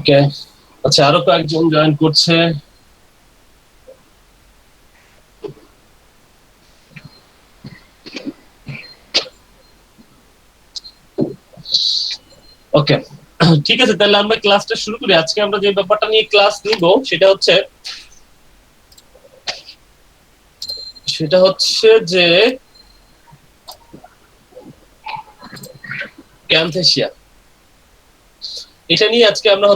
ওকে, আচ্ছা আরো কয়েকজন জয়েন করছে। ওকে, ঠিক আছে, তাহলে আমরা ক্লাসটা শুরু করি। আজকে আমরা যে ব্যাপারটা নিয়ে ক্লাস নিব সেটা হচ্ছে যে ক্যান্থেশিয়া। এটা নিয়ে আজকে আমরা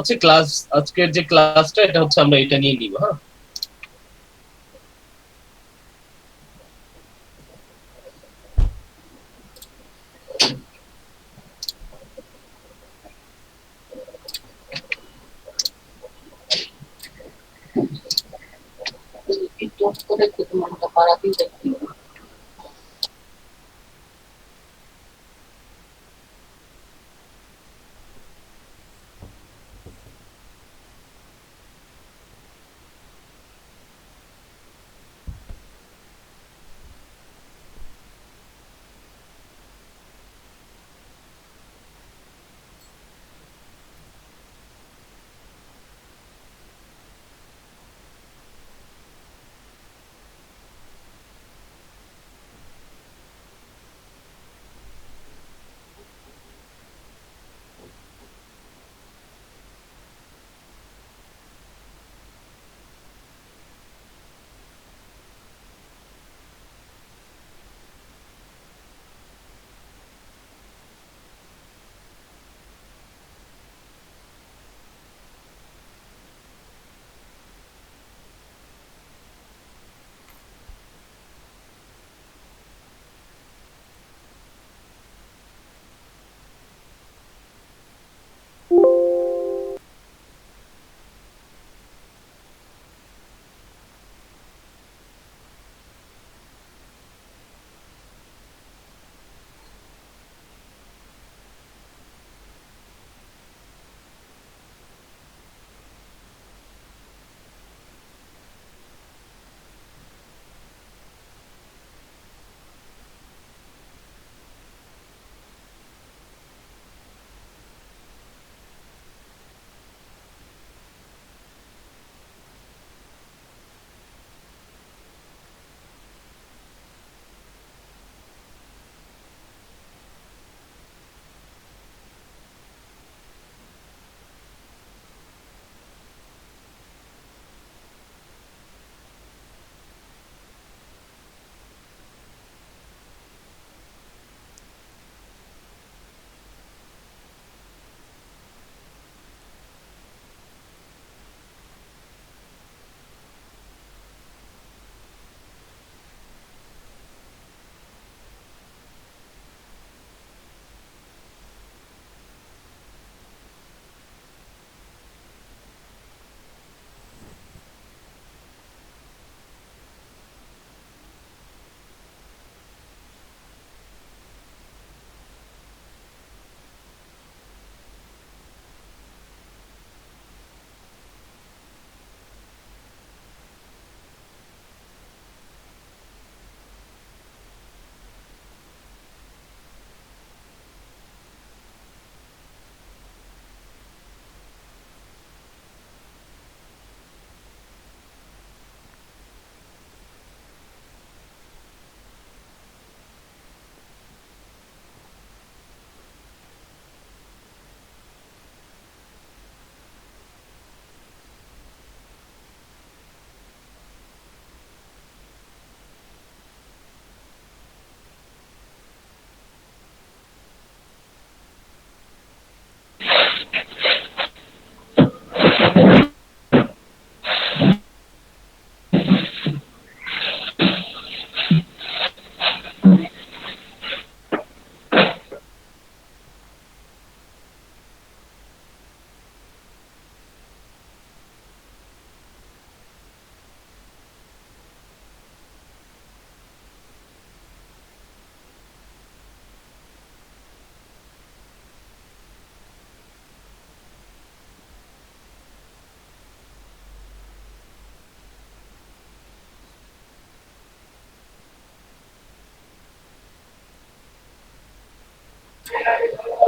আজকের যে ক্লাসটা এটা হচ্ছে আমরা এটা নিয়ে নিব। হ্যাঁ,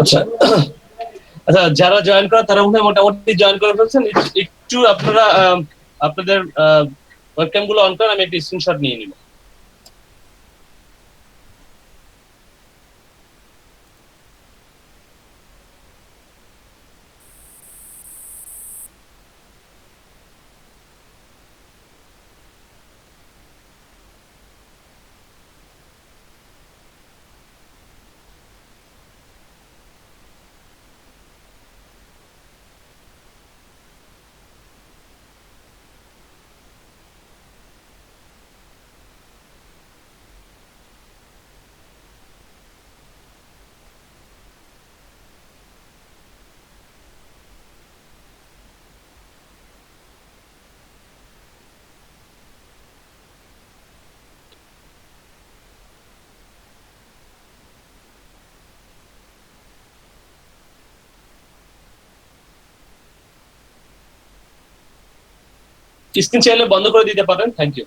আচ্ছা, আচ্ছা, যারা জয়েন করে তারা মনে হয় মোটামুটি জয়েন করে ফেলছেন। একটু আপনারা আপনাদের ওয়েবক্যাম গুলো অন করেন, আমি একটা স্ক্রিনশট নিয়ে নিব। স্ক্রিন চাইলে বন্ধ করে দিতে পারেন, থ্যাংক ইউ।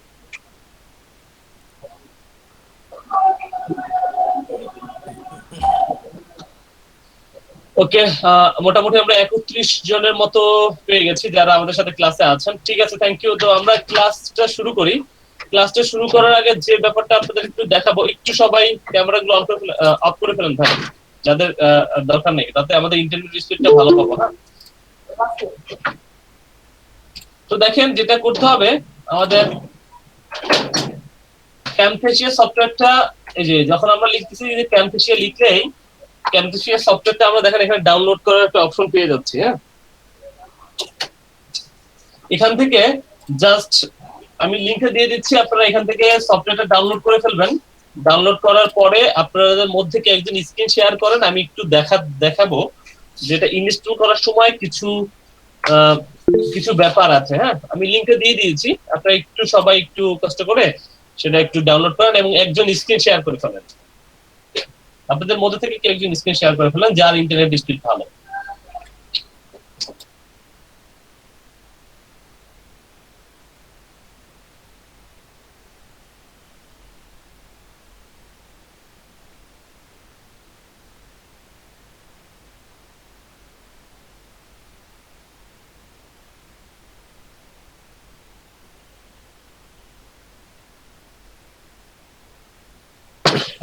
ওকে, মোটামুটি আমরা 31 জনের মতো পেয়ে গেছি যারা আমাদের সাথে ক্লাসে আছেন। ঠিক আছে, থ্যাংক ইউ। তো আমরা ক্লাসটা শুরু করি। ক্লাসটা শুরু করার আগে যে ব্যাপারটা আপনাদের একটু দেখাবো, একটু সবাই ক্যামেরাগুলো অফ করে ফেলেন ভাই, যাদের দরকার নেই, তাতে আমাদের ইন্টারনেট স্পিডটা ভালো পাবো। হ্যাঁ, তো দেখেন যেটা করতে হবে আমাদের ক্যামথেসিয়া সফটওয়্যারটা, এই যে যখন আমরা লিখতেছি যে ক্যামথেসিয়া লিখলেই ক্যামথেসিয়া সফটওয়্যারটা আমরা দেখেন এখানে ডাউনলোড করার একটা অপশন পেয়ে যাচ্ছি। হ্যাঁ, এখান থেকে জাস্ট আমি লিংকটা দিয়ে দিচ্ছি, আপনারা এখান থেকে সফটওয়্যারটা ডাউনলোড করে ফেলবেন। ডাউনলোড করার পরে আপনাদের মধ্যে কি একজন স্ক্রিন শেয়ার করেন, আমি একটু দেখাবো যেটা ইনস্টল করার সময় কিছু ব্যাপার আছে। হ্যাঁ, আমি লিংকটা দিয়ে দিয়েছি, আপনারা একটু সবাই একটু কষ্ট করে সেটা একটু ডাউনলোড করেন এবং একজন স্ক্রিন শেয়ার করে ফেলেন। আপনাদের মধ্যে থেকে কি একজন স্ক্রিন শেয়ার করে ফেলেন যার ইন্টারনেট স্পিড ভালো।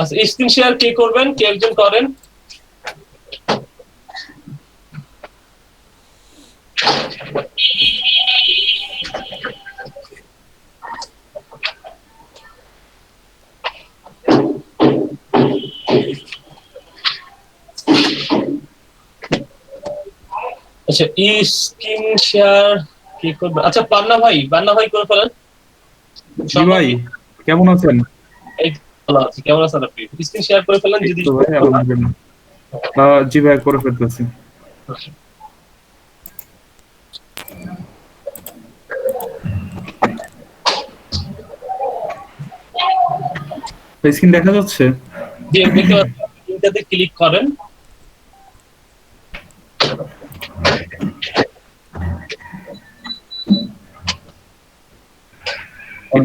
আচ্ছা, স্ক্রিন শেয়ার কে করবেন, কে একজন করেন? আচ্ছা, স্ক্রিন শেয়ার কে করবে? আচ্ছা, বান্না ভাই করে ফেলেন। জি ভাই, কেমন আছেন? এই ভালো আছি, কেমন আছেন আপনি? স্ক্রিন শেয়ার করে ফেলেন যদি। জি ভাই, করে ফেলতেছি। স্ক্রিন দেখা যাচ্ছে? জি, দেখতে পাচ্ছেন, লিংকটাতে ক্লিক করেন।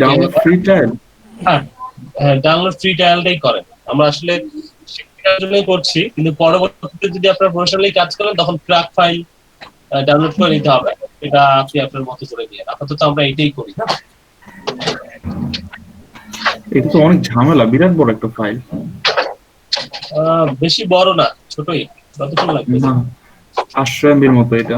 Download free trial? হ্যাঁ, ডাউনলোড ফ্রি ট্রায়ালটাই করেন। আমরা আসলে শেখার জন্যই করছি, কিন্তু পরবর্তীতে যদি আপনারা প্রফেশনালি কাজ করেন তখন ক্র্যাক ফাইল ডাউনলোড করে নিতে হবে। এটা আপনি আপনার মতো করে নিয়ে, আপাতত আমরা এটাই করি। হ্যাঁ, এটা তো অনেক ঝামেলা, বিরাট বড় একটা ফাইল। বেশি বড় না, ছোটই। কতক্ষণ লাগবে? 800 MB এর মতো এটা।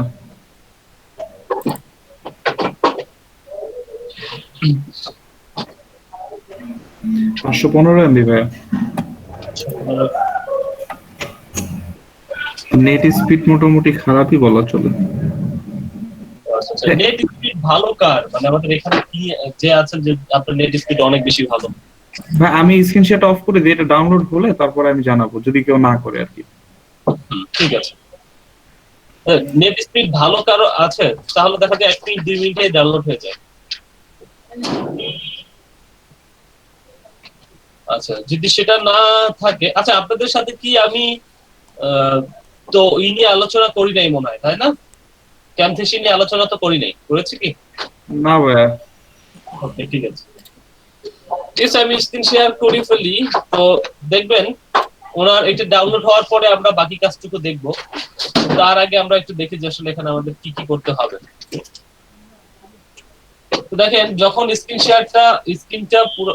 MB 515 ভাই। নেট স্পিড মোটামুটি খারাপই বলা চলে। নেট স্পিড ভালো কার, মানে আমাদের এখানে কি যে আছে যে আপনার নেট স্পিড অনেক বেশি ভালো? ভাই আমি স্ক্রিনশট অফ করে দিই, এটা ডাউনলোড হলে তারপর আমি জানাবো, যদি কেউ না করে আর কি। ঠিক আছে, নেট স্পিড ভালো কারো আছে তাহলে দেখা যায় 1 মিনিট 2 মিনিটে ডাউনলোড হয়ে যায়। আচ্ছা, যদি সেটা না থাকে, আচ্ছা আপনাদের সাথে কি আমি তো এই নিয়ে আলোচনা করি নাই মনে হয়, তাই না? ক্যামথেসি নিয়ে আলোচনা তো করি নাই, করেছি কি? না ভাই। ওকে, ঠিক আছে। আমি স্ক্রিন শেয়ার করে ফেলি, তো দেখবেন ওনার এটা ডাউনলোড হওয়ার পরে আমরা বাকি কাজটুকু দেখবো। তার আগে আমরা একটু দেখি যে আসলে এখানে আমাদের কি কি করতে হবে। তো দেখেন যখন স্ক্রিনটা পুরো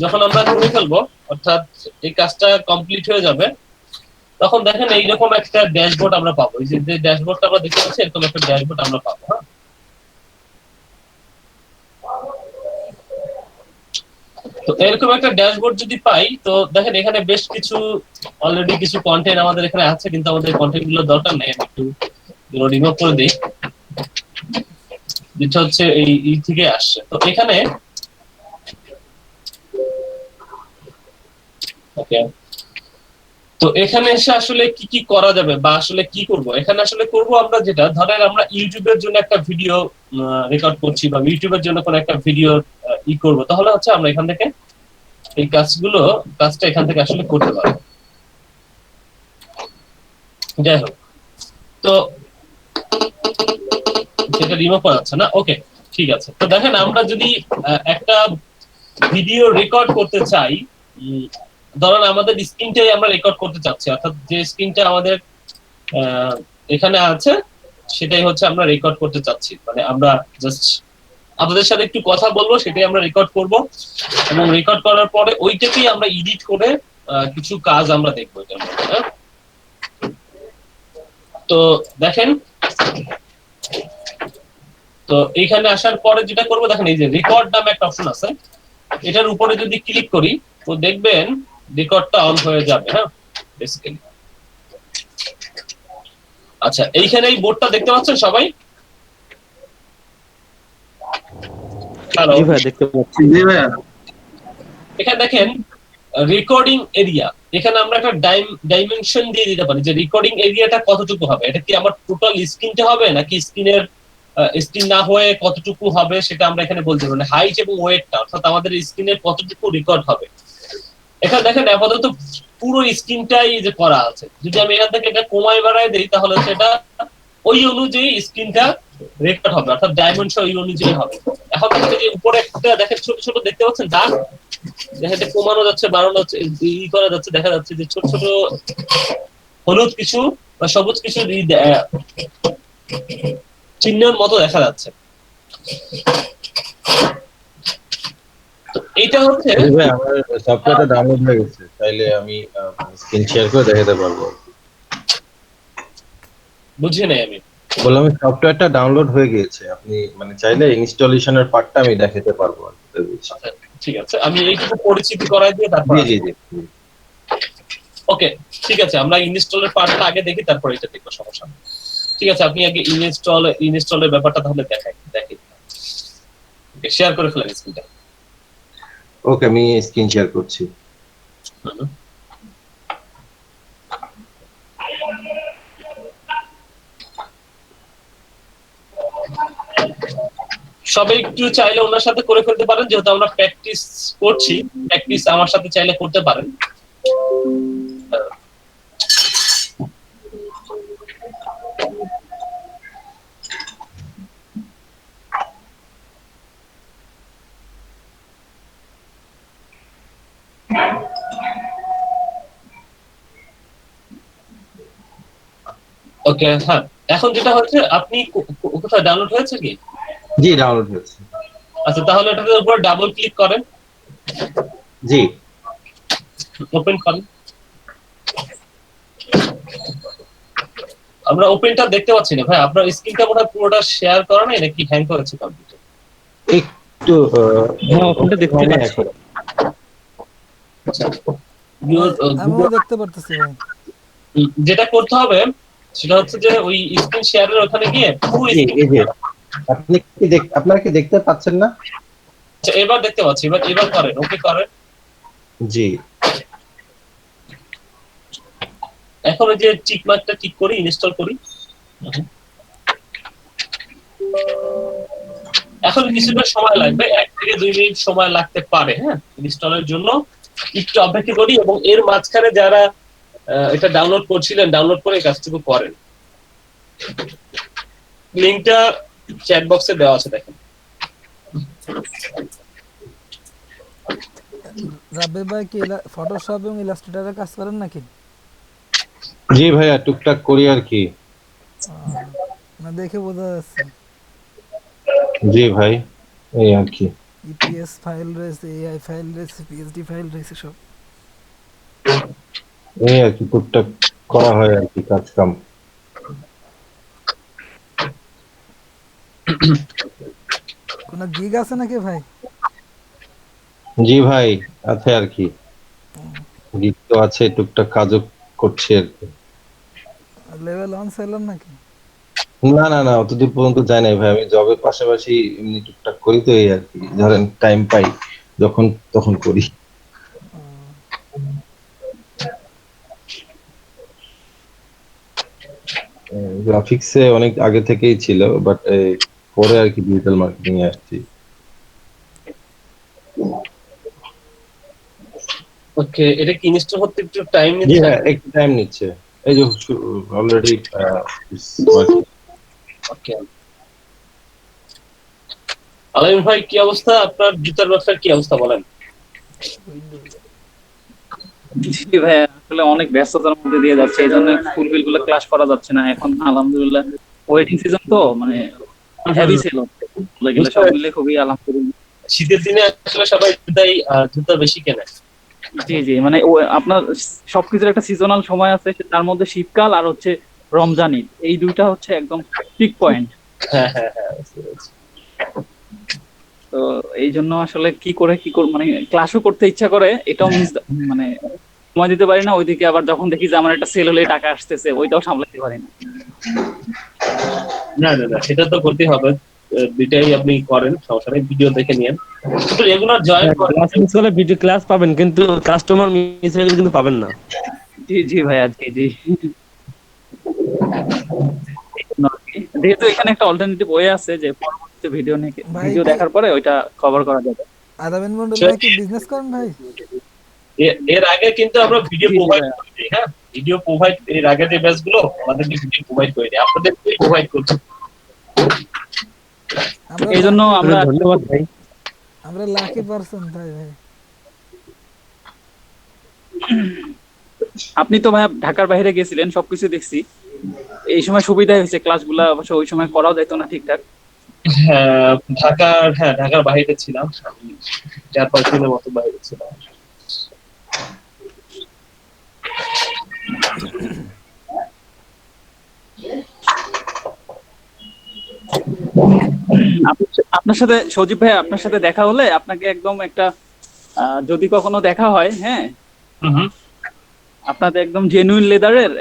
যখন আমরা করে ফেলবো, অর্থাৎ এই কাজটা কমপ্লিট হয়ে যাবে, তখন দেখেন এইরকম একটা ড্যাশবোর্ড আমরা পাবো। এই যে ড্যাশবোর্ডটা আমরা দেখতে পাচ্ছি, এরকম একটা ড্যাশবোর্ড আমরা পাবো। হ্যাঁ, তো এরকম একটা ড্যাশবোর্ড যদি পাই, তো দেখেন এখানে বেশ কিছু অলরেডি কিছু কন্টেন্ট আমাদের এখানে আছে, কিন্তু আমাদের কন্টেন্ট গুলো দরকার নেই। আমি একটু রিমুভ করে দিই, যেটা হচ্ছে এই থেকে আসছে। তো এখানে ওকে, তো এখানে এসে আসলে কি কি করা যাবে বা আসলে কি করব, এখানে আসলে করব আমরা যেটা, ধরেন আমরা ইউটিউবের জন্য একটা ভিডিও রেকর্ড করছি বা ইউটিউবের জন্য কোনো একটা ভিডিও করব, তাহলে হচ্ছে আমরা এখান থেকে এই কাজটা এখান থেকে আসলে করতে পারবো। যাই হোক, তো যেটা রিমুভ করা যাচ্ছে না, ওকে ঠিক আছে। তো দেখেন আমরা যদি একটা ভিডিও রেকর্ড করতে চাই, ধরেন আমাদের স্ক্রিনটাই আমরা রেকর্ড করতে চাচ্ছি, অর্থাৎ যে স্ক্রিনটা আমাদের এখানে আছে সেটাই হচ্ছে আমরা রেকর্ড করতে চাচ্ছি। মানে আমরা জাস্ট আপনাদের সাথে একটু কথা বলবো, সেটাই আমরা রেকর্ড করব, এবং রেকর্ড করার পরে ওইটাকেই আমরা এডিট করে কিছু কাজ আমরা দেখবো এটার মধ্যে। হ্যাঁ, তো দেখেন, তো এইখানে আসার পরে যেটা করবো, দেখেন এই যে রেকর্ড নামে একটা অপশন আছে, এটার উপরে যদি ক্লিক করি তো দেখবেন রেকর্ডটা অন হয়ে যাবে। হ্যাঁ, বেসিক্যালি আচ্ছা, এইখানে এই বোর্ডটা দেখতে পাচ্ছেন সবাই? হ্যালো, জি ভাই দেখতে পাচ্ছি। জি ভাইয়া। এখানে দেখেন রেকর্ডিং এরিয়া, এখানে আমরা একটা ডাইমেনশন দিয়ে দিতে পারি যে রেকর্ডিং এরিয়াটা কতটুকু হবে। এটা কি আমার টোটাল স্ক্রিনটা হবে, নাকি স্ক্রিন না হয়ে কতটুকু হবে, সেটা আমরা এখানে বলতে পারি। হাইট এবং ওয়েটটা, অর্থাৎ আমাদের স্ক্রিনের কতটুকু রেকর্ড হবে। এখানে দেখেন আপাতত পুরো স্ক্রিনটাই যে করা আছে, যদি আমি এখান থেকে এটা কমায় বাড়ায় দিই, তাহলে সেটা ওই অনুযায়ী স্ক্রিনটা রেকর্ড হবে, অর্থাৎ ডাইমেনশন ওই অনুযায়ী হবে। এখন দেখেন যে উপরে একটা দেখেন ছোট ছোট দেখতে পাচ্ছেন দাগ, দেখা যাচ্ছে কমানো যাচ্ছে, বাড়ানো যাচ্ছে, করা যাচ্ছে, দেখা যাচ্ছে যে ছোট ছোট হলুদ কিছু বা সবুজ কিছু চিহ্নের মতো দেখা যাচ্ছে। এইটা হচ্ছে, জি ভাই, আমার সফটওয়্যারটা ডাউনলোড হয়ে গেছে, চাইলে আমি স্ক্রিন শেয়ার করে দেখাতে পারবো। বুঝি নাই আমি। বললাম সফটওয়্যারটা ডাউনলোড হয়ে গিয়েছে, আপনি মানে চাইলে ইনস্টলেশনের পার্টটা আমি দেখাতে পারবো আর কি। আচ্ছা, ঠিক আছে, আমি এইটুকু পরিচিতি করাই দিয়ে তারপর জি জি জি। ওকে, ঠিক আছে, আমরা ইনস্টলের পার্টটা আগে দেখি, তারপর এটা দেখবো, সমস্যা নেই। ঠিক আছে, আপনি আগে ইনস্টলের ব্যাপারটা তাহলে দেখি। শেয়ার করে ফেলেন স্ক্রিনটা। ওকে, আমি স্ক্রিন শেয়ার করছি। সবাই একটু চাইলে ওনার সাথে করে ফেলতে পারেন, যেহেতু আমরা প্র্যাকটিস করছি, প্র্যাকটিস আমার সাথে চাইলে করতে পারেন। ওকে, হ্যাঁ, এখন যেটা হচ্ছে, আপনি কোথায় ডাউনলোড হয়েছে কি? জি, ডাউনলোড হয়েছে। আচ্ছা, তাহলে এটার উপর ডাবল ক্লিক করেন, জি, ওপেন করেন। আমরা ওপেনটা দেখতে পাচ্ছি না ভাই, আপনার স্ক্রিনটা মনে হয় পুরোটা শেয়ার করা নাই, নাকি হ্যাং করেছে কম্পিউটার? একটু হ্যাঁ ওখানটা দেখতে পাচ্ছি। আচ্ছা, আমিও দেখতে পারতেছি ভাই। যেটা করতে হবে সেটা হচ্ছে যে ওই স্ক্রিন শেয়ারের ওখানে গিয়ে পুরো জি, এই যে আপনারা কি দেখতে পাচ্ছেন না? আচ্ছা, এবার দেখতে পাচ্ছি, এবার করেন, ওকে করেন। জি, এখন ওই যে টিক মার্কটা টিক করি, ইনস্টল করি। এখন কিছুটা সময় লাগবে, 1 থেকে 2 মিনিট সময় লাগতে পারে। হ্যাঁ, ইনস্টলের জন্য একটু অপেক্ষা করি, এবং এর মাঝখানে যারা এটা ডাউনলোড করছিলেন, ডাউনলোড করে কাজটুকু করেন। লিংকটা চ্যাট বক্সে দেওয়া আছে, দেখেন। রাব্বি ভাই কি ফটোশপ এবং ইলাস্ট্রেটরে কাজ করেন নাকি? জি ভাইয়া, টুকটাক করি আর কি। না দেখে বোঝা যাচ্ছে জি ভাই, এই আর কি। ইপিএস ফাইল রয়েছে, এআই ফাইল রয়েছে, পিএইচডি ফাইল রয়েছে সব। এই আর কি টুকটাক করা হয় আর কি কাজ কাম। কোনো গিগ আছে নাকি ভাই? জি ভাই, আছে আর কি, গীত তো আছে, টুকটাক কাজও করছি আর কি। লেভেল 1 সেলার নাকি? না না না, অতদূর পর্যন্ত যাই নাই ভাই, আমি জবের পাশাপাশি এমনি টুকটাক করি তো, এই আর কি, ধরেন টাইম পাই যখন তখন করি। গ্রাফিক্সে অনেক আগে থেকেই ছিল, বাট পরে আর কি ডিজিটাল মার্কেটিং এ আসছি। ওকে, এটা কি ইনস্টল করতে একটু টাইম জি নিচ্ছে? হ্যাঁ, একটু টাইম নিচ্ছে, এই যে অলরেডি। ওকে, আলামিন ভাই কি অবস্থা? আপনার জুতার ব্যবসার কি অবস্থা বলেন? জি ভাইয়া, আসলে অনেক ব্যস্ততার মধ্যে দিয়ে যাচ্ছে, এই জন্য ফুলফিল গুলো ক্লাস করা যাচ্ছে না এখন। আলহামদুলিল্লাহ ওয়েটিং সিজন তো, মানে হেভি সেল হচ্ছে বলে গেলে, সব মিলে খুবই আলহামদুলিল্লাহ। শীতের দিনে আসলে সবাই জুতা বেশি কেনে। জি জি, মানে আপনার সবকিছুর একটা সিজনাল সময় আছে, তার মধ্যে শীতকাল আর হচ্ছে রমজান ঈদ, এই দুইটা হচ্ছে একদম পিক পয়েন্ট। হ্যাঁ হ্যাঁ হ্যাঁ, বুঝতে পেরেছি। তো এই জন্য আসলে কি কর মানে ক্লাসও করতে ইচ্ছা করে, এটাও মিস, মানে সময় দিতে পারি না। ওইদিকে আবার যখন দেখি যে আমার একটা সেল হলে টাকা আসতেছে, ওইটাও সামলাতে পারি না। না না না, সেটা তো করতেই হবে। দুইটাই আপনি করেন, সমস্যা নেই, ভিডিও দেখে নিয়েন, কিন্তু রেগুলার জয়েন করেন। ক্লাস মিস করলে ভিডিও ক্লাস পাবেন, কিন্তু কাস্টমার মিস হয়ে গেলে কিন্তু পাবেন না। জি জি ভাইয়া, জি জি। যেহেতু এখানে একটা অল্টারনেটিভ ওয়ে আছে যে পরবর্তীতে ভিডিও নিয়ে ভাই ভিডিও কি দেখার পরে ওইটা কভার করা যাবে। আদাবেন মন্ডল ভাই কি বিজনেস করেন ভাই? এর আগে কিন্তু আমরা ভিডিও জি জি প্রোভাইড ভাইয়া। করি, হ্যাঁ, ভিডিও প্রোভাইড, এর আগে যে ব্যাচগুলো আমাদেরকে ভিডিও প্রোভাইড করে দিই, আপনাদের প্রোভাইড করছি। আমরা এই জন্য আমরা ধন্যবাদ ভাই। আমরা লাকি পারসন ভাই ভাই। আপনি তো ভাইয়া ঢাকার বাইরে গেছিলেন, সবকিছু দেখছি, এই সময় সুবিধা হয়েছে, ক্লাসগুলা অবশ্য ওই সময় করাও যেত না ঠিকঠাক। হ্যাঁ, ঢাকার বাইরে ছিলাম আমি, 4-5 দিনের মতো বাইরে ছিলাম। আপনার সাথে সজীব ভাই, আপনার সাথে দেখা হলে আপনাকে একদম একটা, যদি কখনো দেখা হয়, হ্যাঁ, হুম। আপনাদের একদম জেনুইন লেদারের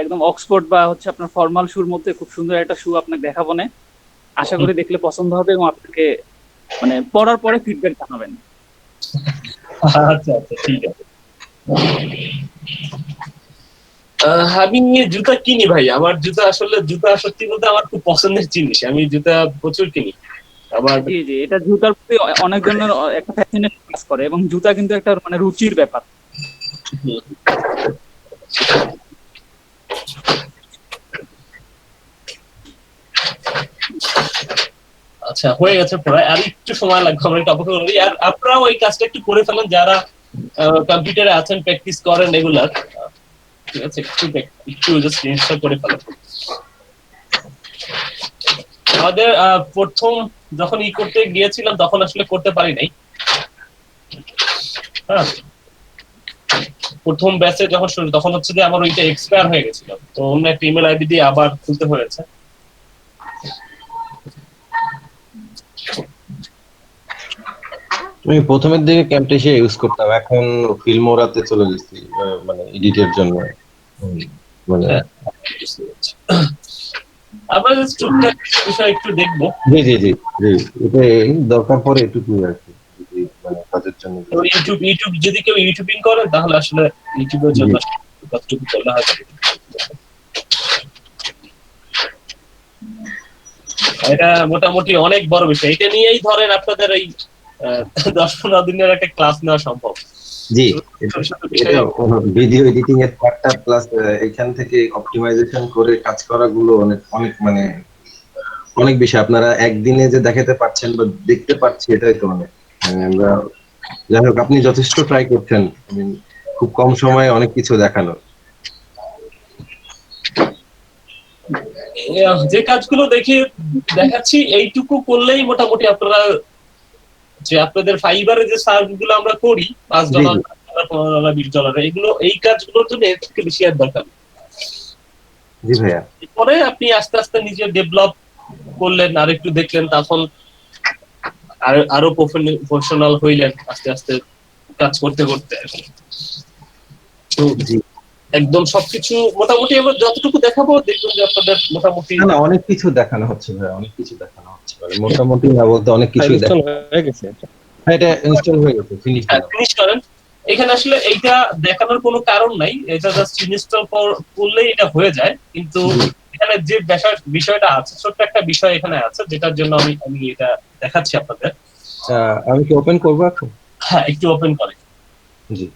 একদম অক্সফোর্ড বা হচ্ছে আপনার ফর্মাল শুর মধ্যে খুব সুন্দর একটা শু আপনাকে দেখাবো না, আশা করি দেখলে পছন্দ হবে এবং আপনাকে মানে পড়ার পরে ফিডব্যাক জানাবেন। আচ্ছা আচ্ছা, ঠিক আছে। আমি জুতা কিনি ভাই, আমার জুতা আসলে, জুতা সত্যি বলতে আমার খুব পছন্দের জিনিস, আমি জুতা প্রচুর কিনি। আবার জি জি, এটা জুতার প্রতি অনেক ধরনের একটা ফ্যাসিনেশন কাজ করে, এবং জুতা কিন্তু একটা মানে রুচির ব্যাপার। আচ্ছা, হয়ে গেছে প্রায়, আর একটু সময় লাগবে, আমরা একটু অপেক্ষা করি। আর আপনারাও এই কাজটা একটু করে ফেলেন, যারা কম্পিউটারে আছেন, প্র্যাকটিস করেন রেগুলার, ঠিক আছে, একটু জাস্ট ইনস্টল করে ফেলেন। আমাদের প্রথম যখন করতে গিয়েছিলাম তখন আসলে করতে পারি নাই, হ্যাঁ, প্রথম ব্যাচে যখন শুরু, তখন হচ্ছে যে আমার ওইটা এক্সপায়ার হয়ে গেছিল, তো অন্য একটা ইমেল আইডি দিয়ে আবার খুলতে হয়েছে। আমি প্রথমের দিকে ক্যাম্পটেশিয়া ইউজ করতাম, এখন ফিল্মোরাতে চলে গেছি, মানে এডিটের জন্য। মানে আমরা জাস্ট টুকটাক বিষয় একটু দেখবো। জি জি জি জি, এটা দরকার পড়ে একটু আর কি, মানে কাজের জন্য। ইউটিউব যদি কেউ ইউটিউবিং করেন তাহলে আসলে ইউটিউবের জন্য কতটুকু করলে হয়, এটা মোটামুটি অনেক বড় বিষয়। এটা নিয়েই ধরেন আপনাদের এই 10-15 দিনের একটা ক্লাস নেওয়া সম্ভব। জি, এটা ভিডিও এডিটিং এর পার্টটা প্লাস এখান থেকে অপটিমাইজেশন করে কাজ করা গুলো অনেক অনেক মানে অনেক বেশি। আপনারা একদিনে যে দেখাতে পারছেন বা দেখতে পাচ্ছি, এটাই তো অনেক। আমরা, যাই হোক, আপনি যথেষ্ট ট্রাই করছেন, খুব কম সময়ে অনেক কিছু দেখানো। যে কাজগুলো দেখাচ্ছি এইটুকু করলেই মোটামুটি আপনারা যে আপনাদের ফাইবারে যে সার্চ গুলো আমরা করি $5, জি, জি। $15, $20 এগুলো এই কাজগুলোর জন্য এর থেকে বেশি আর দরকার নেই। জি ভাইয়া। পরে আপনি আস্তে আস্তে নিজে ডেভেলপ করলেন, আর একটু দেখলেন, তখন আরো প্রফেশনাল হইলেন আস্তে আস্তে কাজ করতে করতে। তো জি। একদম সবকিছু মোটামুটি আমরা যতটুকু দেখাবো দেখবেন যে আপনাদের মোটামুটি না, অনেক কিছু দেখানো হচ্ছে ভাই, অনেক কিছু দেখানো হচ্ছে, মানে মোটামুটি না বলতে অনেক কিছুই ইনস্টল হয়ে গেছে। হ্যাঁ, এটা ইনস্টল হয়ে গেছে, ফিনিশ। ফিনিশ করেন। এখানে আসলে এইটা দেখানোর কোনো কারণ নাই, এটা জাস্ট ইনস্টল করলেই এটা হয়ে যায়। কিন্তু এখানে যে বিষয়টা আছে, ছোট্ট একটা বিষয় এখানে আছে, যেটার জন্য আমি এটা দেখাচ্ছি আপনাদের। আমি কি ওপেন করবো এখন? হ্যাঁ, একটু ওপেন করে। জি।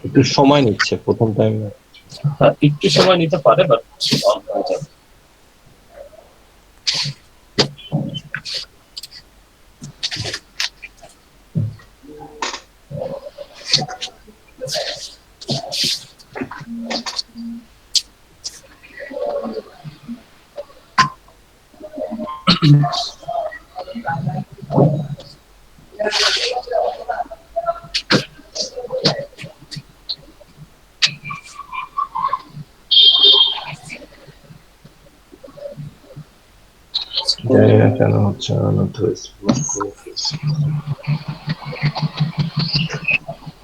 একটু সময় নিচ্ছে প্রথম টাইম। হ্যাঁ, একটু সময় নিতে পারে, বাট অন হয়ে যাবে। জানি না কেন হচ্ছে না তো।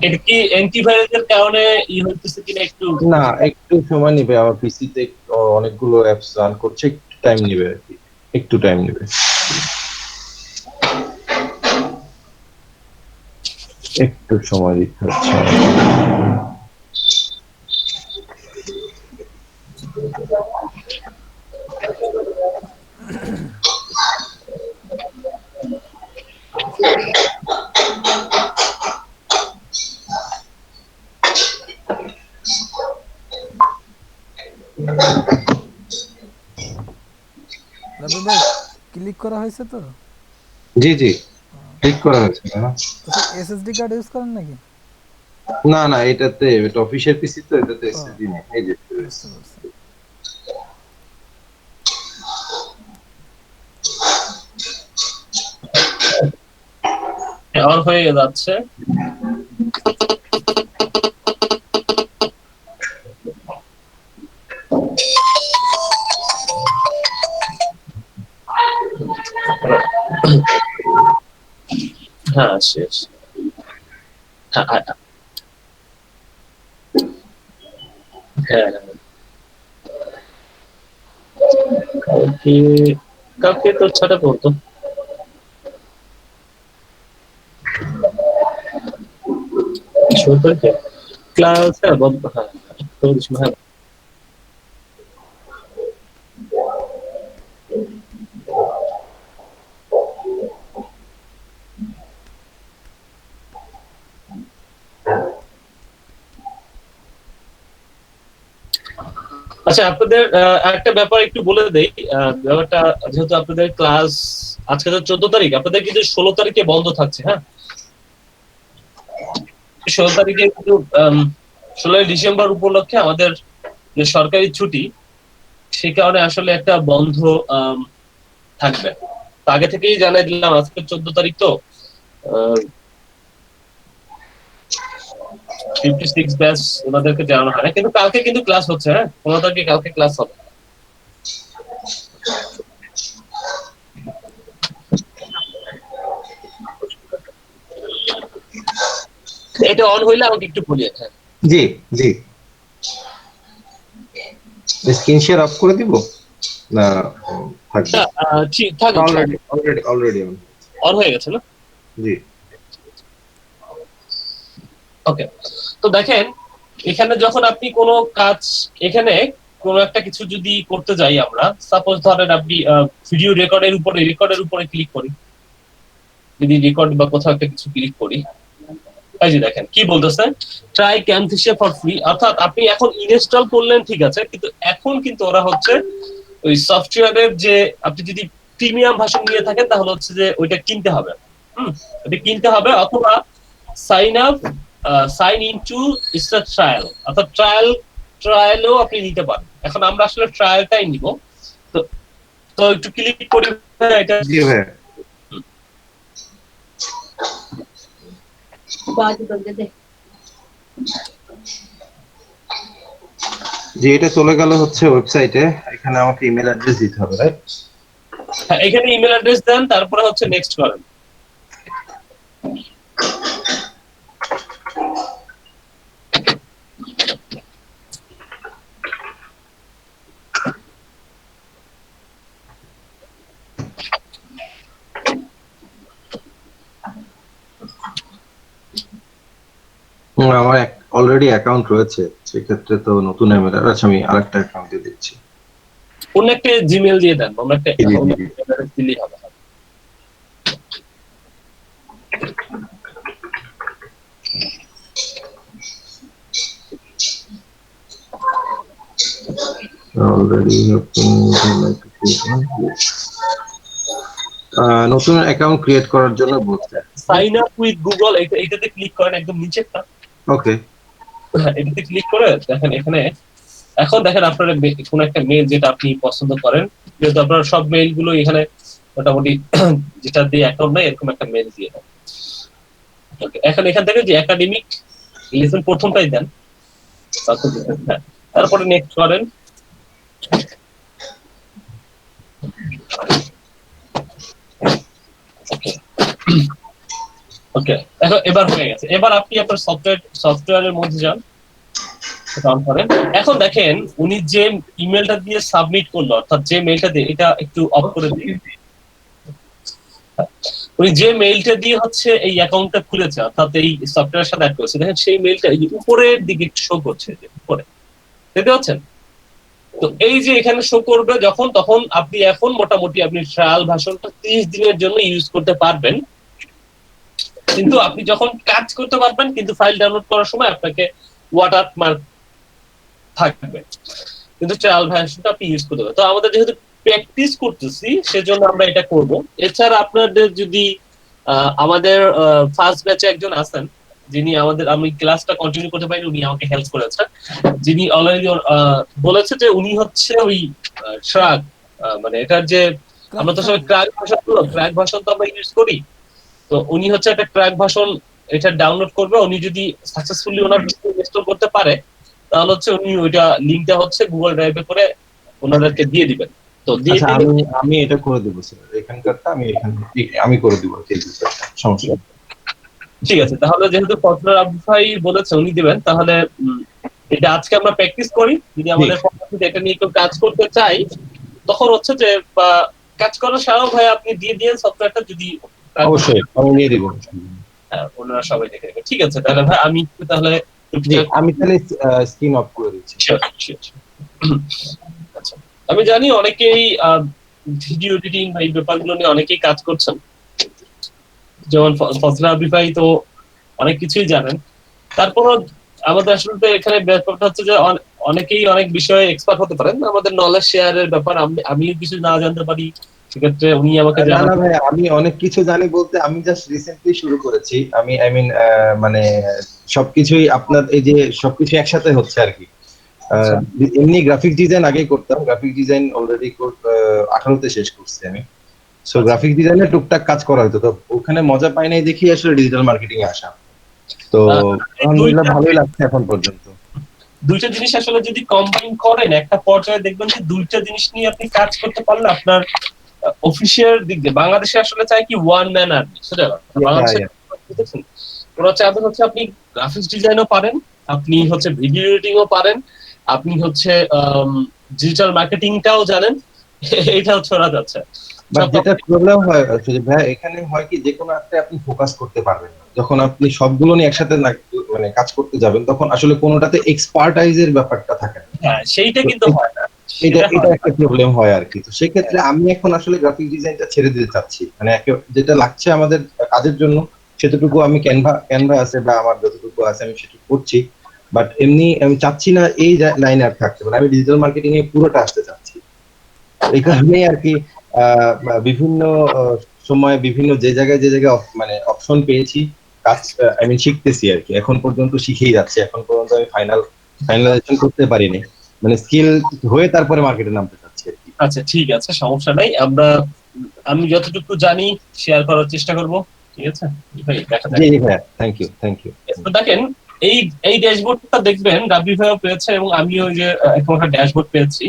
এটা কি অ্যান্টিভাইরাসের কারণে হইতেছে কিনা একটু না, একটু সময় নিবে, আমার পিসিতে অনেকগুলো অ্যাপস রান করছে, একটু টাইম নিবে আর কি, একটু টাইম নিবে, একটু সময় দিতে হচ্ছে। রাব্বি ভাই ক্লিক করা হয়েছে তো? জি জি, ঠিক করা হয়েছে না? এসএসডি কার্ড ইউজ করেন নাকি? না না, এটাতে এটা অফিসিয়াল পিসি তো, এটাতে এসএসডি নেই। এই যে বুঝতে পারছি। অন হয়ে যাচ্ছে। হ্যাঁ, শেষ। হ্যাঁ হ্যাঁ হ্যাঁ। কালকে কালকে তো ছটা পড়তো। ক্লাস, হ্যাঁ বন্ধ। হ্যাঁ, হ্যাঁ। আচ্ছা, আপনাদের একটা ব্যাপার একটু বলে দেই। ব্যাপারটা যেহেতু আপনাদের ক্লাস আজকে তো 14 তারিখ, আপনাদের কিন্তু 16 তারিখে বন্ধ থাকছে। হ্যাঁ, 16 তারিখে কিন্তু 16 ডিসেম্বর উপলক্ষে আমাদের যে সরকারি ছুটি, সেই কারণে আসলে একটা বন্ধ থাকবে। তো আগে থেকেই জানাই দিলাম, আজকে 14 তারিখ তো 56 ব্যাচ ওনাদেরকে জানানো হয় না, কিন্তু কালকে কিন্তু ক্লাস হচ্ছে। হ্যাঁ, 15 তারিখে কালকে ক্লাস হবে। এটা অন হইলে আমাকে একটু বলিয়ে। হ্যাঁ জি জি। স্ক্রিন শেয়ার অফ করে দিব না থাকবে? ঠিক থাকবে। অলরেডি অলরেডি অলরেডি অন হয়ে গেছে না? জি। ওকে, তো দেখেন এখানে যখন আপনি কোনো কাজ, এখানে কোনো একটা কিছু যদি করতে যাই আমরা, সাপোজ ধরেন আপনি ভিডিও রেকর্ডের উপরে ক্লিক করি, যদি রেকর্ড বা কোথাও একটা কিছু ক্লিক করি, এই যে দেখেন কি বলতেছে, ট্রাই ক্যামফিশিয়া ফর ফ্রি। অর্থাৎ আপনি এখন ইনস্টল করলেন, ঠিক আছে, কিন্তু এখন কিন্তু ওরা হচ্ছে ওই সফটওয়্যারের যে আপনি যদি প্রিমিয়াম ভার্সন নিয়ে থাকেন তাহলে হচ্ছে যে ওইটা কিনতে হবে, ওইটা কিনতে হবে, অথবা সাইন ইন টু ট্রায়াল, অর্থাৎ ট্রায়ালও আপনি নিতে পারেন। এখন আমরা আসলে ট্রায়ালটাই নিব, তো তো একটু ক্লিক করি এটা। জি ভাই, যে এটা চলে গেল হচ্ছে ওয়েবসাইটে, এখানে আমাকে ইমেল অ্যাড্রেস দিতে হবে, রাইট? হ্যাঁ, এখানে ইমেল অ্যাড্রেস দেন, তারপরে হচ্ছে নেক্সট করেন। আমার অলরেডি অ্যাকাউন্ট রয়েছে, সেক্ষেত্রে তো নতুন ইমেল অ্যাড্রেস আমি আরেকটা অ্যাকাউন্ট দিয়ে দিচ্ছি। অন্য একটা জিমেল দিয়ে দেন, অন্য একটা জি, জি, অন্য জি। একটা address দিলেই হবে। অলরেডি নতুন অ্যাকাউন্ট ক্রিয়েট করার জন্য বলছে। সাইন আপ উইথ গুগল, এটাতে ক্লিক করেন, একদম নিচেরটা। ওকে, এটাতে ক্লিক করে দেখেন এখানে, এখন দেখেন আপনার কোন একটা মেইল যেটা আপনি পছন্দ করেন, যেহেতু আপনার সব মেইল গুলো এখানে মোটামুটি যেটা দিয়ে অ্যাকাউন্ট নাই এরকম একটা মেইল দিয়ে দেন। ওকে, এখন এখান থেকে যে একাডেমিক লেসন প্রথমটাই দেন, তারপরে নেক্সট করেন। ওকে, এবার হয়ে গেছে। এবার আপনি আপনার সফটওয়্যারের মধ্যে যান, অন করেন। এখন দেখেন উনি যে ইমেলটা দিয়ে সাবমিট করলো, অর্থাৎ যে মেইলটা দিয়ে, এটা একটু অফ করে দিন। উনি যে মেইলটা দিয়ে হচ্ছে এই অ্যাকাউন্টটা খুলেছে, অর্থাৎ এই সফটওয়্যারের সাথে অ্যাড করেছে, দেখেন সেই মেইলটা এই যে উপরের দিকে শো করছে, যে উপরে দেখতে পাচ্ছেন। তো এই যে এখানে শো করবে যখন, তখন আপনি এখন মোটামুটি আপনি ট্রায়াল ভার্সনটা 30 দিনের জন্য ইউজ করতে পারবেন। কিন্তু আপনি যখন কাজ করতে পারবেন, কিন্তু ফাইল ডাউনলোড করার সময় আপনাকে ওয়াটারমার্ক থাকবে, কিন্তু ট্রায়াল ভার্সনটা আপনি ইউজ করতে পারবেন। তো আমাদের যেহেতু প্র্যাকটিস করতেছি সেজন্য আমরা এটা করব। এছাড়া আপনাদের যদি আমাদের ফার্স্ট ব্যাচে একজন আছেন যিনি আমি ক্লাসটা কন্টিনিউ করতে পারিনি, উনি আমাকে হেল্প করেছে, যিনি অলরেডি বলেছে যে উনি হচ্ছে ওই ট্রাক, মানে এটার যে আমরা তো সবাই ক্র্যাক ভার্সন তো আমরা ইউজ করি, তো উনি হচ্ছে একটা ক্র্যাক ভার্সন এটা ডাউনলোড করবে। উনি যদি সাকসেসফুলি ওনার ইনস্টল করতে পারে তাহলে হচ্ছে উনি ওইটা লিংকটা হচ্ছে গুগল ড্রাইভে করে ওনাদেরকে দিয়ে দিবেন। তো দিয়ে আচ্ছা, আমি এটা করে দেবো স্যার, এখানকারটা আমি করে দিব, সমস্যা নেই। ঠিক আছে, তাহলে যেহেতু ফজলার আবু ভাই বলেছে উনি দিবেন, তাহলে এটা আজকে আমরা প্র্যাকটিস করি। যদি আমাদের পরবর্তীতে এটা নিয়ে কেউ কাজ করতে চাই, তখন হচ্ছে যে কাজ করার সারাও ভাই আপনি দিয়ে দিয়েন সফটওয়্যারটা, যদি অবশ্যই আমি নিয়ে দিব। ওনারা সবাই দেখে নেবে। ঠিক আছে, তাহলে ভাই আমি তাহলে আমি তাহলে স্ক্রিন অফ করে দিচ্ছি। আচ্ছা, আমি জানি অনেকেই ভিডিও এডিটিং বা এই ব্যাপারগুলো নিয়ে অনেকেই কাজ করছেন, যেমন ফজলা আবি ভাই তো অনেক কিছুই জানেন। তারপরও আমাদের আসলে এখানে ব্যাপারটা হচ্ছে যে অনেকেই অনেক বিষয়ে এক্সপার্ট হতে পারেন। আমাদের নলেজ শেয়ারের ব্যাপার, আমি কিছু না জানতে পারি, সেক্ষেত্রে উনি আমাকে না না ভাই, আমি অনেক কিছু জানি বলতে আমি জাস্ট রিসেন্টলি শুরু করেছি। আমি মানে সবকিছুই আপনার এই যে সবকিছু একসাথে হচ্ছে আর কি। এমনি গ্রাফিক ডিজাইন আগেই করতাম, গ্রাফিক ডিজাইন অলরেডি 18তে শেষ করছি আমি। সো গ্রাফিক ডিজাইনে টুকটাক কাজ করা হতো, তো ওখানে মজা পাই নাই দেখি আসলে ডিজিটাল মার্কেটিং এ আসা। তো আলহামদুলিল্লাহ ভালোই লাগছে এখন পর্যন্ত। দুইটা জিনিস আসলে যদি কম্বাইন করেন একটা পর্যায়ে, দেখবেন যে দুইটা জিনিস নিয়ে আপনি কাজ করতে পারলে আপনার অফিসিয়াল দিক দিয়ে বাংলাদেশে আসলে চাই কি ওয়ান ম্যান আর্মি, সেটা বাংলাদেশে ওরা চাইবে হচ্ছে আপনি গ্রাফিক্স ডিজাইনও পারেন, আপনি হচ্ছে ভিডিও এডিটিংও পারেন, আপনি হচ্ছে ডিজিটাল মার্কেটিংটাও জানেন, এইটা হচ্ছে ওরা যাচ্ছে। যেটা প্রবলেম হয় আসলে ভাই, এখানে হয় কি যে কোনো একটা আপনি ফোকাস করতে পারবেন না। যখন আপনি সবগুলো নিয়ে একসাথে মানে কাজ করতে যাবেন, তখন আসলে কোনোটাতে এক্সপার্টাইজের ব্যাপারটা থাকে না। হ্যাঁ, সেইটা কিন্তু হয় না, এটা একটা প্রবলেম হয় আর কি। তো সেই ক্ষেত্রে আমি এখন আসলে গ্রাফিক ডিজাইনটা ছেড়ে দিতে চাচ্ছি, মানে যেটা লাগছে আমাদের কাজের জন্য সেতটুকু আমি ক্যানভা আছে বা আমার যতটুকু আছে আমি সেটুকু করছি। বাট এমনি আমি চাচ্ছি না এই লাইনে আর থাকতে, মানে আমি ডিজিটাল মার্কেটিং এ পুরোটা আসতে চাচ্ছি। এই কারণেই আর কি বিভিন্ন সময় বিভিন্ন যে জায়গায় মানে অপশন পেয়েছি, কাজ আমি শিখতেছি আর কি। এখন পর্যন্ত শিখেই যাচ্ছে, এখন পর্যন্ত আমি ফাইনালাইজেশন করতে পারিনি, মানে স্কিল হয়ে তারপরে মার্কেটে নামতে চাচ্ছি আর কি। আচ্ছা ঠিক আছে, সমস্যা নাই। আমি যতটুকু জানি শেয়ার করার চেষ্টা করব, ঠিক আছে ভাই? দেখা যাক। জি ভাইয়া, থ্যাংক ইউ। তো দেখেন এই ড্যাশবোর্ডটা দেখবেন রাবি ভাইও পেয়েছে এবং আমিও যে এরকম একটা ড্যাশবোর্ড পেয়েছি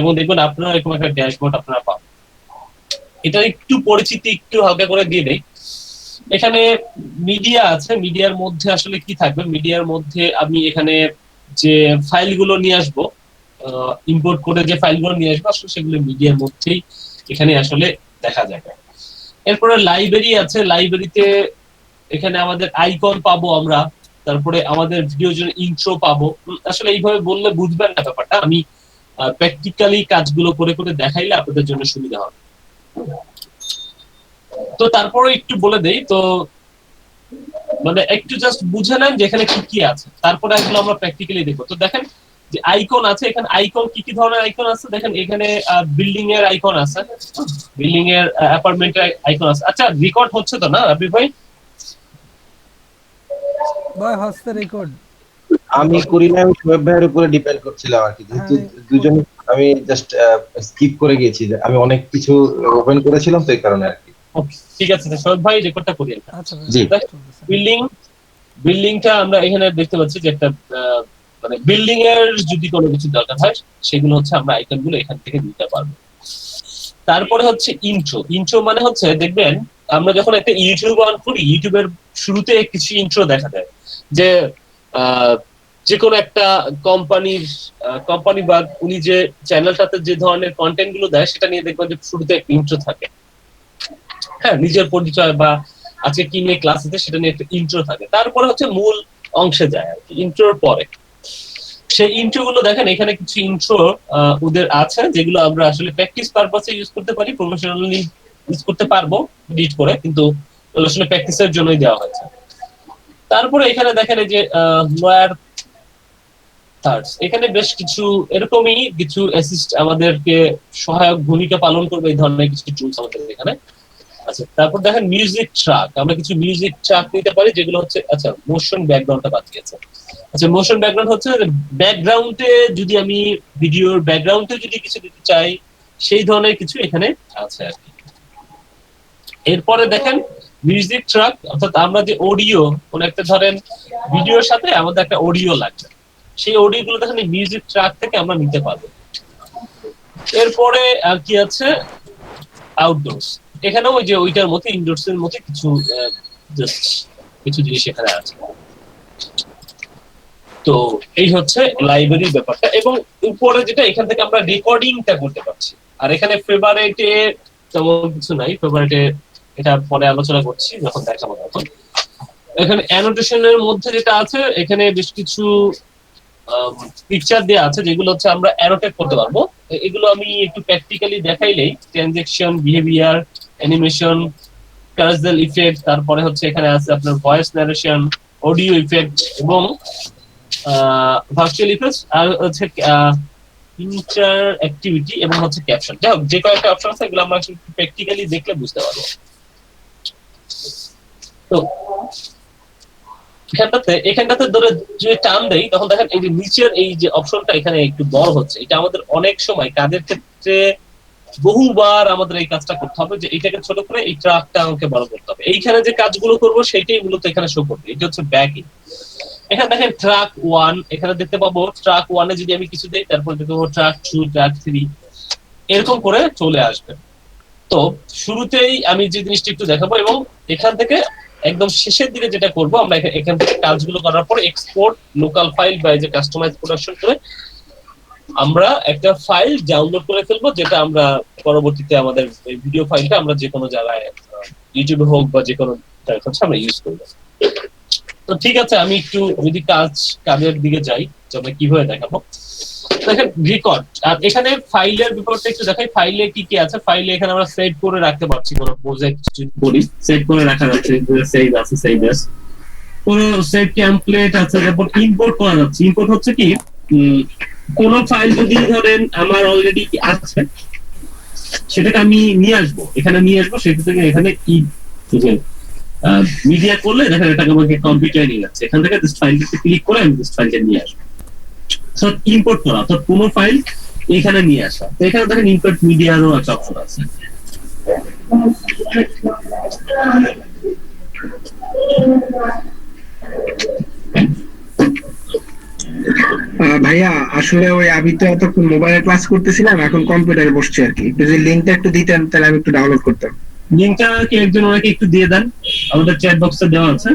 এবং দেখবেন আপনারা এরকম একটা ড্যাশবোর্ড আপনারা পাবেন। এটা একটু পরিচিতি একটু হালকা করে দিয়ে দেই। এখানে মিডিয়া আছে, মিডিয়ার মধ্যে আসলে কি থাকবে, মিডিয়ার মধ্যে আমি এখানে যে ফাইলগুলো নিয়ে আসবো, ইম্পোর্ট করে যে ফাইলগুলো নিয়ে আসবো, আসলে সেগুলো মিডিয়ার মধ্যেই এখানে আসলে দেখা যাবে। এরপরে লাইব্রেরি আছে, লাইব্রেরিতে এখানে আমাদের আইকন পাবো আমরা, তারপরে আমাদের ভিডিওর জন্য ইন্ট্রো পাবো। আসলে এইভাবে বললে বুঝবেন না ব্যাপারটা, আমি প্র্যাকটিক্যালি কাজগুলো করে করে দেখাইলে আপনাদের জন্য সুবিধা হবে। তো তারপরে একটু বলে দেই, তো মানে একটু জাস্ট বুঝে নেন যে এখানে কি কি আছে, তারপরে এগুলো আমরা প্র্যাকটিক্যালি দেখবো। তো দেখেন যে আইকন আছে, এখানে আইকন কি কি ধরনের আইকন আছে দেখেন। এখানে বিল্ডিং এর আইকন আছে, বিল্ডিং এর অ্যাপার্টমেন্টের আইকন আছে। আচ্ছা রেকর্ড হচ্ছে তো না রাবি ভাই? ভাই হচ্ছে রেকর্ড। আমি করি না, আমি শোয়েব ভাইয়ের উপরে ডিপেন্ড করছিলাম আর কি, যেহেতু দুজন আমি জাস্ট স্কিপ করে গেছি, আমি অনেক কিছু ওপেন করেছিলাম তো এই কারণে আর কি। ঠিক আছে, শোয়েব ভাই রেকর্ডটা করি। আচ্ছা জি। বিল্ডিংটা আমরা এখানে দেখতে পাচ্ছি যে একটা মানে বিল্ডিং এর যদি কোনো কিছু দরকার হয় সেগুলো হচ্ছে আমরা আইকন গুলো এখান থেকে দিতে পারবো। তারপরে হচ্ছে ইন্ট্রো মানে হচ্ছে দেখবেন আমরা যখন একটা ইউটিউব অন করি, ইউটিউবের শুরুতে কিছু ইন্ট্রো দেখা যায়, যে যে কোনো একটা কোম্পানি বা উনি যে চ্যানেলটাতে যে ধরনের কন্টেন্ট গুলো দেয় সেটা নিয়ে দেখবেন যে শুরুতে একটা ইন্ট্রো থাকে। হ্যাঁ, নিজের পরিচয় বা আজকে কি নিয়ে ক্লাস আছে সেটা নিয়ে একটা ইন্ট্রো থাকে। তারপরে হচ্ছে মূল অংশে যায় আর কি, ইন্ট্রোর পরে। সেই ইন্ট্রো গুলো দেখেন এখানে কিছু ইন্ট্রো ওদের আছে যেগুলো আমরা আসলে প্র্যাকটিস পারপাসে ইউজ করতে পারি, প্রফেশনালি ইউজ করতে পারবো এডিট করে, কিন্তু আসলে প্র্যাকটিসের জন্যই দেওয়া হয়েছে। তারপরে এখানে দেখেন এই যে লয়ার থার্ডস, এখানে বেশ কিছু এরকমই কিছু অ্যাসিস্ট আমাদেরকে সহায়ক ভূমিকা পালন করবে, এই ধরনের কিছু টুলস আমাদের এখানে। আচ্ছা তারপর দেখেন মিউজিক ট্র্যাক, আমরা কিছু মিউজিক ট্র্যাক নিতে পারি যেগুলো হচ্ছে, আচ্ছা মোশন ব্যাকগ্রাউন্ডটা বাদ গেছে। আচ্ছা মোশন ব্যাকগ্রাউন্ড হচ্ছে ব্যাকগ্রাউন্ডে যদি আমি ভিডিওর ব্যাকগ্রাউন্ডে যদি কিছু দিতে চাই সেই ধরনের কিছু এখানে আছে আর কি। এরপরে দেখেন মিউজিক ট্র্যাক, অর্থাৎ আমরা যে অডিও, কোন একটা ধরেন ভিডিওর সাথে আমাদের একটা অডিও লাগবে, সেই অডিও গুলো দেখেন মিউজিক ট্র্যাক থেকে আমরা নিতে পারবো। এরপরে আর কি আছে আউটডোর্স, এখানেও ওই যে ওইটার মধ্যে ইনডোর্স এর মধ্যে কিছু জাস্ট কিছু জিনিস এখানে আছে। তো এই হচ্ছে লাইব্রেরির ব্যাপারটা। এবং উপরে যেটা এখান থেকে আমরা রেকর্ডিংটা করতে পারছি। আর এখানে ফেভারিটে তেমন কিছু নাই, ফেভারিটে এটা পরে আলোচনা করছি যখন দেখাবো তখন। এখানে অ্যানোটেশনের মধ্যে যেটা আছে এখানে বেশ কিছু পিকচার দেওয়া আছে যেগুলো হচ্ছে আমরা অ্যানোটেট করতে পারবো। এগুলো আমি একটু practically দেখাইলেই, transaction, behaviour, animation, কার্সেল effect, তারপরে হচ্ছে এখানে আছে আপনার ভয়েস ন্যারেশন, অডিও ইফেক্ট এবং ভার্চুয়াল ইফেক্ট, আর হচ্ছে ইন্টারঅ্যাক্টিভিটি এবং হচ্ছে ক্যাপশন। যাই হোক, যে কয়েকটা অপশন আছে এগুলো আমরা প্র্যাকটিক্যালি দেখলে বুঝতে পারবো। তো এখানটাতে ধরে যদি টান দেই তখন দেখেন এই যে নিচের এই যে অপশনটা এখানে একটু বড় হচ্ছে। এটা আমাদের অনেক সময় কাজের ক্ষেত্রে বহুবার আমাদের এই কাজটা করতে হবে, যে এইটাকে ছোট করে এই ট্র্যাকটা আমাকে বড় করতে হবে। এইখানে যে কাজগুলো করবো সেইটাই মূলত এখানে শো করবে। এটা হচ্ছে ব্যাকিং। এখানে দেখেন ট্র্যাক 1, এখানে দেখতে পাবো ট্র্যাক 1 এ যদি আমি কিছু দেই, তারপর দেখতে পাবো ট্র্যাক 2, ট্র্যাক 3, এরকম করে চলে আসবে। তো শুরুতেই আমি যে জিনিসটা একটু দেখাবো এবং এখান থেকে একদম শেষের দিকে যেটা করবো আমরা এখান থেকে কাজগুলো করার পর এক্সপোর্ট লোকাল ফাইল বা এই যে কাস্টমাইজ প্রোডাকশন করে আমরা একটা ফাইল ডাউনলোড করে ফেলবো, যেটা আমরা পরবর্তীতে আমাদের ভিডিও ফাইলটা আমরা যে কোনো জায়গায় ইউটিউবে হোক বা যে কোনো জায়গায় হচ্ছে আমরা ইউজ করবো। তো ঠিক আছে, আমি একটু যদি কাজের দিকে যাই যে আমরা কিভাবে দেখাবো। দেখেন রেকর্ড, আর এখানে ফাইলের ব্যাপারটা একটু দেখাই। ফাইলে কি কি আছে, ফাইলে এখানে আমরা সেভ করে রাখতে পারছি। কোনো প্রজেক্ট যদি করি সেভ করে রাখা যাচ্ছে, সেভ আছে, সেভ আছে, কোন সেভ টেমপ্লেট আছে। তারপর ইম্পোর্ট করা যাচ্ছে। ইম্পোর্ট হচ্ছে কি, কোন ফাইল যদি ধরেন আমার অলরেডি আছে সেটাকে আমি নিয়ে আসবো, এখানে নিয়ে আসবো, সেটা থেকে এখানে মিডিয়া করলে দেখেন এটাকে আমাকে কম্পিউটারে নিয়ে যাচ্ছে, এখান থেকে জাস্ট ফাইলটাতে ক্লিক করে আমি জাস্ট ফাইলটা নিয়ে আসবো। ইম্পোর্ট করা অর্থাৎ কোনো ফাইল এখানে নিয়ে আসা। তো এখানে দেখেন ইম্পোর্ট মিডিয়ারও একটা অপশন আছে। ভাইয়া আসলে ওই আমি তো এতক্ষণ মোবাইলে ক্লাস করতেছিলাম, এখন কম্পিউটারে বসছি আর কি। একটু যদি লিঙ্কটা একটু দিতেন তাহলে আমি একটু ডাউনলোড করতাম। লিঙ্কটা কি একজন ওনাকে একটু দিয়ে দেন, আমাদের চ্যাট বক্সে দেওয়া আছে।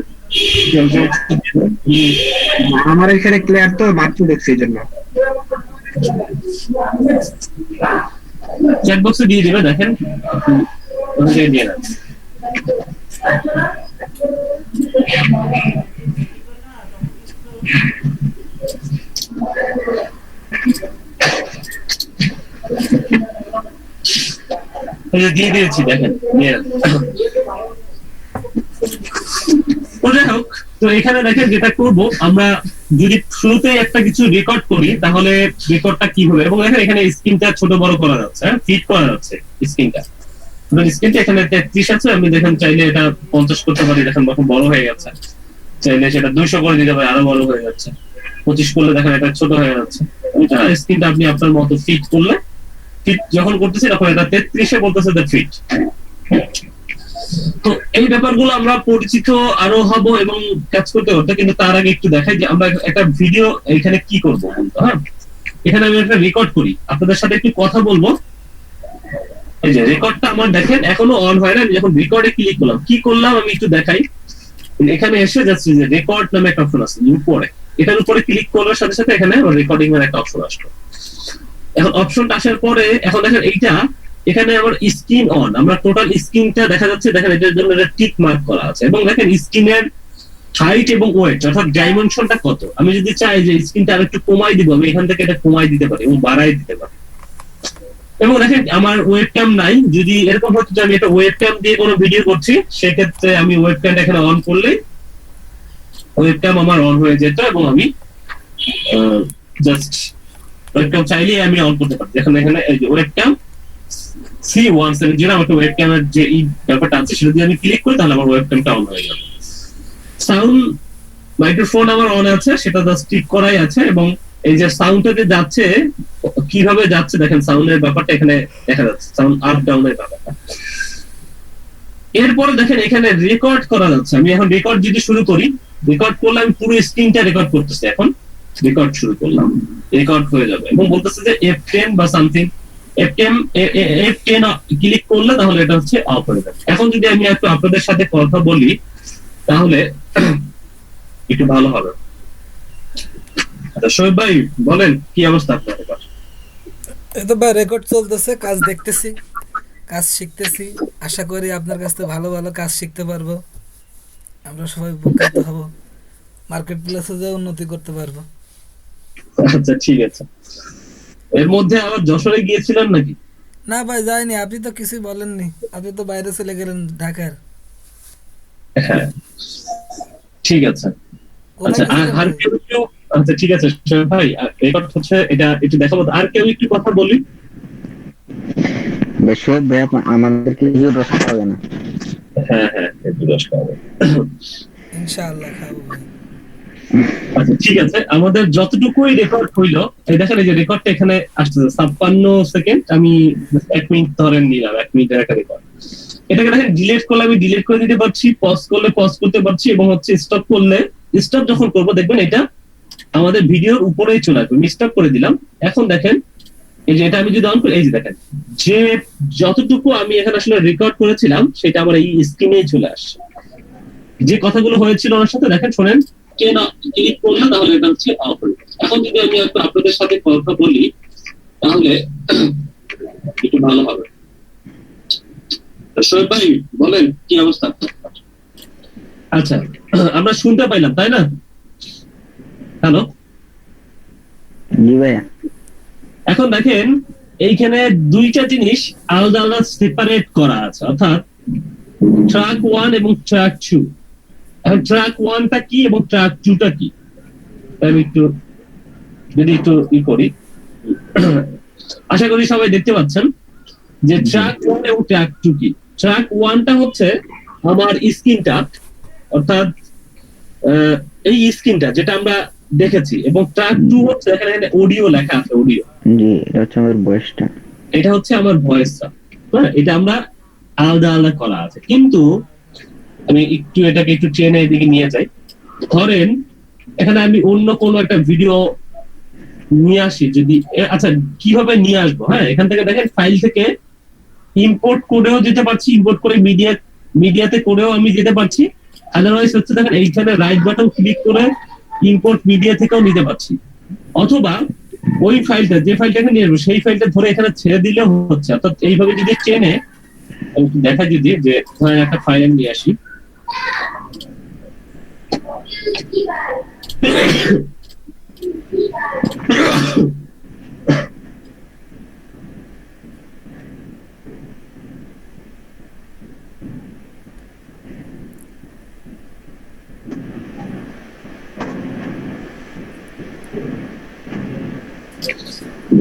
আমার এখানে ক্লিয়ার তো মাত্র দেখছি এই জন্য। চ্যাট বক্সে দিয়ে দিবে, দেখেন ওনাকে দিয়ে দেন। দিয়ে দিয়েছি, দেখেন যাই হোক। তো এখানে দেখেন যেটা করব আমরা, যদি শুরুতে একটা কিছু রেকর্ড করি তাহলে রেকর্ডটা কি হবে, এবং দেখেন এখানে স্ক্রিনটা ছোট বড় করা যাচ্ছে, ফিট করা যাচ্ছে স্ক্রিনটা। স্ক্রিনটা এখানে 33 আছে, আমি দেখেন চাইলে এটা 50 করতে পারি, দেখেন কত বড় হয়ে গেছে। চাইলে সেটা 200 করে দিতে পারি, আরো বড় হয়ে যাচ্ছে। 25 করলে দেখেন এটা ছোট হয়ে যাচ্ছে। এটা স্ক্রিনটা আপনি আপনার মতো ফিট করলে, ফিট যখন করতেছি তখন এটা 33-এ বলতেছে ফিট। তো এই ব্যাপারগুলো আমরা পরিচিত আরো হব এবং কাজ করতে করতে, কিন্তু তার আগে একটু দেখাই যে আমরা একটা ভিডিও এখানে কি করবো। হ্যাঁ, এখানে আমি একটা রেকর্ড করি, আপনাদের সাথে একটু কথা বলবো। এই যে রেকর্ডটা আমার দেখেন এখনো অন হয় না, আমি যখন রেকর্ডে ক্লিক করলাম, কি করলাম আমি একটু দেখাই। এখানে এসে যাচ্ছে যে রেকর্ড নামে একটা অপশন আছে উপরে, এটার উপরে ক্লিক করার সাথে সাথে এখানে রেকর্ডিং এর একটা অপশন আসলো। এখন অপশনটা আসার পরে এখন দেখেন এইটা, এখানে আমার স্ক্রিন অন, আমরা টোটাল স্ক্রিনটা দেখা যাচ্ছে, দেখেন এটার জন্য একটা টিক মার্ক করা আছে, এবং দেখেন স্ক্রিনের হাইট এবং ওয়েট অর্থাৎ ডাইমেনশনটা কত। আমি যদি চাই যে স্ক্রিনটা আরেকটু কমাই দিব, আমি এখান থেকে এটা কমাই দিতে পারি এবং বাড়াই দিতে পারি। এবং দেখেন আমার ওয়েবক্যাম নাই, যদি এরকম হতো যে আমি এটা ওয়েবক্যাম দিয়ে কোনো ভিডিও করছি, সেক্ষেত্রে আমি ওয়েবক্যামটা এখানে অন করলে ওয়েবক্যাম আমার অন হয়ে যেত, এবং আমি জাস্ট ওয়েবক্যাম চাইলেই আমি অন করতে পারি। দেখেন এখানে এই যে ওয়েবক্যাম C170 আমার ওয়েবক্যামের যে এই ব্যাপারটা আছে, সেটা দিয়ে আমি ক্লিক করি তাহলে আমার ওয়েবক্যামটা অন হয়ে যাবে। সাউন্ড মাইক্রোফোন আমার অন আছে, সেটা জাস্ট ক্লিক করাই আছে, এবং এই যে সাউন্ডটা যে যাচ্ছে কিভাবে যাচ্ছে দেখেন, সাউন্ডের ব্যাপারটা এখানে দেখা যাচ্ছে, সাউন্ড আপ ডাউনের ব্যাপারটা। এরপরে দেখেন এখানে রেকর্ড করা যাচ্ছে। আমি এখন রেকর্ড যদি শুরু করি, রেকর্ড করলে আমি পুরো স্ক্রিনটা রেকর্ড করতেছি। এখন রেকর্ড শুরু করলাম, রেকর্ড হয়ে যাবে, এবং বলতেছে যে F10 বা সামথিং, F10 ক্লিক করলে তাহলে এটা হচ্ছে অফ হয়ে যাবে। এখন যদি আমি একটু আপনাদের সাথে কথা বলি তাহলে একটু ভালো হবে। আচ্ছা শোয়েব ভাই বলেন, কি অবস্থা আপনার? এই তো ভাই রেকর্ড চলতেছে, কাজ দেখতেছি, কাজ শিখতেছি। আশা করি আপনার কাছ থেকে ভালো ভালো কাজ শিখতে পারবো, আমরা সবাই উপকৃত হব, মার্কেট প্লেসে যে উন্নতি করতে পারবো। আচ্ছা ঠিক আছে। এর মধ্যে আবার যশোরে গিয়েছিলেন নাকি? না ভাই যাইনি, আপনি তো কিছুই বলেননি, আপনি তো বাইরে চলে গেলেন ঢাকার। হ্যাঁ ঠিক আছে। আচ্ছা আর কেউ একটু, আচ্ছা ঠিক আছে শোয়েব ভাই, রেকর্ড হচ্ছে এটা একটু দেখাবো। আর কেউ একটু কথা বলি। শোয়েব ভাই আমাদেরকে রস খাওয়াবে না? হ্যাঁ হ্যাঁ একটু রস খাওয়াবো ইনশাআল্লাহ খাবো ভাই। আচ্ছা ঠিক আছে, আমাদের যতটুকুই রেকর্ড হইলো, এই দেখেন এই যে রেকর্ডটা এখানে আসতেছে 56 সেকেন্ড, আমি 1 মিনিট ধরেন নিলাম, 1 মিনিটের একটা রেকর্ড। এটাকে দেখেন ডিলিট করলে আমি ডিলিট করে দিতে পারছি, পজ করলে পজ করতে পারছি, এবং হচ্ছে স্টপ করলে স্টপ যখন করবো দেখবেন এটা আমাদের ভিডিওর উপরেই চলে আসবে। আমি স্টপ করে দিলাম, এখন দেখেন এই যে এটা আমি যদি অন করি, এই যে দেখেন যে যতটুকু আমি এখানে আসলে রেকর্ড করেছিলাম সেটা আমার এই স্ক্রিনেই চলে আসছে। যে কথাগুলো হয়েছিল ওনার সাথে দেখেন শোনেন, ক্লিক করলে তাহলে এটা হচ্ছে অফ হয়ে যাবে। এখন যদি আমি একটু আপনাদের সাথে কথা বলি তাহলে একটু ভালো হবে। শোয়েব ভাই বলেন, কি অবস্থা? আচ্ছা আমরা শুনতে পাইলাম তাই না? হ্যালো জি ভাইয়া। এখন দেখেন এইখানে দুইটা জিনিস আলাদা আলাদা সেপারেট করা আছে, অর্থাৎ ট্র্যাক 1 এবং ট্র্যাক 2। এখন ট্র্যাক 1টা কি এবং ট্র্যাক 2টা কি আমি একটু যদি একটু ই করি, আশা করি সবাই দেখতে পাচ্ছেন। যে ট্র্যাক 1 এবং ট্র্যাক 2 কি। ট্র্যাক 1টা হচ্ছে আমার স্ক্রিনটা, অর্থাৎ এই স্ক্রিনটা যেটা আমরা দেখেছি, এবং ট্র্যাক 2 হচ্ছে এখানে অডিও লেখা আছে, অডিও। জি, এটা হচ্ছে আমার বয়সটা। এটা হচ্ছে আমার ভয়েসটা, হ্যাঁ, এটা আমরা আলাদা আলাদা করা আছে। কিন্তু আমি একটু এটাকে একটু চেনে এদিকে নিয়ে যাই। ধরেন এখানে আমি অন্য কোনো একটা ভিডিও নিয়ে আসি, যদি আচ্ছা কিভাবে নিয়ে আসবো, হ্যাঁ, এখান থেকে দেখেন ফাইল থেকে ইম্পোর্ট করেও যেতে পারছি, ইম্পোর্ট করে মিডিয়াতে করেও আমি যেতে পারছি। আদারওয়াইজ হচ্ছে দেখেন এইখানে রাইট বাটন ক্লিক করে ইম্পোর্ট মিডিয়া থেকেও নিতে পারছি, অথবা ওই ফাইলটা, যে ফাইলটাকে নিয়ে আসবো সেই ফাইলটা ধরে এখানে ছেড়ে দিলেও হচ্ছে। অর্থাৎ এইভাবে যদি চেনে দেখা, যদি যে ধরেন একটা ফাইল আমি নিয়ে আসি,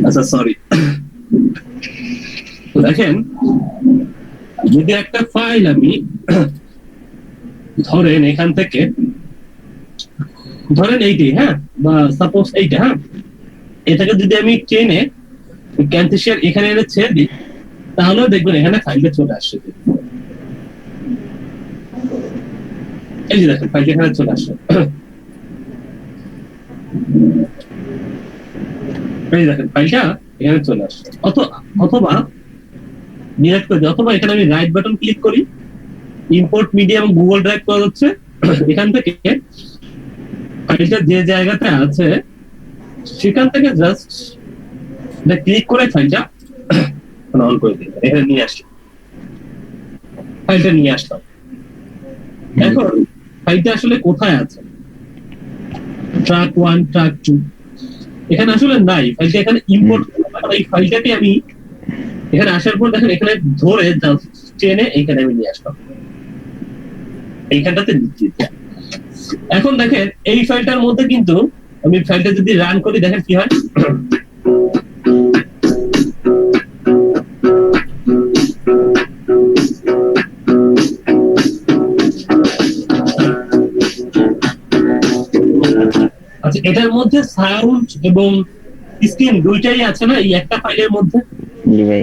আচ্ছা সরি, দেখেন যদি একটা ফাইল আমি ধরেন এখান থেকে, ধরেন এইটাই, হ্যাঁ, বা সাপোজ এইটা, হ্যাঁ, এটাকে যদি আমি টেনে ক্যান্থেশিয়ার এখানে এনে ছেড়ে দিই, তাহলেও দেখবেন এখানে ফাইলটা চলে আসছে। এই যে দেখেন ফাইলটা এখানে চলে আসছে, এই দেখেন ফাইলটা এখানে চলে আসছে। অথবা ডিরেক্ট করে দিই, অথবা এখানে আমি রাইট বাটন ক্লিক করি, ইম্পোর্ট মিডিয়া এবং গুগল ড্রাইভ করা যাচ্ছে, এখান থেকে ফাইলটা যে জায়গাতে আছে সেখান থেকে জাস্ট ক্লিক করে ফাইলটা অন করে দিই, এখানে নিয়ে আসি, ফাইলটা নিয়ে আসলাম। এখন ফাইলটা আসলে কোথায় আছে, ট্র্যাক 1 ট্র্যাক 2 এখানে আসলে নাই, ফাইলটা এখানে ইম্পোর্ট। এই ফাইলটাকে আমি এখানে আসার পর দেখেন এখানে ধরে টেনে এখানে আমি নিয়ে আসলাম, এইখানটাতে নিচ্ছি। এখন দেখেন এই ফাইলটার মধ্যে কিন্তু আমি ফাইলটা যদি রান করি, দেখেন কি হয়, আচ্ছা এটার মধ্যে সাউন্ড এবং স্ক্রিন দুইটাই আছে না এই একটা ফাইলের মধ্যে? জি ভাই।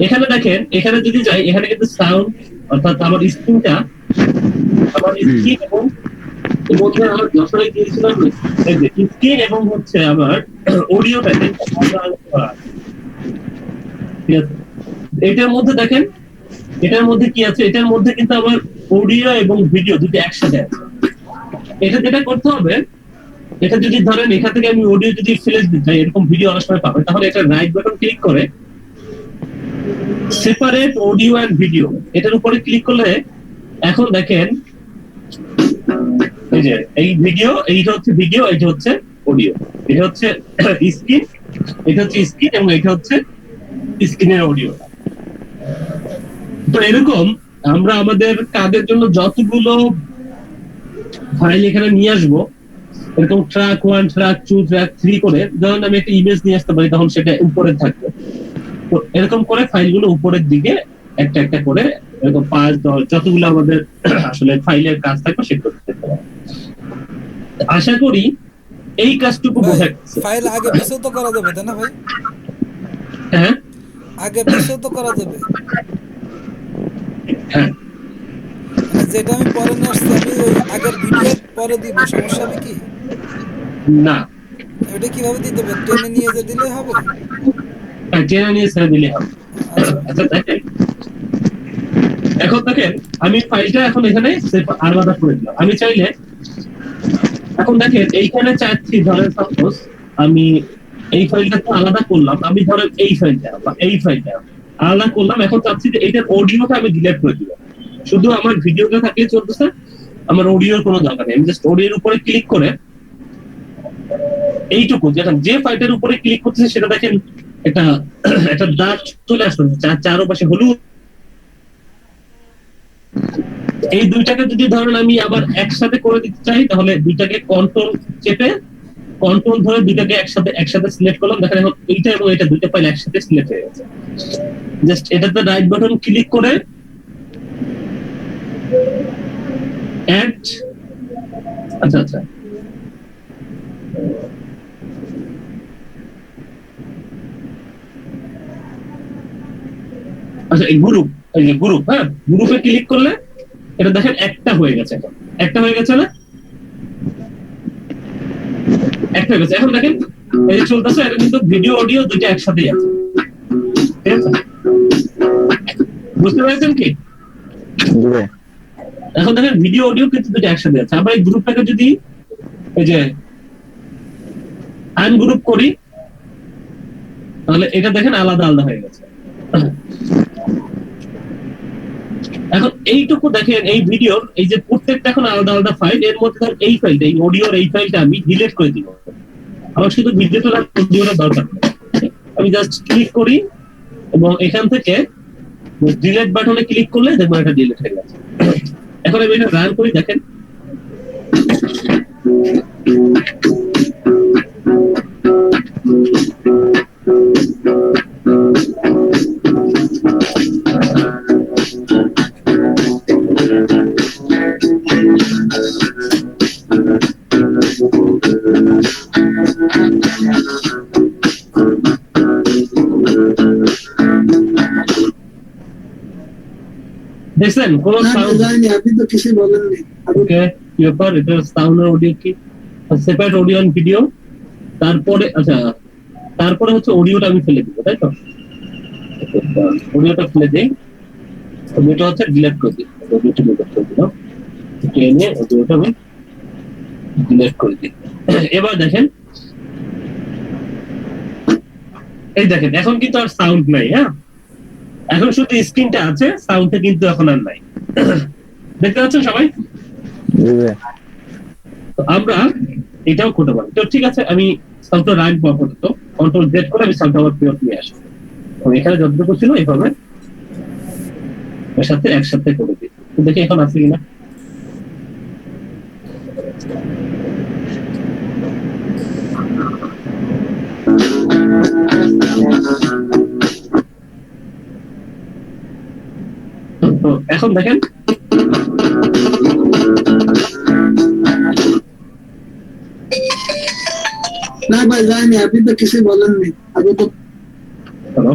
এখানে দেখেন, এখানে যদি যাই, এখানে কিন্তু সাউন্ড, অর্থাৎ আমার স্ক্রিনটা, আমার স্ক্রিন এবং এর মধ্যে আমার যশোরে দিয়েছিলাম স্ক্রিন এবং হচ্ছে আমার অডিওটা, ঠিক আছে। এটার মধ্যে দেখেন, এটার মধ্যে কি আছে, এটার মধ্যে কিন্তু আমার অডিও এবং ভিডিও দুটো একসাথে আছে। এটা যেটা করতে হবে, এটা যদি ধরেন এখান থেকে আমি অডিও যদি ফেলে দিতে চাই, এরকম ভিডিও অনেক সময় পাবে, তাহলে এটা রাইট বাটন ক্লিক করে সেপারেট অডিও এন্ড ভিডিও এটার উপরে ক্লিক করলে এখন দেখেন এই যে এই ভিডিও, এইটা হচ্ছে ভিডিও, এইটা হচ্ছে অডিও, এটা হচ্ছে স্ক্রিন, এটা হচ্ছে স্ক্রিন এবং এটা হচ্ছে স্ক্রিনের অডিও। তো এরকম আমরা আমাদের কাজের জন্য যতগুলো ফাইল এখানে নিয়ে আসবো, এরকম ট্র্যাক 1 ট্র্যাক 2 ট্র্যাক 3 করে, যখন আমি একটা ইমেজ নিয়ে আসতে পারি তখন সেটা উপরে থাকবে। তো এরকম করে ফাইলগুলো উপরের দিকে একটা একটা করে এরকম 5-10 যতগুলো আমাদের আসলে ফাইলের কাজ থাকবে সেগুলো করতে হবে। আশা করি এই কাজটুকু বোঝা গেছে। ফাইল আগে পিছেও তো করা যাবে, তাই না ভাই? হ্যাঁ আগে পিছেও তো করা যাবে। হ্যাঁ, মানে যেটা আমি পরে নিয়ে আসছি, আমি ওই আগের ভিডিও পরে দিব, সমস্যা হবে কি? না ওটা কিভাবে দিতে হবে? টেনে নিয়ে যে দিলে হবে? জেনে নিয়ে ছেড়ে দিলে হবে। আচ্ছা দেখেন, এখন দেখেন আমি ফাইলটা এখন এখানে আলাদা করে দিলাম। আমি চাইলে এখন দেখেন এইখানে চাচ্ছি, ধরেন সাপোজ আমি এই ফাইলটা তো আলাদা করলাম, আমি ধরেন এই ফাইলটা বা এই ফাইলটা আলাদা করলাম, এখন চাচ্ছি যে এইটার অডিওটা আমি ডিলিট করে দিলাম, শুধু আমার ভিডিওটা থাকলে চলতেছে, আমার অডিওর কোনো দরকার নেই। আমি জাস্ট অডিওর উপরে ক্লিক করে এইটুকু দেখেন, যে ফাইলটার উপরে ক্লিক করতেছে সেটা দেখেন একটা দাগ চলে আসলো, চারপাশে হলুদ। এই দুইটাকে যদি ধরেন আমি আবার একসাথে করে দিতে চাই, তাহলে দুইটাকে কন্ট্রোল চেপে কন্ট্রোল ধরে দুইটাকে একসাথে সিলেক্ট করলাম, দেখেন এখন এইটা এবং এটা দুইটা ফাইল একসাথে সিলেক্ট হয়ে গেছে। জাস্ট এটাতে রাইট বাটন ক্লিক করে অ্যাড, আচ্ছা আচ্ছা আচ্ছা এই গ্রুপ, এই যে গ্রুপ, হ্যাঁ গ্রুপে ক্লিক করলে এটা দেখেন একটা হয়ে গেছে, এখন একটা হয়ে গেছে না, একটা হয়ে গেছে। এখন দেখেন এই যে চলতেছে, এটা কিন্তু ভিডিও অডিও দুইটা একসাথেই আছে, ঠিক আছে? বুঝতে পেরেছেন কি? জি ভাই। এখন দেখেন ভিডিও অডিও কিন্তু দুইটা একসাথে আছে। আমরা এই গ্রুপটাকে যদি এই যে আনগ্রুপ করি তাহলে এটা দেখেন আলাদা আলাদা হয়ে গেছে। এখন এইটুকু দেখেন এই ভিডিওর এই যে প্রত্যেকটা এখন আলাদা আলাদা ফাইল, এর মধ্যে এই ফাইলটা, এই অডিওর এই ফাইলটা আমি ডিলিট করে দিব। আমার শুধু ভিডিওটা অডিওটা দরকার নেই, আমি জাস্ট ক্লিক করি এবং এখান থেকে ডিলিট বাটনে ক্লিক করলে দেখবো এটা ডিলিট হয়ে গেছে। এখন আমি এটা রান করি, দেখেন দেখছেন কোন সাউন্ড জানি, আপনি তো কিছু বলেননি। ওকে ব্যাপার, এটা সাউন্ড আর অডিও কি সেপারেট অডিও এন্ড ভিডিও, তারপরে আচ্ছা তারপরে হচ্ছে অডিওটা আমি ফেলে দিব, তাই তো? অডিওটা ফেলে দেই, অডিওটা হচ্ছে ডিলিট করে দিই, অডিওটা ডিলিট করে দিলাম, টেনে অডিওটা আমি ডিলিট করে দিই। এবার দেখেন এই দেখেন এখন কিন্তু আর সাউন্ড নাই, হ্যাঁ এখন শুধু স্ক্রিনটা আছে, সাউন্ডটা কিন্তু এখন আর নাই। দেখতে পাচ্ছেন সবাই? জি ভাই। তো আমরা এটাও করতে পারি। তো ঠিক আছে, আমি সাউন্ডটা রাখবো আপাতত, কন্ট্রোল জেড করে আমি সাউন্ডটা আবার ফেরত নিয়ে আসবো। তো এখানে যতটুকু ছিল এইভাবে এর সাথে একসাথে করে দিই, তো দেখি এখন আছে কিনা। তো এখন দেখেন না ভাই জানি, আপনি তো কিছু বলেননি। আপনি তো হ্যালো,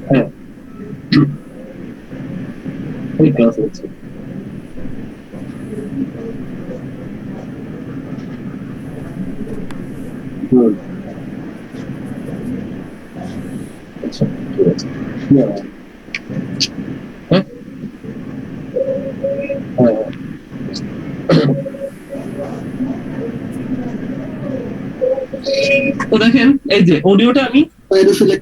হ্যাঁ এই ক্লাস হচ্ছে। আচ্ছা ঠিক আছে, হ্যাঁ হ্যাঁ তো দেখেন এই যে অডিওটা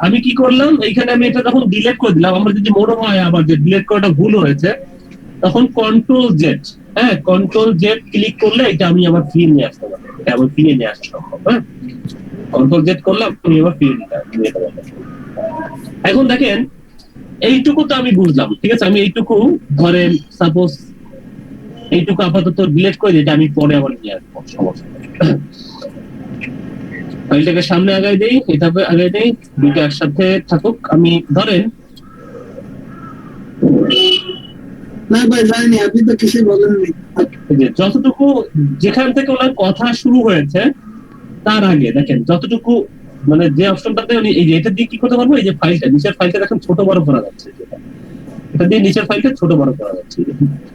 আমি কি করলাম, এইখানে আমি এটা যখন ডিলিট করে দিলাম, আমরা যদি মনে হয় আবার যে ডিলিট করাটা ভুল হয়েছে, তখন কন্ট্রোল জেড, হ্যাঁ কন্ট্রোল জেড ক্লিক করলে এটা আমি আবার ফিরে নিয়ে আসতে পারবো, এটা আবার ফিরে নিয়ে আসতে সম্ভব। হ্যাঁ কন্ট্রোল জেড করলাম, আমি আবার ফিরে নিতে পারবো। এখন দেখেন এইটুকু তো আমি বুঝলাম, ঠিক আছে? আমি এইটুকু ধরেন সাপোজ এইটুকু আপাতত ডিলিট করে দিই, এটা আমি পরে আবার নিয়ে আসবো, সমস্যা নেই। ফাইলটাকে সামনে আগাই দেই, এটাকে আগাই দেই, দুটো একসাথে থাকুক। আমি ধরেন না ভাই জানি, আপনি তো কিছু বলেননি। যে যতটুকু যেখান থেকে ওনার কথা শুরু হয়েছে তার আগে দেখেন যতটুকু মানে যে অপশনটাতে উনি এই যে এটা দিয়ে কি করতে পারবো, এই যে ফাইলটা নিচের ফাইলটা দেখেন ছোট বড় করা যাচ্ছে, এটা দিয়ে নিচের ফাইলটা ছোট বড় করা যাচ্ছে,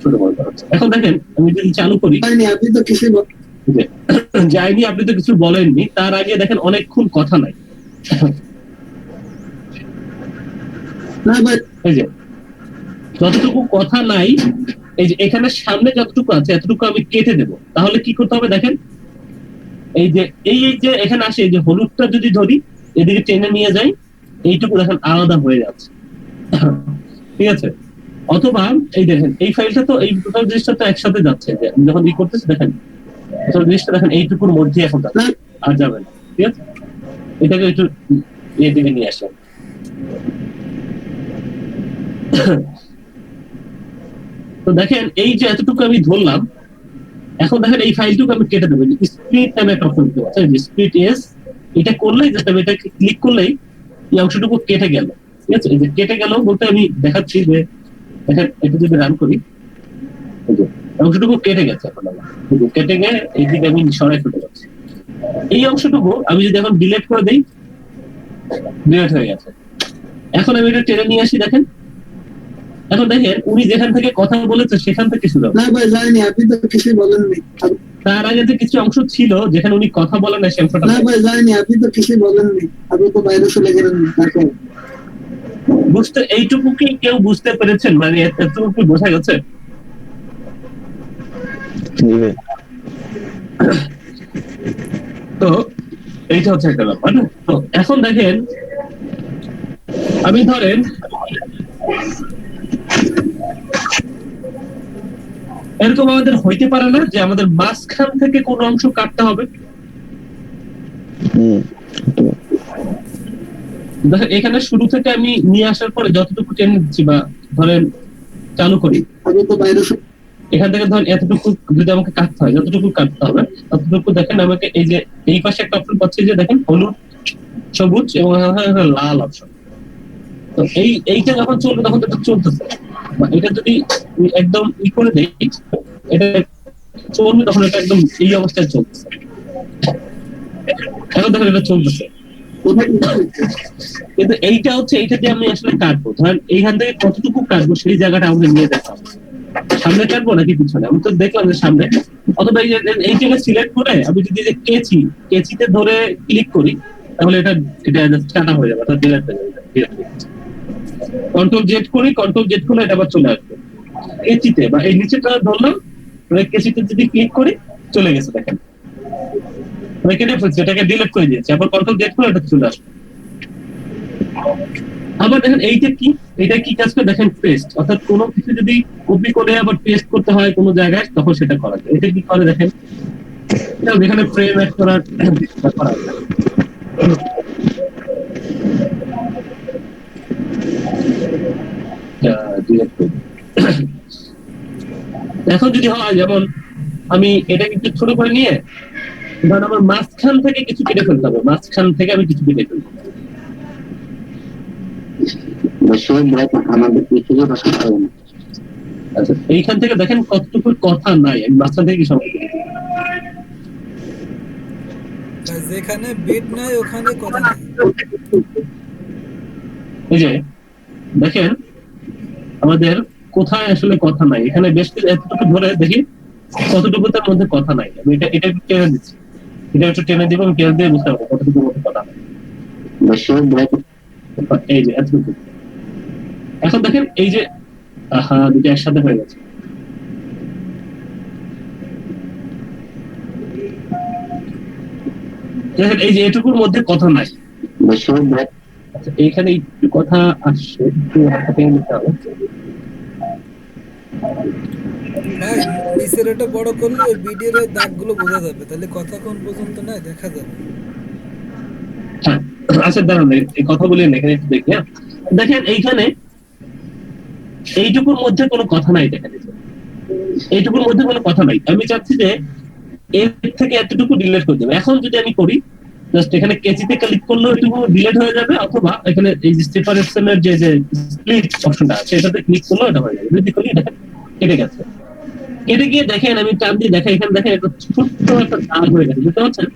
ছোট বড় করা যাচ্ছে। এখন দেখেন আমি যদি চালু করি, জানি, আপনি তো কিছু যাইনি, আপনি তো কিছু বলেননি, তার আগে দেখেন অনেকক্ষণ কথা নাই। না ভাই এই যে যতটুকু কথা নাই, এই যে এখানে সামনে যতটুকু আছে এতটুকু আমি কেটে দেব। তাহলে কি করতে হবে দেখেন, এই যে এই যে এখানে আসে, এই যে হলুদটা যদি ধরি এদিকে টেনে নিয়ে যাই, এইটুকু দেখেন আলাদা হয়ে যাচ্ছে, ঠিক আছে? অথবা এই দেখেন এই ফাইলটা তো এই টোটাল জিনিসটা তো একসাথে যাচ্ছে, যে আমি যখন ই করতেছি দেখেন টোটাল জিনিসটা দেখেন এইটুকুর মধ্যে এখন যাচ্ছে, আর যাবে না, ঠিক আছে? এটাকে একটু এদিকে নিয়ে আসলাম। তো দেখেন এই যে এতটুকু আমি ধরলাম, এখন দেখেন এই ফাইলটুকু আমি কেটে দেবো, স্প্লিট নামে একটা অপশন দিতে পারছি, স্প্লিট এস, এটা করলেই জাস্ট আমি এটা ক্লিক করলেই এই অংশটুকু কেটে গেল। ঠিক আছে, এই যে কেটে গেল বলতে আমি দেখাচ্ছি যে দেখেন এটা যদি রান করি, এই যে অংশটুকু কেটে গেছে, এখন আমার এই যে কেটে গিয়ে এইদিকে আমি সরাই ফেলতে পারছি। এই অংশটুকু আমি যদি এখন ডিলিট করে দিই, ডিলিট হয়ে গেছে। এখন আমি এটা টেনে নিয়ে আসি, দেখেন এখন দেখেন উনি যেখান থেকে কথা বলেছে সেখান থেকে শুরু হবে। না ভাই যায়নি, আপনি তো কিছুই বলেননি। তার আগে যে কিছু অংশ ছিল যেখানে উনি কথা বলেন না, সেই অংশটা না ভাই যায়নি, আপনি তো কিছুই বলেননি, আপনি তো বাইরে চলে গেলেন। বুঝতে, এইটুকু কি কেউ বুঝতে পেরেছেন? মানে এতটুকু কি বোঝা গেছে? জি ভাই। তো এইটা হচ্ছে একটা ব্যাপার। তো এখন দেখেন আমি ধরেন এরকম আমাদের হইতে পারে না যে আমাদের মাঝখান থেকে কোন অংশ কাটতে হবে। দেখেন এখানে শুরু থেকে আমি নিয়ে আসার পরে যতটুকু টেনে দিচ্ছি বা ধরেন চালু করি, এখান থেকে ধরেন এতটুকু যদি আমাকে কাটতে হয়, যতটুকু কাটতে হবে ততটুকু দেখেন আমাকে এই যে এই পাশে একটা অপশন পাচ্ছি যে দেখেন হলুদ, সবুজ এবং লাল অপশন। তো এইটা যখন চলবে তখন তো চলতেছে, এটা যদি একদম ই করে দেই, এটা চলবে তখন এটা একদম এই অবস্থায় চলতেছে। এখন দেখেন এটা চলতেছে, কিন্তু এইটা হচ্ছে এইটা দিয়ে আমি আসলে কাটবো, ধরেন এইখান থেকে কতটুকু কাটবো সেই জায়গাটা আমাকে নিয়ে দেখা হবে। সামনে কাটবো নাকি পিছনে? আমি তো দেখলাম যে সামনে, অথবা এই যে এই জায়গায় সিলেক্ট করে আমি যদি যে কেচিতে ধরে ক্লিক করি তাহলে এটা কাটা হয়ে যাবে, অর্থাৎ ডিলিট হয়ে যাবে। কন্ট্রোল জেড করি, কন্ট্রোল জেড করলে এটা আবার চলে আসবে কেচিতে, বা এই নিচেটা ধরলাম কেচিতে যদি ক্লিক করি চলে গেছে, দেখেন কেটে ফেলছে, এটাকে ডিলিট করে দিয়েছে, আবার কন্ট্রোল জেড করে এটা চলে আসবে। আবার দেখেন এইটা কি কাজ করে দেখেন, পেস্ট, অর্থাৎ কোনো কিছু যদি কপি করে আবার পেস্ট করতে হয় কোনো জায়গায় তখন সেটা করা যায়। এটা কি করে দেখেন, যেখানে ফ্রেম অ্যাড করার করা যায়। এখন যদি হয় যেমন আমি এটাকে একটু ছোট করে নিয়ে ধরেন আমার মাঝখান থেকে কিছু কেটে ফেলতে হবে, মাঝখান থেকে আমি কিছু কেটে ফেলবো। আচ্ছা এইখান থেকে দেখেন কতটুকু কথা নাই, আমি মাঝখান থেকে কিছু যেখানে বিট নাই ওখানে কথা নাই। এই যে দেখেন আমাদের কোথায় আসলে কথা নাই, এখানে বেশ কিছু এতটুকু ধরে দেখি কতটুকু তার মধ্যে কথা নাই। আমি এটা একটু টেনে দিচ্ছি, এটা একটু টেনে দিব, আমি টেনে দিয়ে বুঝতে পারবো কতটুকু মধ্যে কথা নাই। এই যে এতটুকু। এখন দেখেন এই যে দুটো একসাথে হয়ে গেছে। দেখেন এই যে এটুকুর মধ্যে কথা নাই। আচ্ছা এইখানে একটু কথা আসছে, একটু হাতে নিতে হবে। ভাই নিচের এটা বড় করলে ওই ভিডিওর ওই দাগগুলো বোঝা যাবে, তাহলে কথা কোন পর্যন্ত নাই দেখা যাবে। হ্যাঁ আচ্ছা দাঁড়ান এই কথা বলি না, এখানে একটু দেখি। দেখেন এইখানে এইটুকুর মধ্যে কোনো কথা নাই, দেখেন এইটুকুর মধ্যে কোনো কথা নাই। আমি চাচ্ছি যে এর থেকে এতটুকু ডিলিট করে দেবো। এখন যদি আমি করি জাস্ট এখানে কেচিতে ক্লিক করলেও এটুকু ডিলিট হয়ে যাবে, অথবা এখানে এই যে সেপারেশনের যে স্প্লিট অপশনটা আছে এটাতে ক্লিক করলেও এটা হয়ে যাবে। যদি করি দেখেন কেটে গেছে, কেটে গিয়ে দেখেন আমি চাপ দিয়ে দেখেন এখানে দেখেন একটা ছোট্ট একটা দাগ হয়ে গেছে, বুঝতে পারছেন?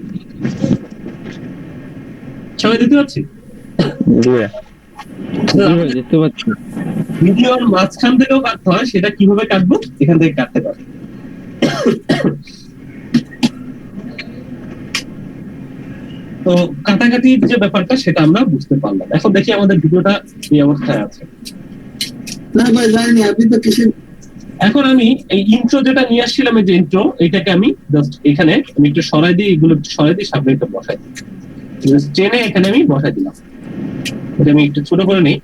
সবাই দিতে পারছি? দেখতে পাচ্ছি। ভিডিওর মাঝখান থেকেও কাটতে হয়, সেটা কিভাবে কাটবো এখান থেকে কাটতে পারবো। তো কাটাকাটির যে ব্যাপারটা সেটা আমরা বুঝতে পারলাম। এখন দেখি আমাদের ভিডিওটা এই অবস্থায় আছে। না ভাই যায়নি, আপনি তো কিছু। এখন আমি এই ইন্ট্রো যেটা নিয়ে আসছিলাম, এই যে ইন্ট্রো, এইটাকে আমি জাস্ট এখানে আমি একটু সরাই দিই, এগুলো একটু সরাই দিই, সামনে একটা বসাই দিই, চেনে এখানে আমি বসাই দিলাম। এটা আমি একটু ছোট করে নিই,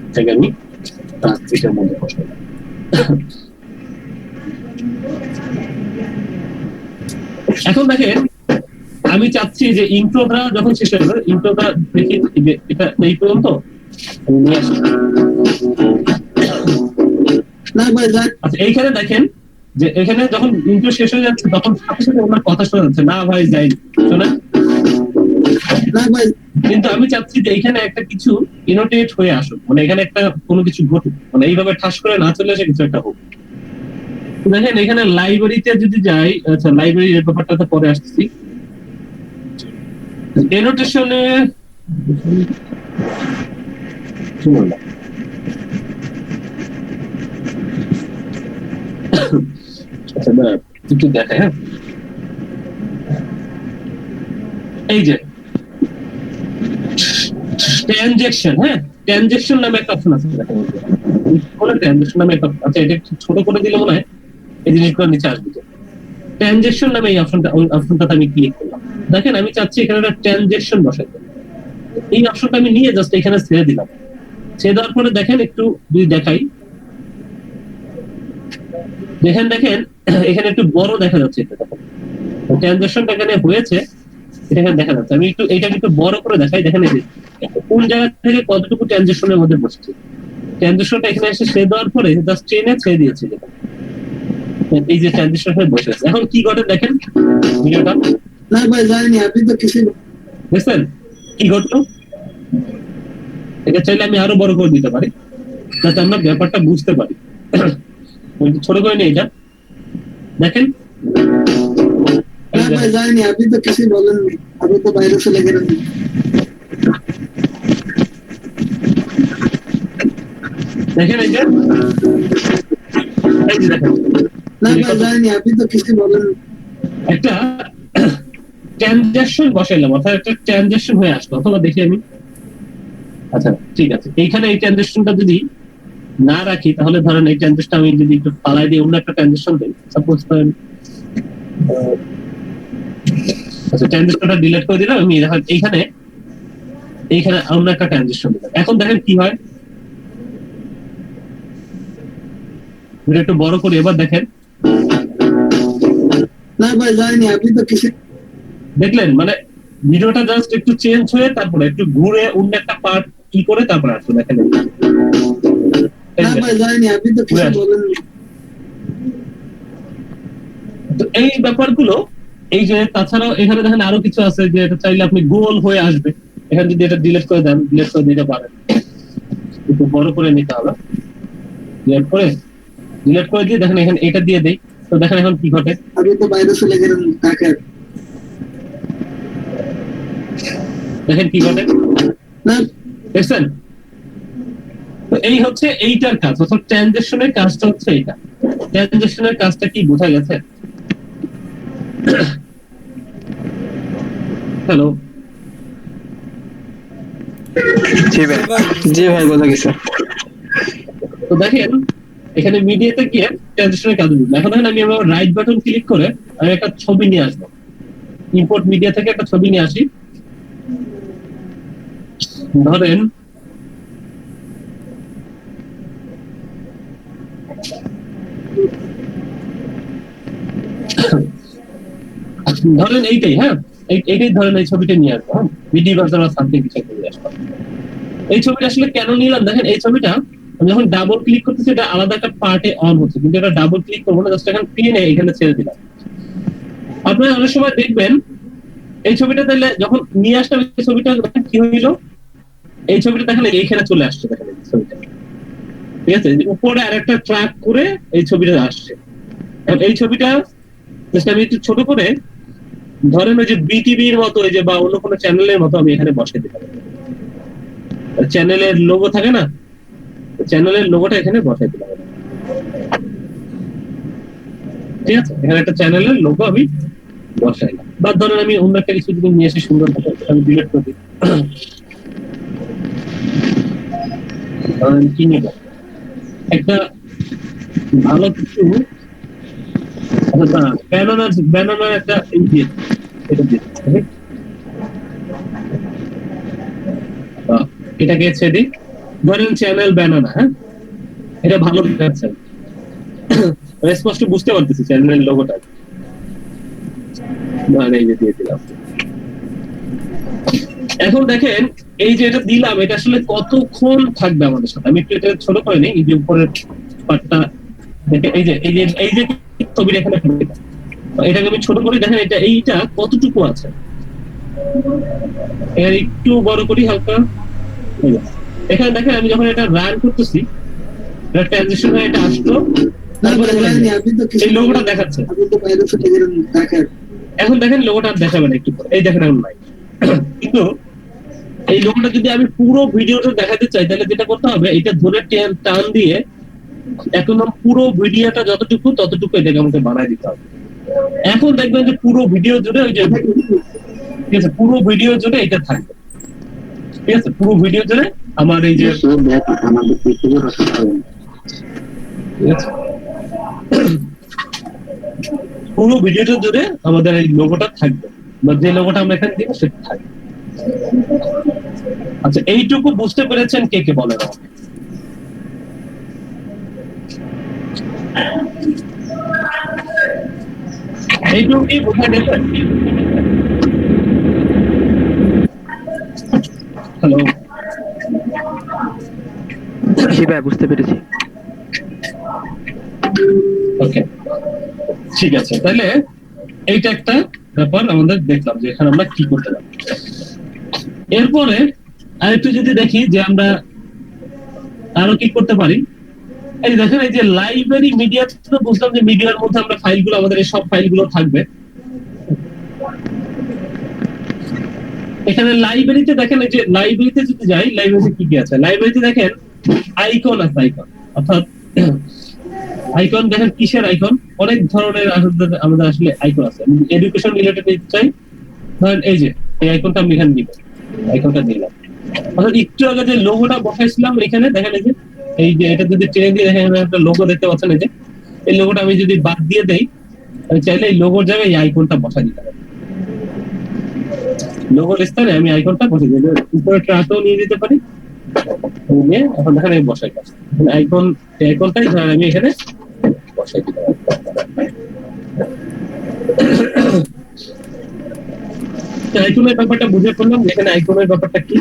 এটাকে আমি এটার মধ্যে বসাই দিই। এখন দেখেন আমি চাচ্ছি যে ইন্ট্রোটা যখন শেষ হয়ে যাবে, ইন্ট্রোটা দেখি যে এটা এই পর্যন্ত নিয়ে আসি। না ভাই আচ্ছা এইখানে দেখেন যে এখানে যখন ইন্ট্রো শেষ হয়ে যাচ্ছে তখন সাথে সাথে ওনার কথা শোনা যাচ্ছে, না ভাই যাইনি, শোনা? না ভাই, কিন্তু আমি চাচ্ছি যে এখানে একটা কিছু ইনোটেট হয়ে আসুক, মানে এখানে একটা কোনো কিছু ঘটুক, মানে এইভাবে ঠাস করে না চলে আসে কিছু একটা হোক। তো দেখেন এখানে লাইব্রেরিতে যদি যাই, আচ্ছা লাইব্রেরির ব্যাপারটাতে পরে আসতেছি। এনোটেশনে আচ্ছা না একটু দেখাই, হ্যাঁ এই যে ট্রানজ্যাকশন, হ্যাঁ ট্রানজ্যাকশন নামে একটা অপশন আছে, ট্রানজ্যাকশন নামে একটা, আচ্ছা এটা একটু ছোট করে দিলে মনে হয় এই জিনিসগুলো নিচে আসবে। ট্রানজ্যাকশন নামে এই অপশনটাতে আমি ক্লিক করলাম। দেখেন আমি চাচ্ছি এখানে একটা ট্রানজ্যাকশন বসাতে, এই অপশনটা আমি নিয়ে জাস্ট এখানে ছেড়ে দিলাম। ছেড়ে দেওয়ার পরে দেখেন একটু যদি দেখাই, দেখেন এখানে একটু বড় দেখা যাচ্ছে, ট্রানজ্যাকশনটা এখানে হয়েছে, এটা এখানে দেখা যাচ্ছে। আমি একটু এটাকে একটু বড় করে দেখাই, দেখেন এই যে কোন জায়গা থেকে কতটুকু ট্রানজ্যাকশনের মধ্যে বসছে। ট্রানজ্যাকশনটা এখানে এসে ছেড়ে দেওয়ার পরে জাস্ট ট্রেনে ছেড়ে দিয়েছে, এই যে ট্রানজিশন হয়ে বসে আছে। এখন কি ঘটে দেখেন ভিডিওটা। না ভাই জানি, আপনি তো কিছু বুঝছেন কি ঘটলো? এটা চাইলে আমি আরো বড় করে দিতে পারি যাতে আমরা ব্যাপারটা বুঝতে পারি। ছোট করে নিই এটা, দেখেন না ভাই জানি, আপনি তো কিছু বলেননি, আপনি তো বাইরে চলে গেলেন। দেখেন এই যে দেখেন, না ভাই জানি, আপনি তো কিছু বলেননি। একটা ট্রানজ্যাকশন বসাইলাম, অর্থাৎ একটা ট্রানজ্যাকশন হয়ে আসলো। অথবা দেখি আমি, আচ্ছা ঠিক আছে, এইখানে এই ট্রানজ্যাকশনটা যদি না রাখি তাহলে ধরেন এই ট্রানজ্যাকশন আমি যদি একটু পালাই দিয়ে অন্য একটা ট্রানজ্যাকশন দিই, সাপোজ ধরেন আচ্ছা ট্রানজ্যাকশনটা ডিলিট করে দিলাম আমি, এইখানে অন্য একটা ট্রানজ্যাকশন দিলাম। এখন দেখেন কি হয়, এটা একটু বড় করে এবার দেখেন। না ভাই জানি, আপনি তো কিছু দেখলেন, মানে ভিডিওটা জাস্ট একটু চেঞ্জ হয়ে তারপরে একটু ঘুরে অন্য একটা পার্ট কি করে তারপরে আসলো, দেখেন না ভাই জানি, আপনি তো কিছু বলেননি। তো এই ব্যাপারগুলো, এই যে তাছাড়াও এখানে দেখেন আরো কিছু আছে যে এটা চাইলে আপনি গোল হয়ে আসবে, এখানে যদি এটা ডিলিট করে দেন, ডিলিট করে দিতে পারেন, একটু বড় করে নিতে হবে। ডিলিট করে দিয়ে দেখেন এখানে এটা দিয়ে দেই, তো দেখেন এখন কি ঘটে। আপনি তো বাইরে চলে গেলেন কাকে। দেখেন কি ঘটে, না দেখছেন? তো এই হচ্ছে এইটার কাজ, অর্থাৎ ট্রানজ্যাকশনের কাজটা হচ্ছে এইটা। ট্রানজ্যাকশনের কাজটা কি বোঝা গেছে? হ্যালো, জি ভাই বোঝা গেছে। তো দেখেন এখানে মিডিয়াতে গিয়ে ট্রানজিশনের কাজ বুঝলাম। এখন দেখেন আমি আমার রাইট বাটন ক্লিক করে আমি একটা ছবি নিয়ে আসবো, ইম্পোর্ট মিডিয়া থেকে একটা ছবি নিয়ে আসি। ধরেন এইটাই, হ্যাঁ এইটাই ধরেন এই ছবিটা নিয়ে আসবো, হ্যাঁ ভিডিও বাজার সামথিং কিছু নিয়ে আসবো। এই ছবিটা আসলে কেন নিলাম দেখেন, এই ছবিটা আমি যখন ডাবল ক্লিক করতেছি এটা আলাদা একটা পার্টে অন হচ্ছে, কিন্তু এটা ডাবল ক্লিক করবো না, জাস্ট এখন টেনে এখানে ছেড়ে দিলাম। আপনারা অনেক সময় দেখবেন এই ছবিটা তাহলে যখন নিয়ে আসলাম এই ছবিটা কি হইল, এই ছবিটা দেখেন এইখানে চলে আসছে, দেখেন এই ছবিটা, ঠিক আছে, উপরে আরেকটা ট্র্যাক করে এই ছবিটা আসছে। এই ছবিটা আমি একটু ছোট করে ধরেন ওই যে বিটিভির মতো এই যে বা অন্য কোনো চ্যানেলের মতো আমি এখানে বসিয়ে দিলাম। চ্যানেলের লোগো থাকে না, চ্যানেলের লোগোটা এখানে বসাই দিলাম, ঠিক আছে, এখানে একটা চ্যানেলের লোগো আমি বসাইলাম। বা ধরেন আমি অন্য একটা কিছু যদি নিয়ে এসে সুন্দর আমি ডিলিট করে দিই, ধরেন কি নিব একটা ভালো কিছু, ব্যানানার একটা দিয়ে এটা দিয়ে এটাকে ছেড়ে দিই, ধরেন চ্যানেল ব্যানানা, হ্যাঁ এটা ভালো দেখাচ্ছে, স্পষ্ট বুঝতে পারতেছি চ্যানেলের লোগোটা, এই যে দিয়ে দিলাম। এখন দেখেন এই যে এটা দিলাম এটা আসলে কতক্ষণ থাকবে আমাদের সাথে, আমি একটু এটা ছোট করে নিই, এই যে উপরের পার্টটা দেখে এই যে ছবিটা এখানে ফেলে দিলাম। এটাকে আমি ছোট করি, দেখেন এইটা কতটুকু আছে, এর একটু বড় করি হালকা। এখানে দেখেন আমি যখন এটা রান করতেছি, এটা ট্রানজিশন হয়ে এটা আসলো, তারপরে এই লোগোটা দেখাচ্ছে। এখন দেখেন লোগোটা আর দেখাবে না, একটু পরে এই দেখেন এখন নাই। কিন্তু এই লোগোটা যদি আমি পুরো ভিডিওটা দেখাতে চাই, তাহলে যেটা করতে হবে, এটা ধরে টান দিয়ে একদম পুরো ভিডিওটা যতটুকু ততটুকু এটাকে আমাকে বানায় দিতে হবে। এখন দেখবেন যে পুরো ভিডিও জুড়ে ওই যে, ঠিক আছে, পুরো ভিডিও জুড়ে এটা থাকবে, ঠিক আছে, পুরো ভিডিও জুড়ে আমার এই যে, পুরো ভিডিওটা জুড়ে আমাদের এই লোগোটা থাকবে, বা যে লোগোটা আমরা এখানে দিব সেটা থাকবে। আচ্ছা, এইটুকু বুঝতে পেরেছেন কে কে বলেন আমাকে? এইটুকু কি বোঝা গেছে? হ্যালো, বুঝতে পেরেছি। ওকে, ঠিক আছে, তাহলে এইটা একটা ব্যাপার আমাদের দেখলাম যে এখানে আমরা কি করতে পারি। এরপরে আরেকটু যদি দেখি যে আমরা আরো কি করতে পারি, এই দেখেন এই যে লাইব্রেরি মিডিয়া, তো বুঝলাম যে মিডিয়ার মধ্যে আমরা ফাইলগুলো, আমাদের এই সব ফাইলগুলো থাকবে। এখানে লাইব্রেরিতে দেখেন, এই যে লাইব্রেরিতে যদি যাই, লাইব্রেরিতে কি কি আছে, লাইব্রেরিতে দেখেন আইকন আছে, আইকন, অর্থাৎ আইকন দেখেন কিসের আইকন, অনেক ধরনের আমাদের আসলে আইকন আছে। এডুকেশন রিলেটেড চাই, ধরেন এই যে এই আইকনটা আমি এখানে দিব, আইকনটা দিলাম। অর্থাৎ একটু আগে যে লোগোটা বসাইছিলাম এখানে দেখেন, এই যে এটা যদি টেনে দিয়ে দেখেন একটা লোগো দেখতে পাচ্ছেন, এই যে এই লোগোটা আমি যদি বাদ দিয়ে দেই, আমি চাইলে এই লোগোর জায়গায় এই আইকনটা বসাই দিতে পারি। লোগোর স্থানে আমি আইকনটা বসে দিই, উপরে ট্রাকও নিয়ে যেতে পারি, নিয়ে এখন দেখেন আমি বসাই পাচ্ছি আইকন, আইকনটাই আমি এখানে বসাই দিতে পারি। আইকনের ব্যাপারটা বুঝে পড়লাম, এখানে আইকনের ব্যাপারটা কি।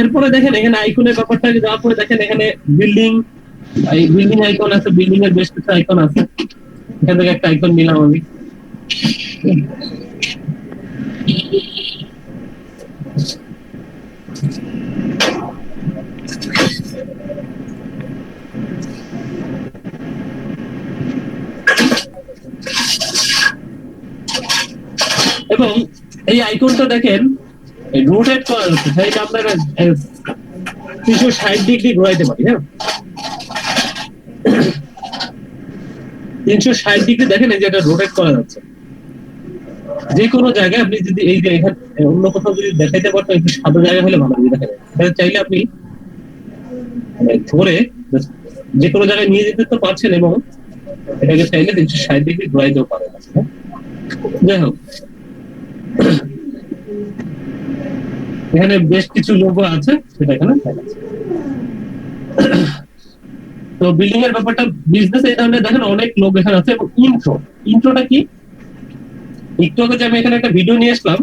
এরপরে দেখেন এখানে আইকনের ব্যাপারটা যাওয়ার পরে দেখেন এখানে বিল্ডিং, এই বিল্ডিং আইকন আছে, বিল্ডিং এর বেশ কিছু আইকন আছে। এখান থেকে একটা আইকন নিলাম আমি, এবং এই আইকনটা দেখেন রোটেট করা যাচ্ছে, তাই আমরা 360 ডিগ্রি ঘোরাইতে পারি। হ্যাঁ, 360 ডিগ্রি দেখেন এই যে এটা রোটেট করা যাচ্ছে। যে কোনো জায়গায় আপনি যদি এই যে এখানে অন্য কোথাও যদি দেখাইতে পারতেন, একটু সাদা জায়গা হলে ভালো দেখা যায়। তাহলে চাইলে আপনি ধরে যে কোনো জায়গায় নিয়ে যেতে তো পারছেন, এবং এটাকে চাইলে 360 ডিগ্রি ঘোরাইতেও পারেন। যাই হোক, এখানে বেশ কিছু লোগো আছে, সেটা এখানে দেখাচ্ছে। তো বিল্ডিং এর ব্যাপারটা, বিজনেস এই ধরনের দেখেন অনেক লোক এখানে আছে। এবং ইন্ট্রোটা কি, একটু আগে যে আমি এখানে একটা ভিডিও নিয়ে আসলাম,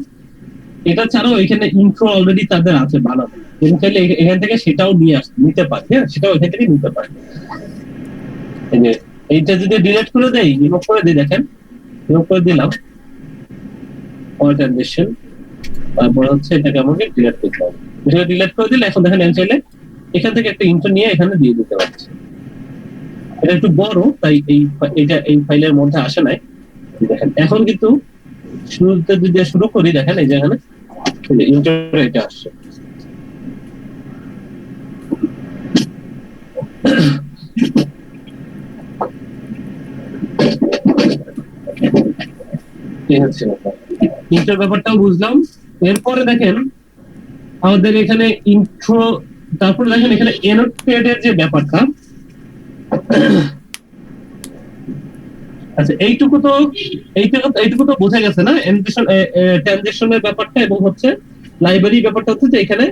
এটা ছাড়াও এখানে ইন্ট্রো অলরেডি তাদের আছে বানানো, এবং চাইলে এখান থেকে সেটাও নিতে পারে। হ্যাঁ, সেটাও এখান থেকে নিতে পারে। এইটা যদি ডিলিট করে দেই, রিমুভ করে দিই, দেখেন রিমুভ করে দিলাম, ট্রানজিশন, তারপর হচ্ছে এটাকে আমাকে ডিলিট করতে হবে। এটা ডিলিট করে দিলে এখন দেখেন আমি চাইলে এখান থেকে একটা ইন্ট্রো নিয়ে এখানে দিয়ে দিতে পারছি। এটা একটু বড়, তাই এই ফাইলের মধ্যে আসে নাই। দেখেন এখন কিন্তু শুরুতে যদি শুরু করি, দেখেন এই যে এখানে ইন্ট্রো এটা আসছে। ইন্ট্রোর ব্যাপারটাও বুঝলাম। এরপরে দেখেন আমাদের এখানে ইন্ট্রো, তারপরে দেখেন এখানে এনোটেটের যে ব্যাপারটা, আচ্ছা এইটুকু তো বোঝা গেছে না, ট্রানজিশনের ব্যাপারটা। এবং হচ্ছে লাইব্রেরি ব্যাপারটা হচ্ছে যে এখানে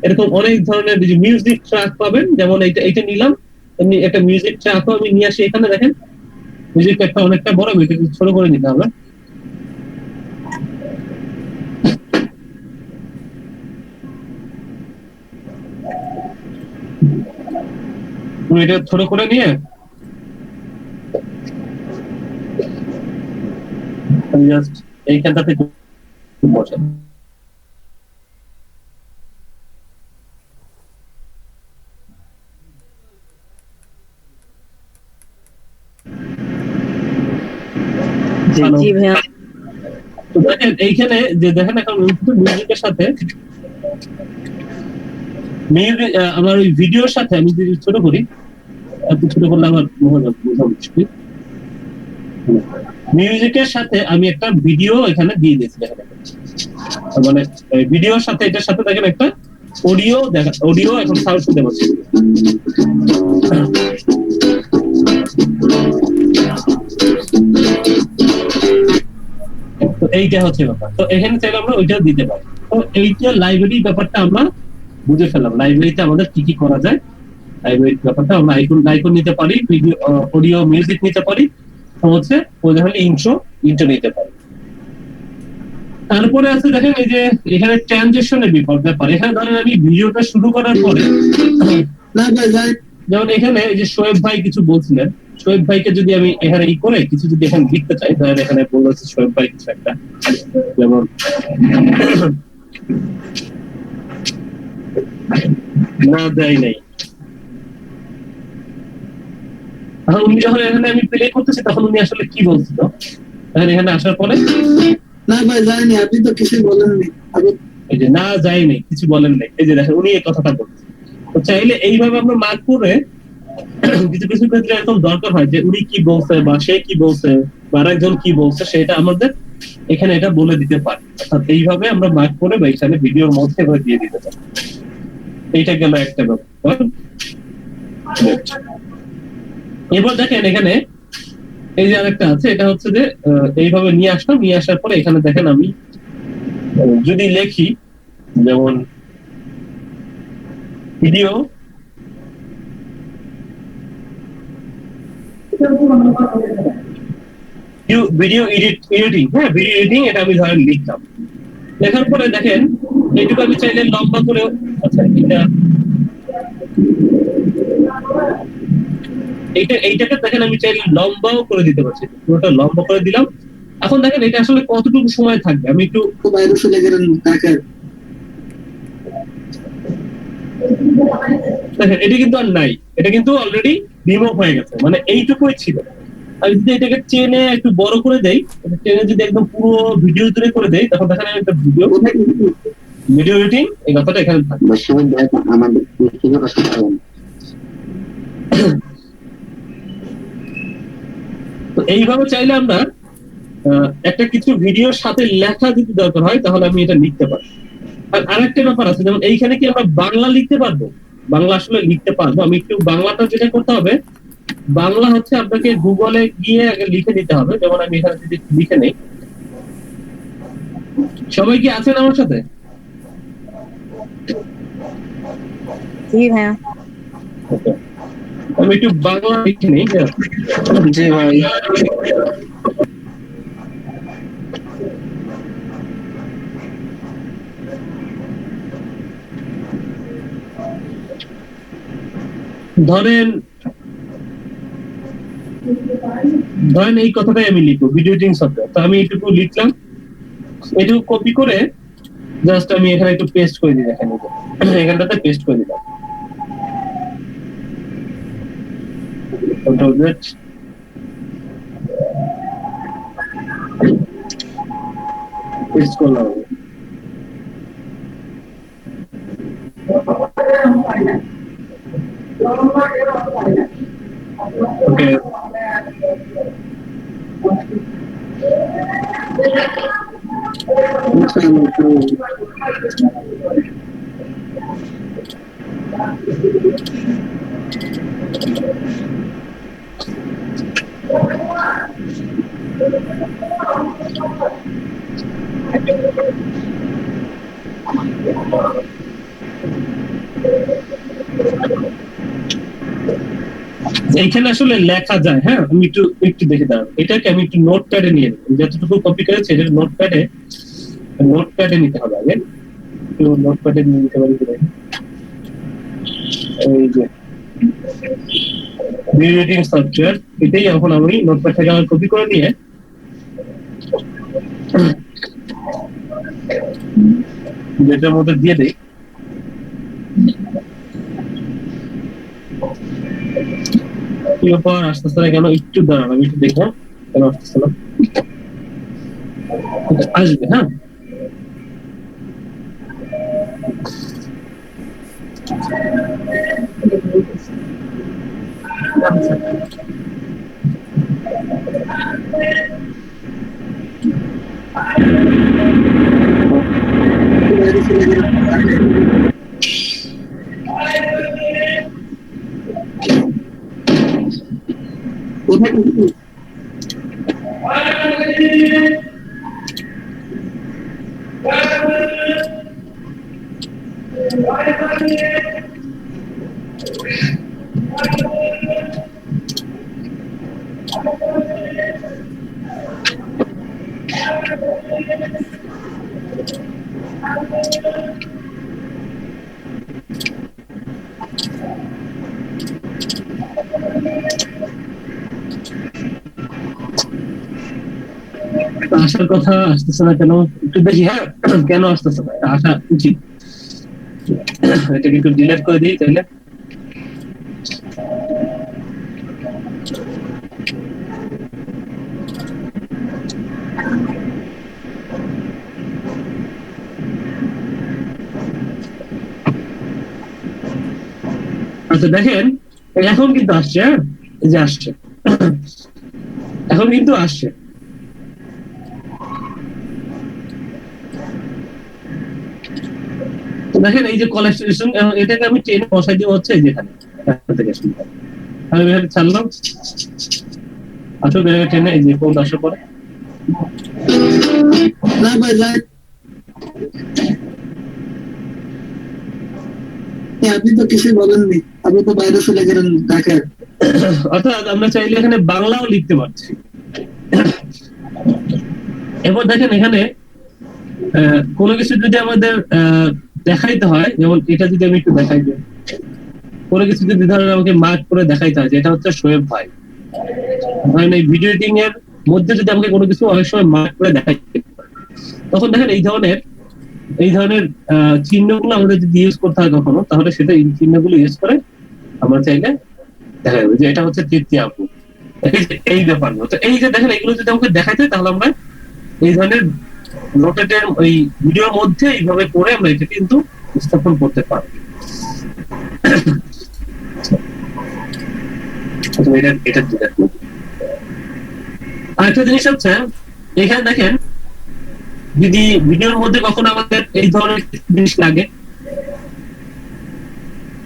এরকম অনেক ধরনের মিউজিক ট্র্যাক পাবেন, যেমন এইটা নিলাম, এমনি একটা মিউজিক ট্র্যাকও আমি নিয়ে আসি এখানে। দেখেন মিউজিক ট্র্যাকটা অনেকটা বড়, এটা ছোট করে নিতে হবে। এটা ছোট করে নিয়ে আমি জাস্ট এইখানটাতে বসে জি ভাইয়া। তো দেখেন এইখানে যে দেখেন এখন মিউজিকের সাথে আমার ওই ভিডিওর সাথে আমি যদি ছোট করি, এত ছোট করলে আমার বোঝা মুশকিল। মিউজিকের সাথে আমি একটা ভিডিও এখানে দিয়ে দিয়েছি, দেখেন মানে ভিডিওর সাথে এটার সাথে দেখেন একটা অডিও এখন সাউন্ড শুনতে পাচ্ছি। তো এইটা হচ্ছে ব্যাপার। তো এখানে চাইলে আমরা ওইটাও দিতে পারি। তো এইটা লাইব্রেরি ব্যাপারটা আমরা বুঝে ফেললাম, লাইব্রেরিতে আমাদের কি কি করা যায়। লাইব্রেরি ব্যাপারটা আমরা আইকন নিতে পারি, ভিডিও অডিও মিউজিক নিতে পারি, হচ্ছে ইন্ট্রো নিতে পারি। তারপরে আছে দেখেন এই যে এখানে ট্রানজিশনের ব্যাপার। এখানে ধরেন আমি ভিডিওটা শুরু করার পরে যেমন এখানে এই যে শোয়েব ভাই কিছু বলছিলেন, শোয়েব ভাইকে যদি আমি এখানে করে কিছু যদি এখানে লিখতে চাই, ধরেন এখানে বললো শোয়েব ভাই কিছু একটা, যেমন না দেয় নাই, এখন উনি যখন এখানে আমি প্লে করতেছি তখন উনি আসলে কি বলছিল, এখানে আসার পরে না ভাই যায়নি, আপনি তো কিছু বলেননি। এই যে না যায়নি, কিছু বলেন নাই, এই যে দেখেন উনি এই কথাটা বলছেন। তো চাইলে এইভাবে আমরা মার্ক করে কিছু কিছু ক্ষেত্রে এরকম দরকার হয় যে উনি কি বলছে বা সে কি বলছে বা আরেকজন কি বলছে সেটা আমাদের এখানে এটা বলে দিতে পারি। অর্থাৎ এইভাবে আমরা মার্ক করে বা এখানে ভিডিওর মধ্যে দিয়ে দিতে পারি। এইটা গেল একটা ব্যাপার। এবার দেখেন এখানে এই যে আরেকটা আছে, এটা হচ্ছে যে এইভাবে নিয়ে আসলাম, নিয়ে আসার পরে এখানে দেখেন আমি যদি লেখি যেমন ভিডিও এডিটিং, হ্যাঁ ভিডিও এডিটিং, এটা আমি ধরেন লিখলাম। লেখার পরে দেখেন এইটুকু আমি চাইলে লম্বা করে, আচ্ছা এইটাকে দেখেন আমি চাইলে লম্বাও করে দিতে পারছি, পুরোটা লম্বা করে দিলাম। এখন দেখেন এটা আসলে কতটুকু সময় থাকবে, আমি একটু বাইরে চলে গেলেন দেখেন এটা কিন্তু আর নাই, এটা কিন্তু অলরেডি রিমুভ হয়ে গেছে, মানে এইটুকুই ছিল। আমি যদি এটাকে টেনে একটু বড় করে দেই, টেনে যদি একদম পুরো ভিডিও জুড়ে করে দেই, তখন দেখেন একটা ভিডিও এডিটিং এই কথাটা এখানে থাকবে। তো এইভাবে চাইলে আমরা একটা কিছু ভিডিওর সাথে লেখা যদি দরকার হয় তাহলে আমি এটা লিখতে পারি। আর আরেকটা ব্যাপার আছে, যেমন এইখানে কি আমরা বাংলা লিখতে পারবো, বাংলা আসলে লিখতে পারবো। আমি একটু বাংলাটা যেটা করতে হবে, বাংলা হচ্ছে আপনাকে গুগলে গিয়ে আগে লিখে নিতে হবে। যেমন আমি এখানে যদি লিখে নেই, সবাই কি আছেন আমার সাথে? আমি একটু বাংলা লিখে নেই। জি ভাই। ধরেন এই কথাটাই আমি লিখবো, ভিডিও এডিটিং সফটওয়্যার। তো আমি এইটুকু লিখলাম, এটুকু কপি করে জাস্ট আমি এখানে একটু পেস্ট করে দিই, দেখেন এখানটাতে পেস্ট করে দিলাম। Control Z, পেস্ট করলাম। ওকে, এইখানে আসলে লেখা যায়। হ্যাঁ, আমি একটু দেখে দাঁড়ান, এটাকে আমি একটু নোটপ্যাডে নিয়ে নেব। যতটুকু কপি করেছি এটা নোটপ্যাডে নিতে হবে আগে। একটু নোটপ্যাডে নিয়ে নিতে পারি। এই যে ভিডিও এডিটিং সফটওয়্যার, এটাই এখন আমি নোটপ্যাড থেকে কপি করে নিয়ে যেটার মধ্যে দিয়ে দেই। কি ব্যাপার আসতেছে না কেন? একটু দাঁড়ান, আমি একটু দেখবো কেন আসতেছে না। আসবে, হ্যাঁ। আসার কথা আসতেছে না কেন? একটু দেখি, হ্যাঁ, কেন আসতেছে না? আসা উচিত। এটাকে একটু ডিলিট করে দিই তাহলে। আচ্ছা দেখেন, এখন কিন্তু আসছে, হ্যাঁ, এই যে আসছে, এখন কিন্তু আসছে। তো দেখেন এই যে কলেজ স্টেশন, এটাকে আমি ট্রেনে বসাই দিয়ে হচ্ছে যেখানে থেকে শুরু করে। আমি এখানে ছাড়লাম, আসলে বেরোবে ট্রেনে, এই যে কোড আসার পরে আপনি তো কিছু বলেননি, আপনি তো বাইরে চলে গেলেন ঢাকায়। অর্থাৎ আমরা চাইলে এখানে বাংলাও লিখতে পারছি। এবার দেখেন এখানে কোনো কিছু যদি আমাদের দেখাইতে হয়, যেমন এটা যদি আমি একটু দেখাই দিই, কোনো কিছু যদি ধরেন আমাকে মার্ক করে দেখাইতে হয় যে এটা হচ্ছে শোয়েব ভাই, ধরেন এই ভিডিও এডিটিং এর মধ্যে যদি আমাকে কোনো কিছু অনেক সময় মার্ক করে দেখাইতে, তখন দেখেন এই ধরনের চিহ্নগুলো আমাদের যদি ইউজ করতে হয় কখনো, তাহলে সেটা এই চিহ্নগুলো ইউজ করে আমরা চাইলে দেখা যাবে যে এটা হচ্ছে তৃতীয় আপু, এই ব্যাপারগুলো। তো এই যে দেখেন এগুলো যদি আমাকে দেখাইতে হয়, তাহলে আমরা এই ধরনের নোটেটের ওই ভিডিওর মধ্যে এইভাবে করে আমরা এটা কিন্তু স্থাপন করতে পারি। আরেকটা জিনিস হচ্ছে এখানে দেখেন, যদি ভিডিওর মধ্যে কখনো আমাদের এই ধরনের জিনিস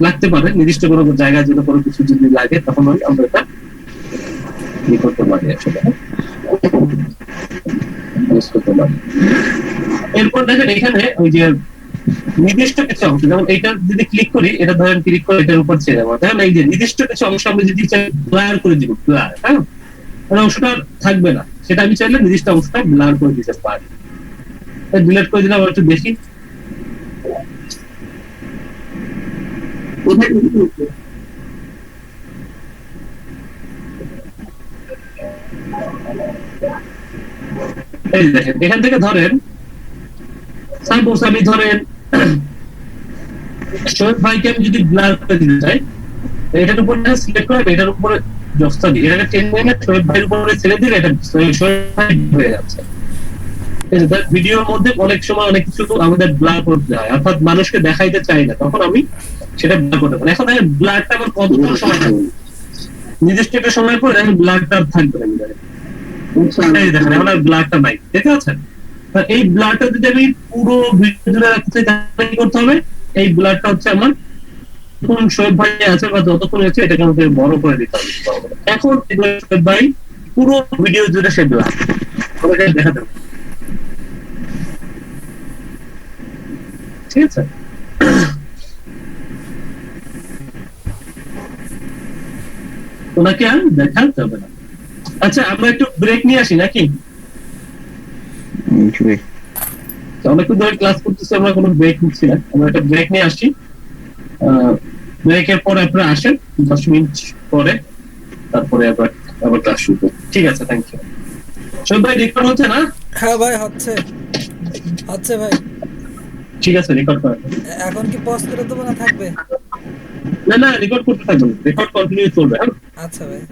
লাগতে পারে, নির্দিষ্ট কোনো জায়গায় যদি কোনো কিছু যদি লাগে, তখন আমরা এটা করতে পারি, আসলে করতে পারি। এরপর দেখেন এখানে ওই যে নির্দিষ্ট কিছু অংশ, যেমন এইটা যদি ক্লিক করি, এটা ধরেন ক্লিক করে এটার উপর ছেড়ে দেবো, তাহলে এই যে নির্দিষ্ট কিছু অংশ আমি যদি ব্লার করে দিব, ব্লার, হ্যাঁ, ওই অংশটা থাকবে না, সেটা আমি চাইলে নির্দিষ্ট অংশটা ব্লার করে দিতে পারি। ডিলিট করে দিলাম, একটু দেখি। এই দেখেন এখান থেকে ধরেন সাপোজ আমি ধরেন শোয়েব ভাইকে আমি যদি ব্লার করে দিতে চাই, এটার উপর সিলেক্ট করে এটার উপরে জস্তা দিই, এটাকে টেনে এনে শোয়েব ভাইয়ের উপরে ছেড়ে দিলে এটা শোয়েব ভাই হয়ে যাচ্ছে। ভিডিওর মধ্যে অনেক সময় অনেক কিছু আমাদের ব্লার করতে হয়, অর্থাৎ মানুষকে দেখাইতে চাই না, তখন আমি সেটা ব্লার করতে পারি। এখন দেখেন ব্লারটা আমার কতক্ষণ সময় থাকবে, নির্দিষ্ট একটা সময় পরে দেখেন ব্লারটা থাকবে না, দেখেন এখন আর ব্লারটা নাই, দেখতে পাচ্ছেন? এই ব্লারটা যদি আমি পুরো ভিডিও জুড়ে রাখতে চাই, তাহলে কি করতে হবে? এই ব্লারটা হচ্ছে আমার কোন শোয়েব ভাই আছে বা যতক্ষণ আছে এটাকে আমাকে বড় করে দিতে হবে। এখন শোয়েব ভাই পুরো ভিডিও জুড়ে সে ব্লার দেখাতে হবে, ঠিক আছে? ওনাকে আর দেখাতে হবে না। আচ্ছা আমরা একটু ব্রেক নিয়ে আসি নাকি? অনেকক্ষণ ধরে ক্লাস করতেছি, আমরা কোনো ব্রেক নিচ্ছি না, আমরা একটা ব্রেক নিয়ে আসছি। ব্রেকের পরে আপনারা আসেন 10 মিনিট পরে, তারপরে আবার ক্লাস শুরু করব। ঠিক আছে, থ্যাংক ইউ। শোয়েব ভাই রেকর্ড হচ্ছে না? হ্যাঁ ভাই, হচ্ছে হচ্ছে ভাই। ঠিক আছে, রেকর্ড করা। এখন কি পজ করে দেবো না থাকবে? না না, রেকর্ড করতে থাকবেন, রেকর্ড কন্টিনিউ চলবে, হ্যাঁ। আচ্ছা ভাই।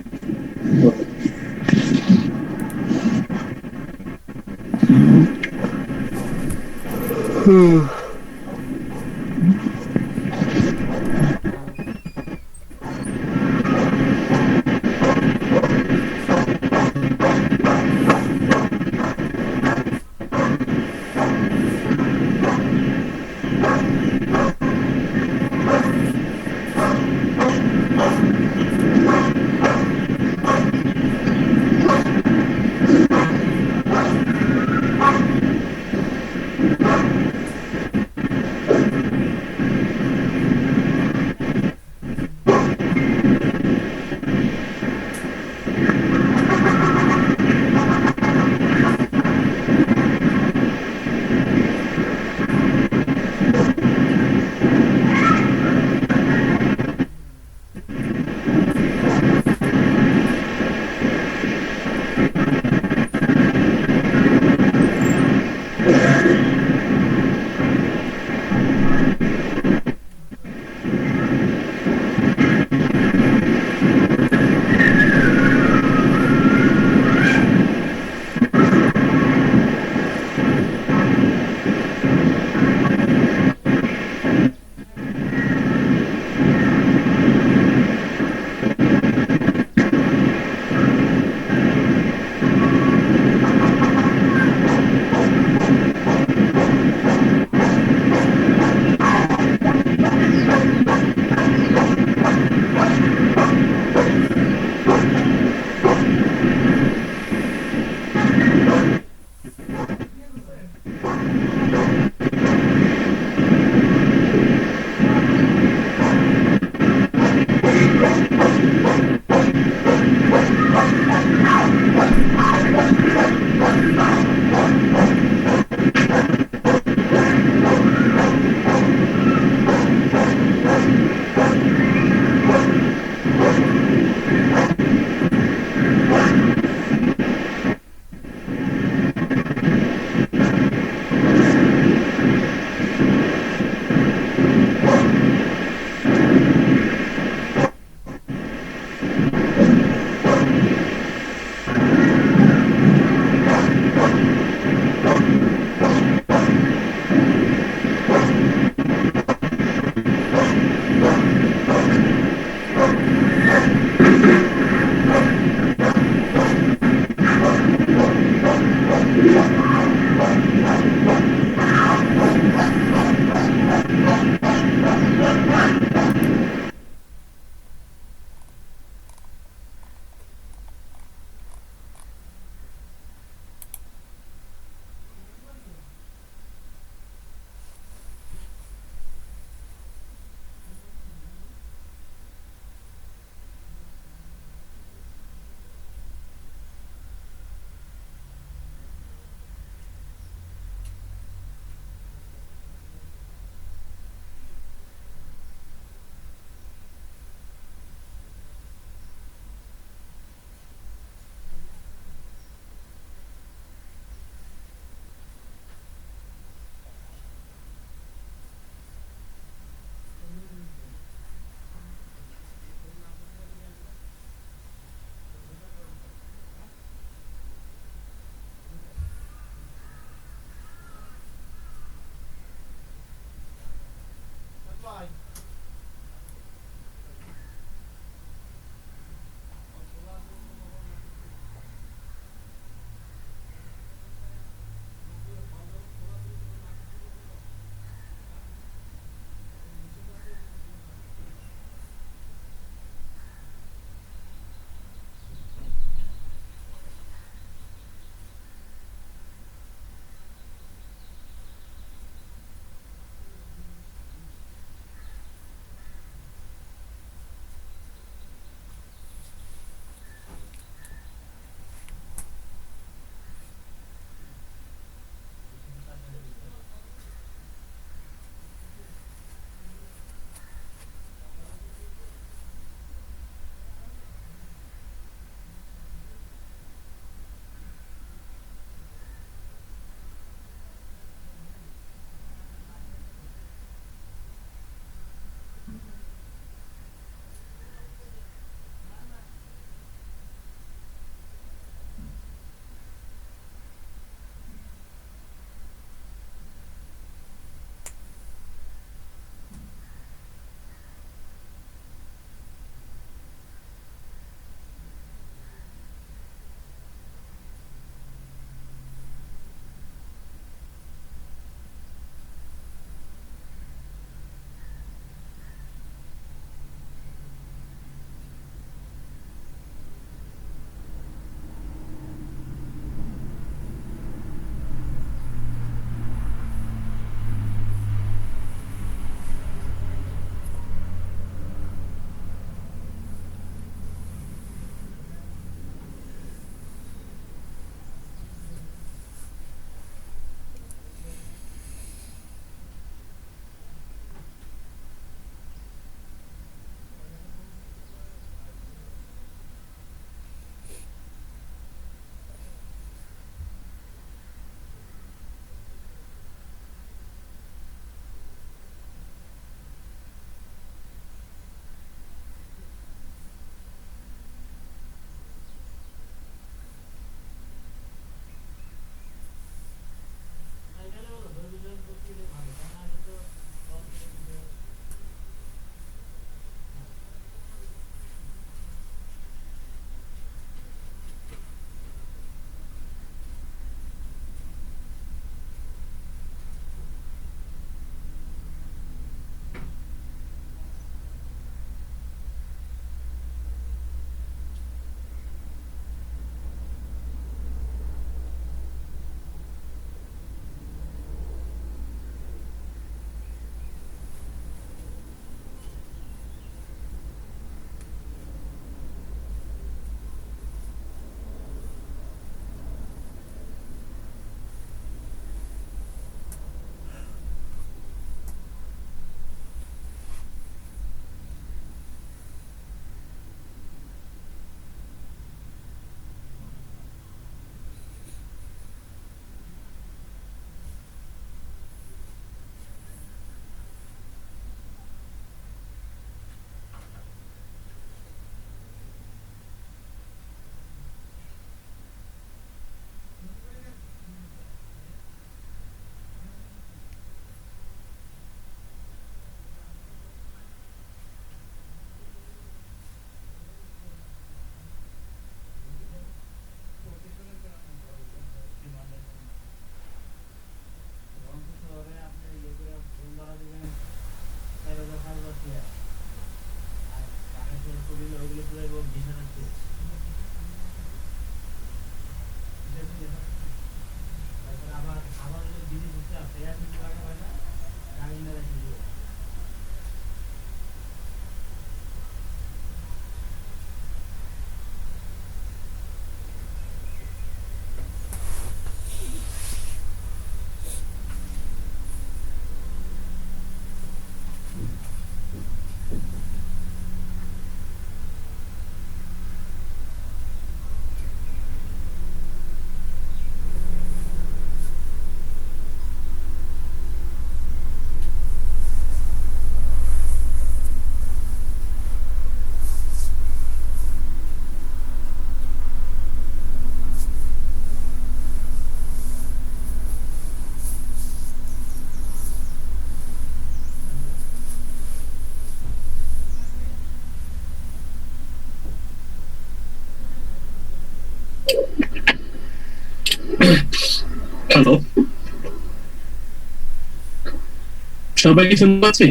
সবাইকে শুনতে পাচ্ছি?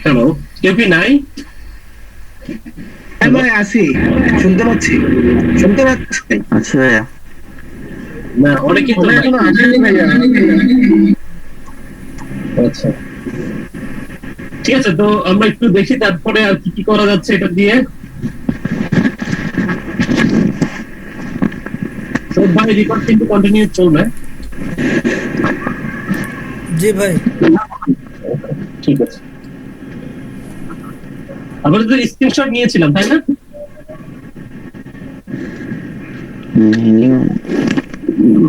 হ্যালো, কেউ কি নাই? হ্যাঁ ভাই আছি, শুনতে পাচ্ছি। আচ্ছা ভাইয়া, না, অনেকে তো নাই। এখনো আসেনি ভাইয়া। আচ্ছা, ঠিক আছে, তো আমরা একটু দেখি তারপরে আর কি কি করা যাচ্ছে এটা দিয়ে। সব ভাই রেকর্ড কিন্তু কন্টিনিউ চলবে। জি ভাই। ঠিক আছে, আমরা তো স্ক্রিনশট নিয়েছিলাম তাই না?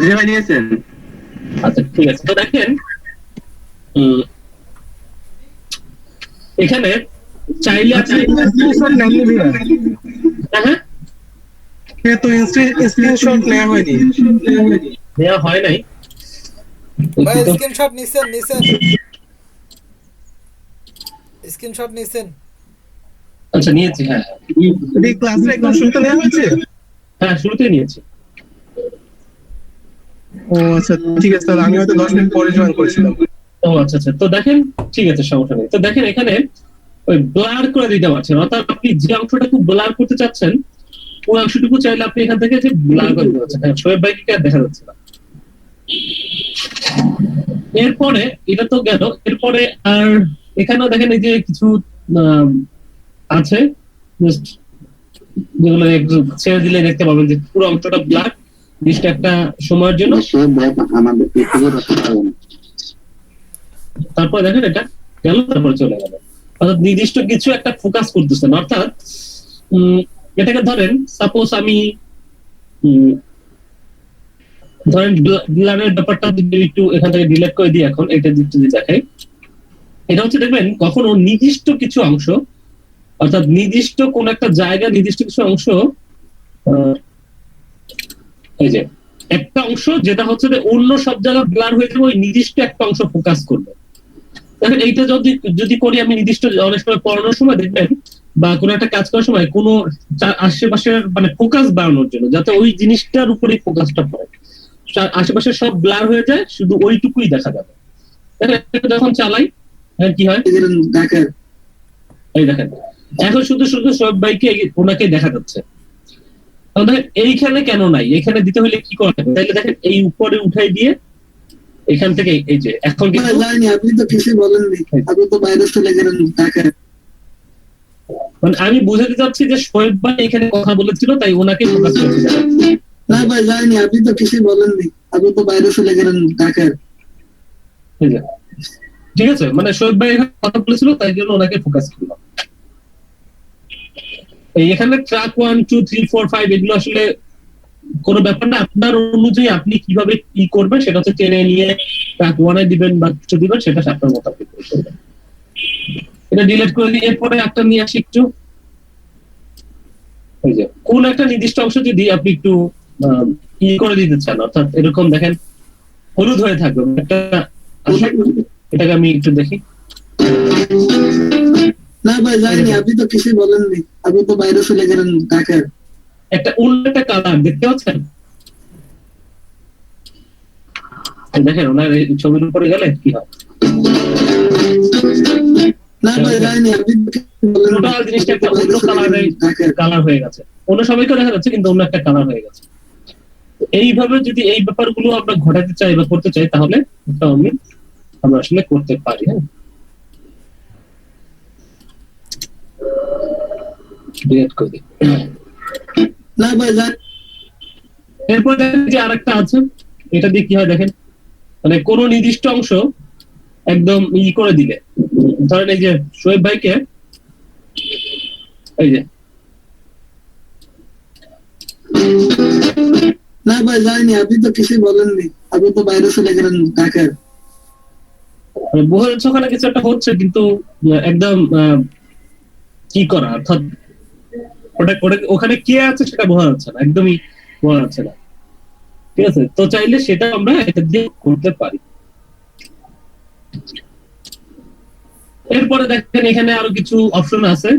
জি ভাই নিয়েছেন। আচ্ছা ঠিক আছে, তো দেখেন এখানে চাইলে আপনি স্ক্রিনশট নেননি ভাইয়া? হ্যাঁ তো স্ক্রিনশট নেওয়া হয়নি। দেওয়া হয় নাই। ভাই স্ক্রিনশট নিছেন? স্ক্রিনশট নিছেন? আচ্ছা নিয়েছি, হ্যাঁ এই ক্লাসে একদম শুনতে নেওয়া হয়েছে? হ্যাঁ শুরুতেই নিয়েছি। ও আচ্ছা ঠিক আছে, তাহলে আমি হয়তো 10 মিনিট পরে জয়েন করেছিলাম। ও আচ্ছা আচ্ছা, তো দেখেন ঠিক আছে, সমস্যা নেই। তো দেখেন এখানে ওই ব্লার করে দিতে পারছেন, অর্থাৎ আপনি যে অংশটা খুব ব্লার করতে চাচ্ছেন ওই অংশটুকু চাইলে আপনি এখান থেকে যে ব্লার করে দিতে পারছেন। হ্যাঁ, শোয়েব ভাইকে আর দেখা যাচ্ছে না। এরপরে এটা তো গেল, এরপরে আর এখানেও দেখেন এই যে কিছু আছে জাস্ট যেগুলো একটু ছেড়ে দিলে দেখতে পাবেন যে পুরো অংশটা ব্লার, জিনিসটা একটা সময়ের জন্য। তারপর দেখেন এটা গেল, তারপরে চলে গেল। অর্থাৎ নির্দিষ্ট কিছু একটা ফোকাস করতেছেন, অর্থাৎ এটাকে ধরেন সাপোজ আমি ধরেন ব্লারের ব্যাপারটা যদি একটু এখান থেকে ডিলিট করে দিই, এখন এটা যদি দেখাই, এটা হচ্ছে দেখবেন কখনো নির্দিষ্ট কিছু অংশ, অর্থাৎ নির্দিষ্ট কোন একটা জায়গা নির্দিষ্ট কিছু অংশ, এই যে একটা অংশ যেটা হচ্ছে যে অন্য সব জায়গায় ব্লার হয়ে যাবে, ওই নির্দিষ্ট একটা অংশ ফোকাস করবে। দেখেন এইটা যদি করি আমি নির্দিষ্ট অনেক সময় পড়ানোর সময় দেখবেন বা কোনো একটা কাজ করার সময় কোনো আশেপাশের মানে ফোকাস বাড়ানোর জন্য যাতে ওই জিনিসটার উপরেই ফোকাসটা পড়ে, আশেপাশে সব ব্লার হয়ে যায়, শুধু ওইটুকুই দেখা যাবে। যখন চালাই কি হয়, এই দেখেন এখন শুধু শুধু সব বাইকে ওনাকে দেখা যাচ্ছে। এইখানে কেন নাই, এখানে দিতে হলে কি করতে হবে? তাইলে দেখেন এই উপরে উঠাই দিয়ে এখান থেকে এই যে এখন আপনি তো কিছু বলেননি, আপনি তো বাইরে চলে গেলেন ঢাকায়। মানে আমি বুঝাতে চাচ্ছি যে শোয়েব ভাই এখানে কথা বলেছিল তাই ওনাকে ফোকাস করতে যাবে। না ভাই যাইনি, আপনি তো কিছু বলেননি, আপনি তো বাইরে চলে গেলেন ঢাকায়। ঠিক আছে, মানে শোয়েব ভাই এখানে কথা বলেছিল তাই জন্য ওনাকে ফোকাস করলাম। এখানে ট্র্যাক 1 2 3 4 5 এগুলো আসলে কোনো ব্যাপার না, আপনার অনুযায়ী আপনি কিভাবে কি করবেন সেটা হচ্ছে টেনে নিয়ে ট্র্যাক 1 এ দিবেন বা কিছু দিবেন, সেটা আপনার মোতাবেক করবেন। এটা ডিলিট করে দিয়ে এরপরে একটা নিয়ে আসি একটু, এই যে কোন একটা নির্দিষ্ট অংশ যদি আপনি একটু করে দিতে চান, অর্থাৎ এরকম দেখেন হলুদ হয়ে থাকবে একটা, এটাকে আমি একটু দেখি। না ভাই যাইনি, আপনি তো কিছু বলেননি, আপনি তো বাইরে চলে গেলেন ঢাকায়। একটা অন্য একটা কালার দেখতে পাচ্ছেন, দেখেন ওনার এই ছবির উপরে গেলে কি হয়। না ভাই যাইনি, আপনি টোটাল জিনিসটা একটা অন্য কালার হয়ে গেছে, অন্য সবাইকে দেখা যাচ্ছে কিন্তু অন্য একটা কালার হয়ে গেছে। এইভাবে যদি এই ব্যাপারগুলো আমরা ঘটাতে চাই বা করতে চাই তাহলে আমরা আসলে করতে পারি। হ্যাঁ, না ভাই এরপর দেখেন যে আরেকটা আছে, এটা দিয়ে কি হয় দেখেন, মানে কোন নির্দিষ্ট অংশ একদম করে দিলে, ধরেন এই যে শোয়েব ভাইকে এই যে, না ভাই যাইনি, আপনি তো কিছু বলেননি, আপনি তো বাইরে চলে গেলেন ঢাকায়। বোঝা যাচ্ছে ওখানে কিছু একটা হচ্ছে কিন্তু একদম কি করা, অর্থাৎ ওখানে কে আছে সেটা বোঝা যাচ্ছে না, একদমই বোঝা যাচ্ছে না। ঠিক আছে, তো চাইলে সেটা আমরা এটা দিয়ে করতে পারি। এরপরে দেখেন এখানে আরো কিছু অপশন আছে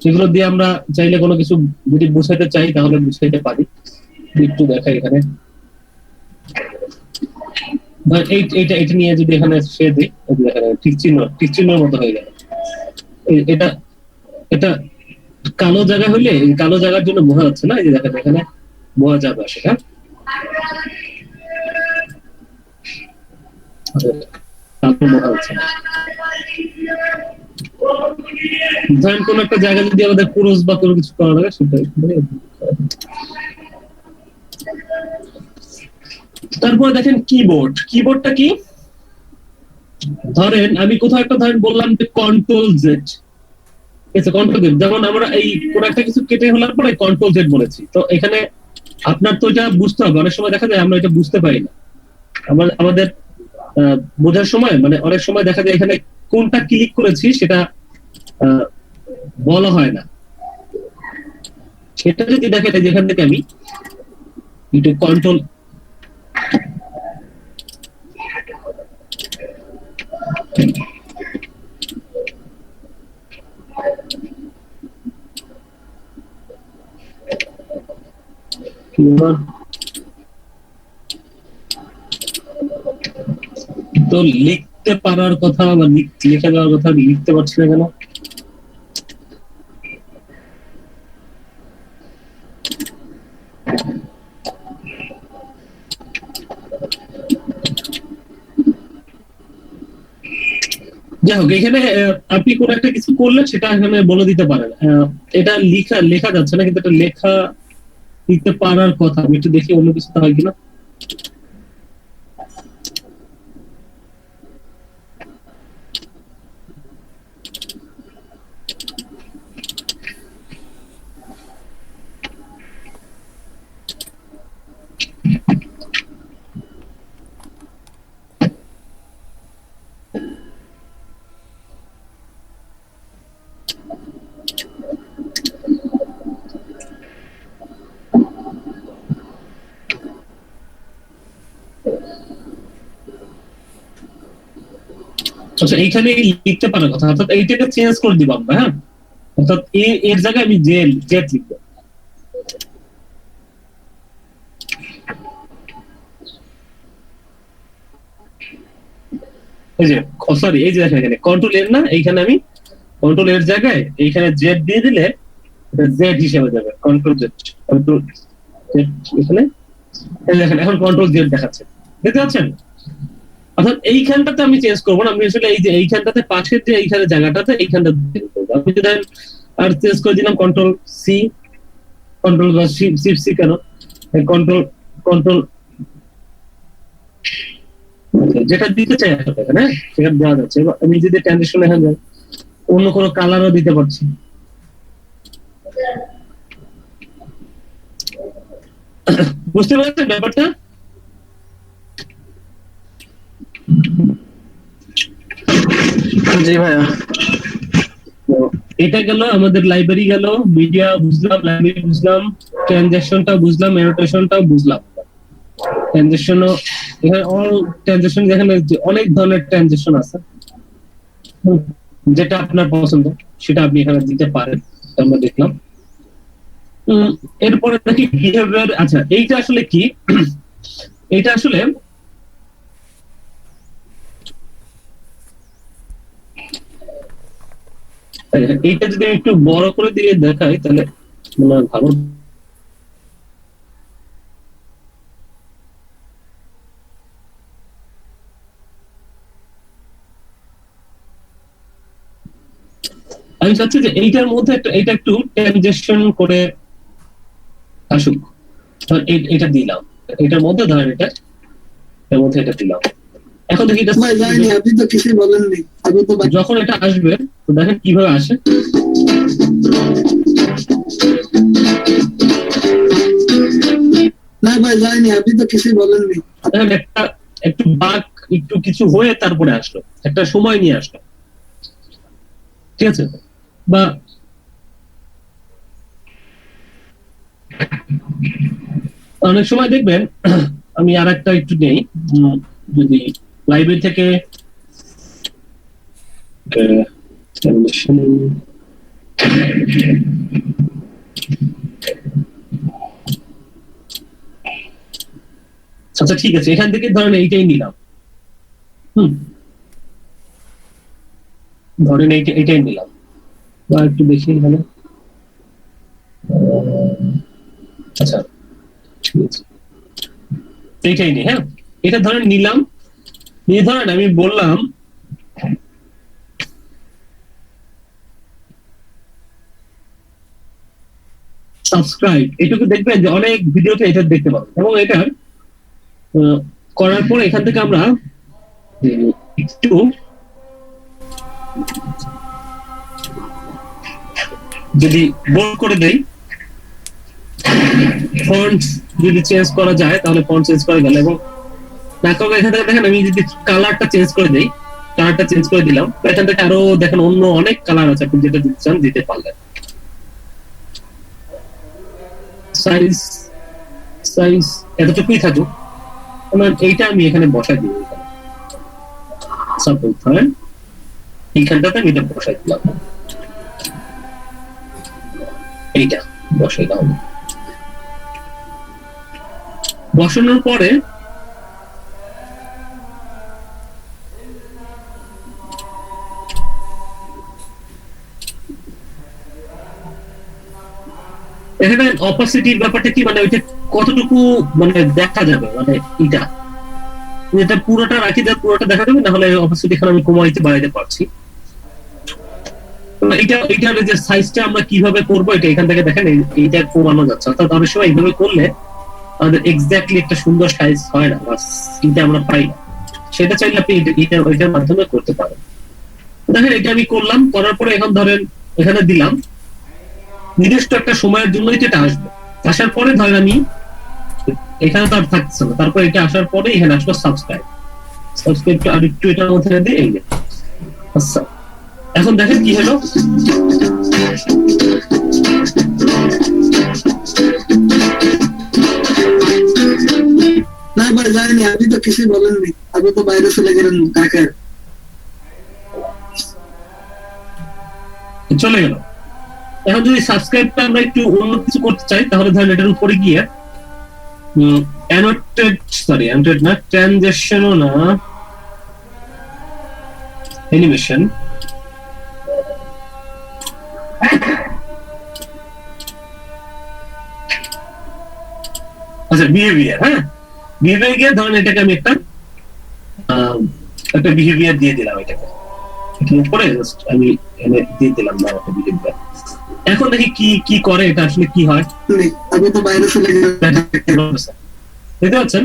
যেগুলো দিয়ে আমরা চাইলে কোনো কিছু যদি বুঝাইতে চাই তাহলে বুঝাইতে পারি। একটু দেখাই এখানে, এইটা এটা নিয়ে যদি এখানে সে দিই, টিক চিহ্নের মতো হয়ে গেল। এটা এটা কালো জায়গা হইলে এই কালো জায়গার জন্য বোঝা যাচ্ছে না, এই যে দেখেন এখানে বোঝা যাবে সেটা। তারপর বোঝা যাচ্ছে না। ধরেন কোন একটা জায়গা যদি আমাদের ক্রস বা কোনো কিছু করা লাগে সেটা তারপরে দেখেন কিবোর্ডটা কি, ধরেন আমি কোথাও একটা ধরেন বললাম যে কন্ট্রোল জেড, কন্ট্রোল জেড, যেমন আমরা এই কোন একটা কিছু কেটে হওয়ার পরে কন্ট্রোল জেড বলেছি। তো এখানে আপনার তো এটা বুঝতে হবে, অনেক সময় দেখা যায় আমরা এটা বুঝতে পারি না, আমাদের বোঝার সময় মানে অনেক সময় দেখা যায় এখানে কোনটা ক্লিক করেছি সেটা বলা হয় না। সেটা যদি দেখেন যেখান থেকে আমি একটু কন্ট্রোল তো লিখতে পারার কথা বা লিখে দেওয়ার কথা, লিখতে পারছি না কেন? যাই হোক, এখানে আপনি কোন একটা কিছু করলে সেটা এখানে বলে দিতে পারেন। এটা লেখা যাচ্ছে না, কিন্তু এটা লেখা দিতে পারার কথা। আমি একটু দেখি অন্য কিছু হয় কিনা। আচ্ছা, এইখানে লিখতে পারার কথা, অর্থাৎ এইটাকে চেঞ্জ করে দিব আমরা। হ্যাঁ, অর্থাৎ এর জায়গায় আমি জেড লিখবো। এই যে সরি, এই যে দেখেন এখানে কন্ট্রোল এর না, এইখানে আমি কন্ট্রোল এর জায়গায় এইখানে জেড দিয়ে দিলে এটা জেড হিসেবে যাবে, কন্ট্রোল জেড। এখানে দেখেন এখন কন্ট্রোল জেড দেখাচ্ছে, দেখতে পাচ্ছেন? অর্থাৎ এইখানটাতে আমি চেঞ্জ করবো না, আমি আসলে এই যে এইখানটাতে পাশের যে এইখানে জায়গাটাতে এইখানটা আমি যদি আর চেঞ্জ করে দিলাম কন্ট্রোল সি, কন্ট্রোল বা শিফট সি, কেন কন্ট্রোল কন্ট্রোল যেটা দিতে চাই আসলে এখানে সেটা দেওয়া যাচ্ছে। আমি যদি ট্রানজিশন এখানে যাই, অন্য কোনো কালারও দিতে পারছি। বুঝতে পারছেন ব্যাপারটা? জি ভাইয়া। এটা গেল আমাদের লাইব্রেরি, গেল মিডিয়া বুঝলাম, লাইব্রেরি বুঝলাম, ট্রানজাকশনটা বুঝলাম, অ্যানোটেশনটাও বুঝলাম। ট্রানজাকশনও এখানে অল ট্রানজাকশন, যেখানে অনেক ধরনের ট্রানজাকশন আছে, যেটা আপনার পছন্দ সেটা আপনি এখানে দিতে পারেন, আমরা দেখলাম। এরপরে দেখি বিহেভিয়ার। আচ্ছা, এইটা আসলে কি? এইটা আসলে এইটা যদি একটু বড় করে দিয়ে দেখাই তাহলে মনে হয় ভালো। আমি চাচ্ছি যে এইটার মধ্যে এটা একটু ট্রানজেকশন করে আসুক। এটা দিলাম, এটার মধ্যে ধরেন এর মধ্যে এটা দিলাম। এখন দেখি এটা আপনি তো কিছুই বলেননি, যখন এটা আসবে তো দেখেন কিভাবে আসে। না ভাই যায়নি, আপনি তো কিছুই বলেননি। দেখেন একটু বাক একটু কিছু হয়ে তারপরে আসলো, একটা সময় নিয়ে আসলো, ঠিক আছে? বা অনেক সময় দেখবেন, আমি আর একটা একটু নেই, যদি লাইব্রেরি থেকে আচ্ছা ঠিক আছে, এখান থেকে ধরেন এইটাই নিলাম, ধরেন এইটাই নিলাম, বা একটু দেখি এখানে। আচ্ছা ঠিক আছে, এইটাই নি, হ্যাঁ এটা ধরেন নিলাম, নিয়ে ধরেন আমি বললাম সাবস্ক্রাইব, এটুকু দেখবেন যে অনেক ভিডিওতে এটা দেখতে পাবেন। এবং এটা করার পর এখান থেকে আমরা একটু যদি বোল্ড করে দেই, ফন্ট যদি চেঞ্জ করা যায় তাহলে ফন্ট চেঞ্জ করে গেল। এবং না কারণ এখান থেকে দেখেন আমি যদি কালারটা চেঞ্জ করে দেই, কালারটা চেঞ্জ করে দিলাম, এখান থেকে আরো দেখেন অন্য অনেক কালার আছে, আপনি যেটা দিতে চান দিতে পারলেন। সাইজ সাইজ এতটুকুই থাকুক, এইটা আমি এখানে বসাই দিব, সাপোজ ধরেন এইখানটাতে আমি এটা বসাই দিলাম, এইটা বসাই দাও। বসানোর পরে এখানে অপাসিটির ব্যাপারটা কি, মানে ওইটা কতটুকু মানে দেখা যাবে, মানে এটা পুরোটা রাখি দেয়, পুরোটা দেখা যাবে, না হলে অপাসিটি এখানে আমি কমাইতে বাড়াইতে পারছি। এইটার যে সাইজটা আমরা কিভাবে করবো, এটা এখান থেকে দেখেন এইটা কমানো যাচ্ছে। অর্থাৎ অনেক সময় এইভাবে করলে আমাদের এক্স্যাক্টলি একটা সুন্দর সাইজ হয় না, বা এটা আমরা পাই না। সেটা চাইলে আপনি ওইটার মাধ্যমে করতে পারেন। দেখেন এটা আমি করলাম, করার পরে এখন ধরেন এখানে দিলাম, নির্দিষ্ট একটা সময়ের জন্য এটা আসবে। আসার পরে ধরেন আমি এখানে তো আর থাকছে না, তারপর এটা আসার পরে এখানে আসলো সাবস্ক্রাইবটা আর একটু এটার মধ্যে দিয়ে এই যে। আচ্ছা এখন দেখেন কি হলো, না ভাই জানি, আপনি তো কিছুই বলেননি, আপনি তো বাইরে চলে গেলেন ঢাকায়। চলে গেল। এখন যদি সাবস্ক্রাইবটা আমরা একটু অন্য কিছু করতে চাই, তাহলে ধরেন এটার উপরে গিয়ে অ্যানোটেড না, ট্রানজেকশনও না, অ্যানিমেশন, আচ্ছা বিহেভিয়ার, হ্যাঁ বিহেভিয়ার গিয়ে ধরেন এটাকে আমি একটা বিহেভিয়ার দিয়ে দিলাম, এটাকে উপরে আমি দিয়ে দিলাম না একটা বিহেভিয়ার। এখন দেখি কি কি করে, এটা আসলে কি হয়। আপনি তো বাইরে চলে গেলেন, দেখতে পাচ্ছেন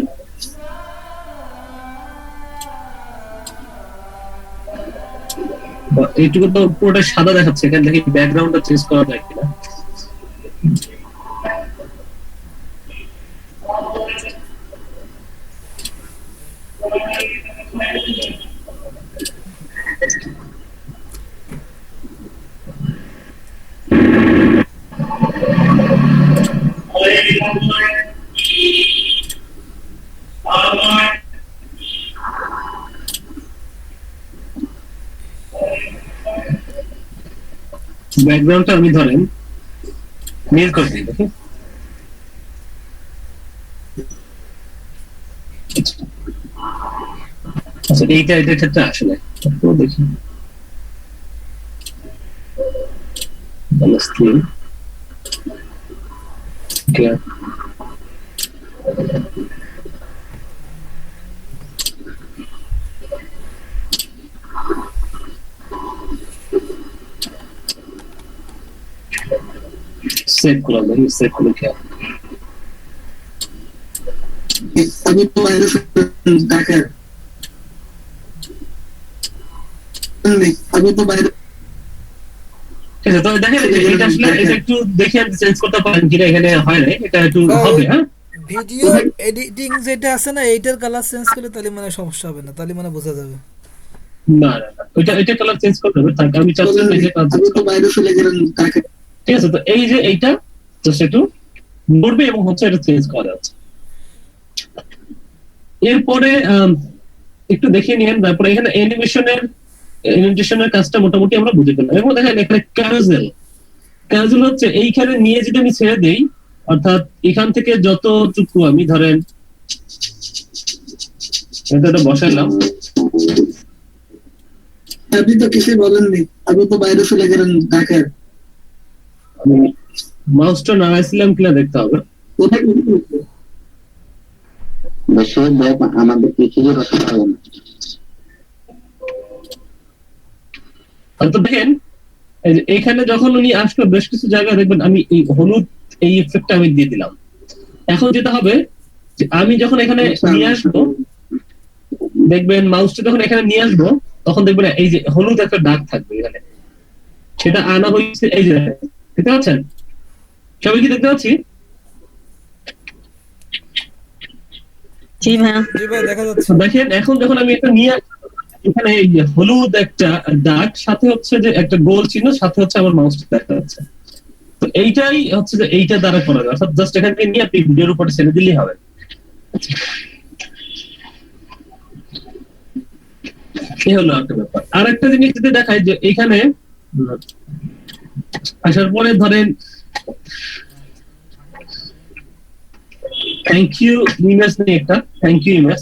এইটুকু তো পুরোটা সাদা দেখাচ্ছে, এখান থেকে ব্যাকগ্রাউন্ডটা চেঞ্জ করা যায় কিনা। ব্যাকগ্রাউন্ডটা আমি ধরেন নীল করে দিই, দেখি আচ্ছা এইটা এটার ক্ষেত্রে আসলে দেখি सेव करो, नहीं सेव करो क्या, আপনি তো বাইরে ঢাকায়, আপনি তো বাইরে। ঠিক আছে, তো দেখেন এটা আসলে এটা একটু দেখে চেঞ্জ করতে পারেন কিনা, এখানে হয় না, এটা একটু হবে। হ্যাঁ ভিডিও এডিটিং যেটা আছে না, এইটার কালার চেঞ্জ করলে তাহলে মানে সমস্যা হবে না, তাহলে মানে বোঝা যাবে। না না এটা কালার চেঞ্জ করতে হবে, তার আমি চাচ্ছিলাম এই যে আপনি তো বাইরে চলে গেলেন ঢাকায়। ঠিক আছে, তো এই যে এইটা জাস্ট একটু নড়বে এবং হচ্ছে এটা চেঞ্জ করা যাচ্ছে। এরপরে একটু দেখিয়ে নিন, তারপরে এখানে অ্যানিমেশনের কাজটা মোটামুটি আমরা বুঝে ফেললাম। এবং দেখেন এখানে ক্যাজুয়াল হচ্ছে এইখানে নিয়ে যদি আমি ছেড়ে দেই, অর্থাৎ এখান থেকে যতটুকু আমি ধরেন এটা বসাইলাম। আপনি তো কিছু বলেননি, আপনি তো বাইরে চলে গেলেন ঢাকার। মাউসটা নাড়াইছিলাম কিনা দেখতে হবে। কোথায় আমাদের কিছুই কথা হবে না। তো দেখেন এইখানে যখন উনি আসলো বেশ কিছু জায়গায় দেখবেন আমি এই হলুদ এই ইফেক্টটা আমি দিয়ে দিলাম। এখন যেটা হবে যে আমি যখন এখানে নিয়ে আসবো, দেখবেন মাউসটা যখন এখানে নিয়ে আসবো তখন দেখবেন এই যে হলুদ একটা দাগ থাকবে এখানে, সেটা আনা হয়েছে এই যে দেখতে পাচ্ছেন, সবাই কি দেখতে পাচ্ছি? জি ভাই দেখা যাচ্ছে। দেখেন এখন যখন আমি এটা নিয়ে এখানে এই যে হলুদ একটা দাগ, সাথে হচ্ছে যে একটা গোল চিহ্ন, সাথে হচ্ছে আমার মাউসটা দেখা যাচ্ছে। তো এইটাই হচ্ছে যে এইটা দ্বারা করা যায়, অর্থাৎ জাস্ট এখান থেকে নিয়ে আপনি ভিডিওর উপরে ছেড়ে দিলেই হবে। এই হলো একটা ব্যাপার। আর একটা জিনিস যদি দেখায় যে এখানে আসার পরে ধরেন থ্যাংক ইউ ইমেজ নিয়ে একটা থ্যাংক ইউ ইমেজ,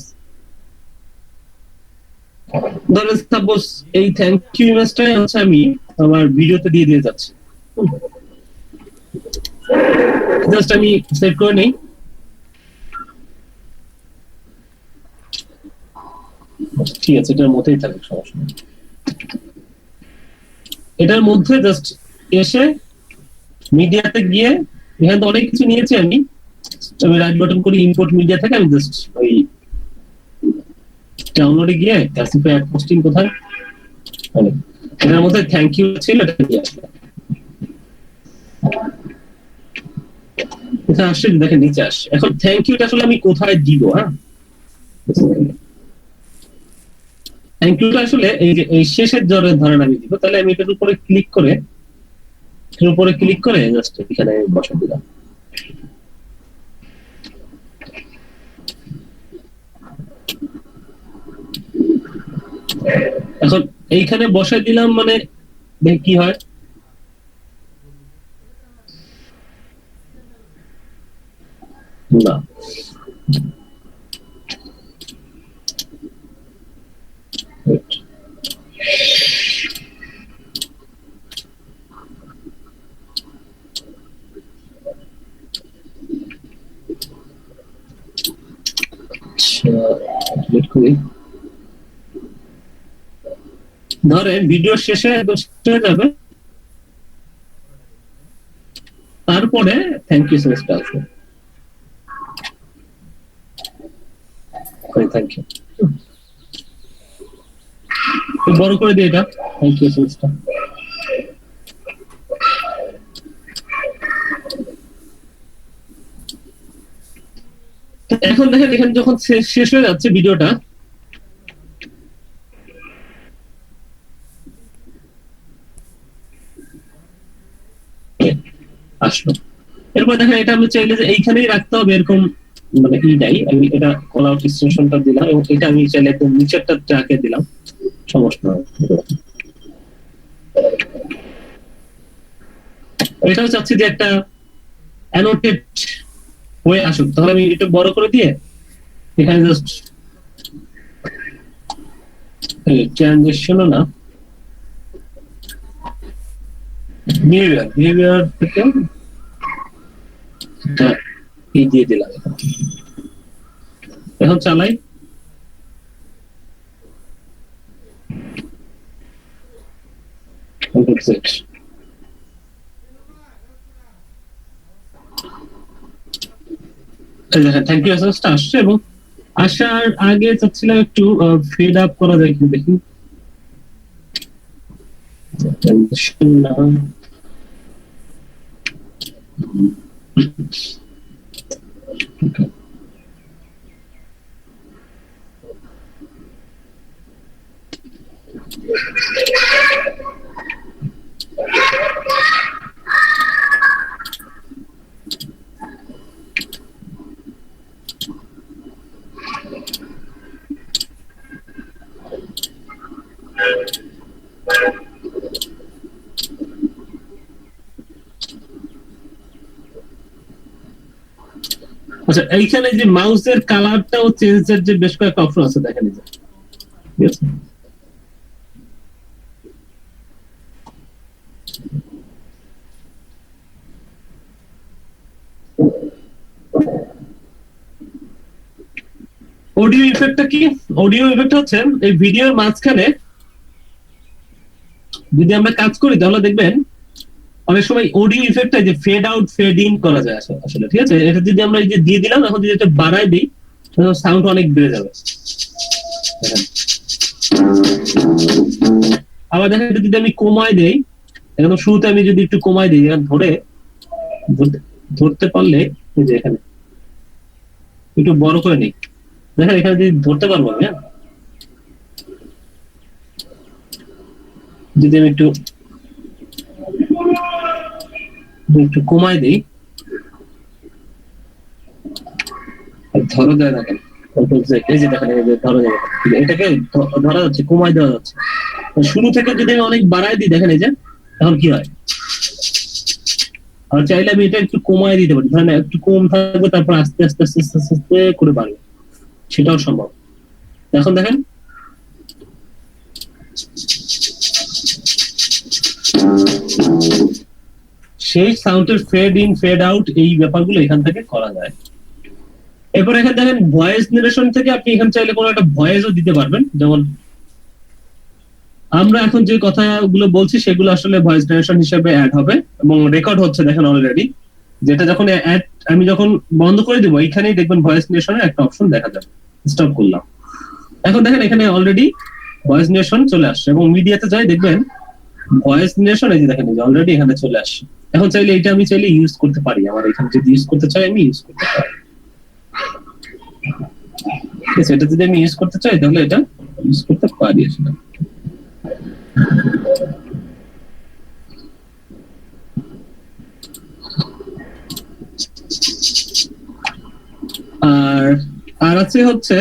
ধরেন সাপোজ এই থ্যাংক ইউ ইমেজটাই হচ্ছে আমি আমার ভিডিওতে দিয়ে দিয়ে যাচ্ছি। জাস্ট আমি সেভ করে নেই। ঠিক আছে, এটার মধ্যেই থাকুক, সমস্যা নেই। এটার মধ্যে জাস্ট এসে মিডিয়াতে গিয়ে এখানে তো অনেক কিছু নিয়েছি আমি রাইট বাটন করি ইম্পোর্ট মিডিয়া থেকে আমি জাস্ট ওই ডাউনলোডে গিয়ে ক্যাসিফাই অ্যাড পোস্টিং কোথায় এটার মধ্যে থ্যাংক ইউ ছিল, এটা দিয়ে আসবে। কোথায় আসছে দেখেন, নিচে আসছে। এখন থ্যাংক ইউটা আসলে আমি কোথায় দিব? হ্যাঁ, থ্যাংক ইউটা আসলে এই যে এই শেষের জনের ধরেন আমি দিব, তাহলে আমি এটার উপরে ক্লিক করে জাস্ট এখানে বসা দিলাম। এখন এইখানে বসাই দিলাম মানে দেখ কি হয়। না ধরেন ভিডিও শেষে একদম শেষ হয়ে যাবে, তারপরে থ্যাংক ইউ মেসেজটা আসবে। থ্যাংক ইউ বড় করে দিই এটা থ্যাংক ইউ মেসেজটা। এখন দেখেন এখানে যখন শেষ হয়ে যাচ্ছে ভিডিওটা, আসলো। এরপর দেখেন এটা আমি চাইলে যে এইখানেই রাখতে হবে এরকম মানে এইটাই আমি এটা কল আউট এক্সটেনশনটা দিলাম এবং এটা আমি চাইলে একদম নিচেরটা ট্র্যাকে দিলাম, সমস্যা নয়। এটাও চাচ্ছি যে একটা অ্যানোটেড হয়ে আসুক, তাহলে আমি এটা বড় করে দিয়ে এখানে জাস্ট ট্রানজিশনও না বিহেভিয়ার থেকে এই দিয়ে দিলাম। এখন চালাই। থ্যাংক ইউ মেসেজটা আসছে এবং আসার আগে চাচ্ছিলাম একটু ফেড আপ করা যায় কি দেখি। আচ্ছা এইখানে যে মাউসের কালারটাও চেঞ্জের যে বেশ কয়েকটা অপশন আছে দেখেন এই যে, ঠিক আছে? অডিও ইফেক্টটা কি? অডিও ইফেক্ট হচ্ছে এই ভিডিওর মাঝখানে যদি আমরা কাজ করি তাহলে দেখবেন অনেক সময় অডিও ইফেক্টটা যে ফেড আউট ফেড ইন করা যায় আসলে, ঠিক আছে? এটা যদি আমরা এই যে দিয়ে দিলাম, এখন যদি এটা বাড়াই দিই তাহলে সাউন্ড অনেক বেড়ে যাবে। দেখেন। আবার দেখেন এটা যদি আমি কমায় দেই, এখন শুরুতে আমি যদি একটু কমায় দিই, এখানে ধরতে পারলে এই যে এখানে একটু বড় করে নিই, দেখেন এখানে যদি ধরতে পারবো আমি, হ্যাঁ? যদি আমি একটু কমাই দিই, ধরা যায় না কেন? এই যে দেখেন এই যে ধরা যায়, এটাকে ধরা যাচ্ছে, কমাই দেওয়া যাচ্ছে। শুরু থেকে যদি আমি অনেক বাড়াই দিই, দেখেন এই যে এখন কি হয়। আর চাইলে আমি এটা একটু কমাই দিতে পারি, ধরেন একটু কম থাকবে, তারপর আস্তে আস্তে আস্তে আস্তে আস্তে করে বাড়বে, সেটাও সম্ভব। এখন দেখেন সেই সাউন্ডের ফেড ইন ফেড আউট এই ব্যাপারগুলো এখান থেকে করা যায়। এরপর এখানে দেখেন ভয়েস নারেশন থেকে আপনি এখানে চাইলে কোনো একটা ভয়েসও দিতে পারবেন, যেমন আমরা এখন যে কথাগুলো বলছি সেগুলো আসলে ভয়েস নারেশন হিসেবে অ্যাড হবে এবং রেকর্ড হচ্ছে দেখেন অলরেডি। যেটা যখন আমি যখন বন্ধ করে দিব, এইখানেই দেখবেন ভয়েস নারেশনের একটা অপশন দেখা যাবে। স্টপ করলাম, এখন দেখেন এখানে অলরেডি ভয়েস নারেশন চলে আসছে এবং মিডিয়াতে যাই দেখবেন ভয়েস নারেশন এই যে দেখেন অলরেডি এখানে চলে আসছে। এখন চাইলে এটা আমি চাইলে ইউজ করতে পারি, আমার এখানে যদি ইউজ করতে চাই আমি ইউজ করতে পারি। এটা যদি আমি ইউজ করতে চাই তাহলে এটা ইউজ করতে পারি আসলে। আর আছে হচ্ছে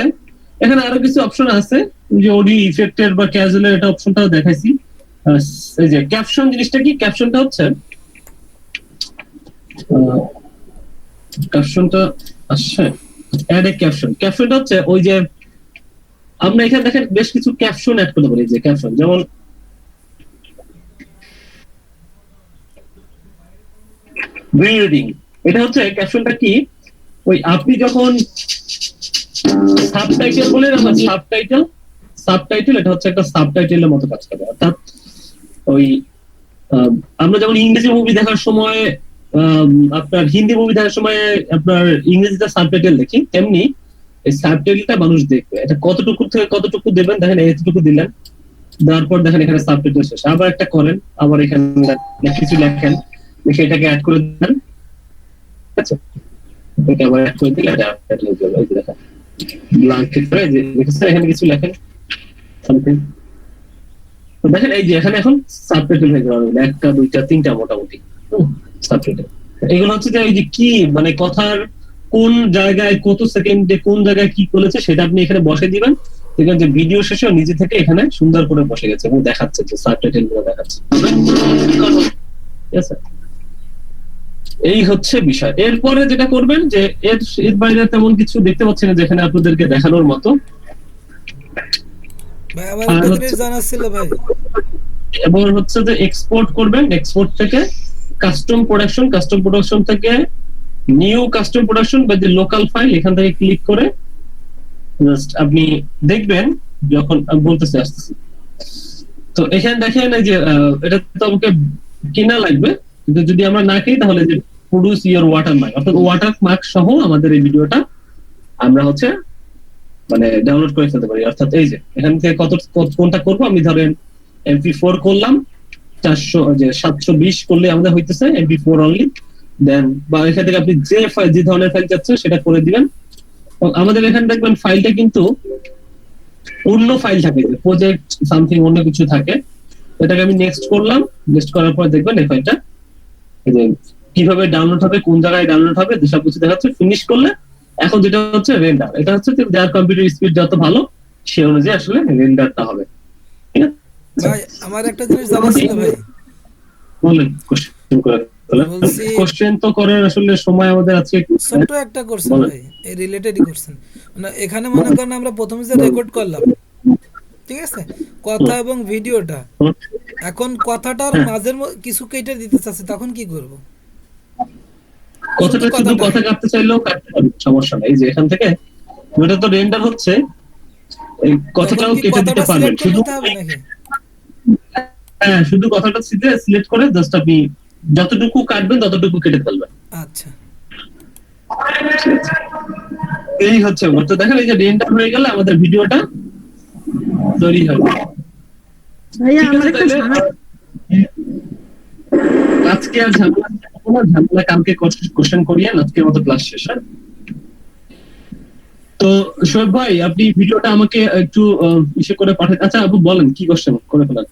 এখানে আরো কিছু অপশন আছে, যে অডিও ইফেক্টের বা ক্যাজুয়ালের এটা অপশনটাও দেখাইছি। এই যে ক্যাপশন জিনিসটা কি? ক্যাপশনটা হচ্ছে ক্যাপশনটা আসছে অ্যাড এ ক্যাপশন। ক্যাপশনটা হচ্ছে ওই যে আমরা এখানে দেখেন বেশ কিছু ক্যাপশন অ্যাড করতে পারি। যে ক্যাপশন যেমন রিডিং, এটা হচ্ছে ক্যাপশনটা কি? ওই আপনি যখন সাবটাইটেল বলে না, সাবটাইটেল এটা হচ্ছে একটা সাবটাইটেলের মতো কাজ করে। অর্থাৎ ওই আমরা যেমন ইংরেজি মুভি দেখার সময় আপনার হিন্দি মুভি দেখার সময় আপনার ইংরেজিতে সাবটাইটেল দেখি, তেমনি এই সাবটাইটেলটা মানুষ দেখবে। এটা কতটুকু থেকে কতটুকু দেবেন, দেখেন এতটুকু দিলেন, দেওয়ার পর দেখেন এখানে সাবটাইটেল শেষ। আবার একটা করেন, আবার এখানে কিছু লেখেন, লিখে এটাকে অ্যাড করে দেন, ঠিক আছে? এটাকে আবার অ্যাড করে দিলে এটা অ্যাড হয়ে যাবে। এই যে দেখেন ব্ল্যাঙ্ক করে যে লিখেছেন, এখানে কিছু লেখেন সামথিং, তো দেখেন এই যে এখানে এখন সাবটাইটেল হয়ে যাবে, একটা দুইটা তিনটা মোটামুটি সাবটাইটেল। এগুলো হচ্ছে যে এই যে কি মানে কথার কোন জায়গায় কত সেকেন্ডে কোন জায়গায় কি বলেছে সেটা আপনি এখানে বসে দিবেন, দেখবেন যে ভিডিও শেষে নিজে থেকে এখানে সুন্দর করে বসে গেছে এবং দেখাচ্ছে যে সাবটাইটেল গুলো দেখাচ্ছে। ঠিক আছে, এই হচ্ছে বিষয়। এরপরে যেটা করবেন যে এর বাইরে তেমন কিছু দেখতে পাচ্ছি না যেখানে আপনাদেরকে দেখানোর মতো। ভাই আমার একটা জিনিস জানার ছিল ভাই। এবার হচ্ছে যে এক্সপোর্ট করবেন, এক্সপোর্ট থেকে কাস্টম প্রোডাকশন থেকে নিউ কাস্টম প্রোডাকশন বা যে লোকাল ফাইল, এখান থেকে ক্লিক করে জাস্ট আপনি দেখবেন যখন আমি বলতেছি আসতেছি। তো এখানে দেখেন এই যে এটা তো আমাকে কিনা লাগবে, কিন্তু যদি আমরা না কিনি তাহলে যে প্রোডিউস ইওর ওয়াটারমার্ক, অর্থাৎ ওয়াটারমার্ক সহ আমাদের এই ভিডিওটা আমরা হচ্ছে মানে ডাউনলোড করে ফেলতে পারি। অর্থাৎ এই যে এখান থেকে কোনটা করবো, আমি ধরেন MP4 করলাম, 720 করলে আমাদের হইতেছে MP4 অনলি। দেন বা এখান থেকে আপনি যে ধরনের ফাইল চাচ্ছেন সেটা করে দিবেন। আমাদের এখানে দেখবেন ফাইলটা কিন্তু অন্য ফাইল থাকে, প্রজেক্ট সামথিং অন্য কিছু থাকে। এটাকে আমি নেক্সট করলাম, নেক্সট করার পর দেখবেন এই ফাইলটা কিভাবে ডাউনলোড হবে, কোন জায়গায় ডাউনলোড হবে সব কিছু দেখাচ্ছে। ফিনিশ করলে এখন যেটা হচ্ছে রেন্ডার, এটা হচ্ছে যার কম্পিউটার স্পিড যত ভালো সে অনুযায়ী আসলে রেন্ডারটা হবে। ঠিক আছে ভাই আমার একটা জিনিস জানার ছিল ভাই। বলেন, কোশ্চেন করে বলছি কোশ্চেন তো করার আসলে সময় আমাদের আছে একটু। ছোট্ট একটা করছেন বলেন। ভাই, এই রিলেটেডই করছেন। মানে এখানে মনে করেন আমরা প্রথমে যে রেকর্ড করলাম, ঠিক আছে, কথা এবং ভিডিওটা, এখন কথাটার মাঝের কিছু কেটে দিতে চাচ্ছি, তখন কি করব? কথাটা শুধু কথা কাটতে চাইলেও কাটতে পারবে, সমস্যা নাই। এই যে এখান থেকে ওটা তো রেন্ডার হচ্ছে, এই কথাটাও কেটে দিতে পারবেন। শুধু হ্যাঁ, শুধু কথাটা সিলেক্ট করে জাস্ট আপনি যতটুকু কাটবেন ততটুকু কেটে ফেলবেন। আচ্ছা, এই হচ্ছে তো দেখেন, এই যে রেন্ডার হয়ে গেলে আমাদের ভিডিওটা তৈরি হবে। ভাইয়া আমার একটা আজকে আর ঝামেলা কালকে কোশ্চেন করিয়ে আজকের মতো ক্লাস শেষ। তো শোয়েব ভাই, আপনি ভিডিওটা আমাকে একটু ইসে করে পাঠান। আচ্ছা আপু বলেন কি কোশ্চেন করে ফেলেন।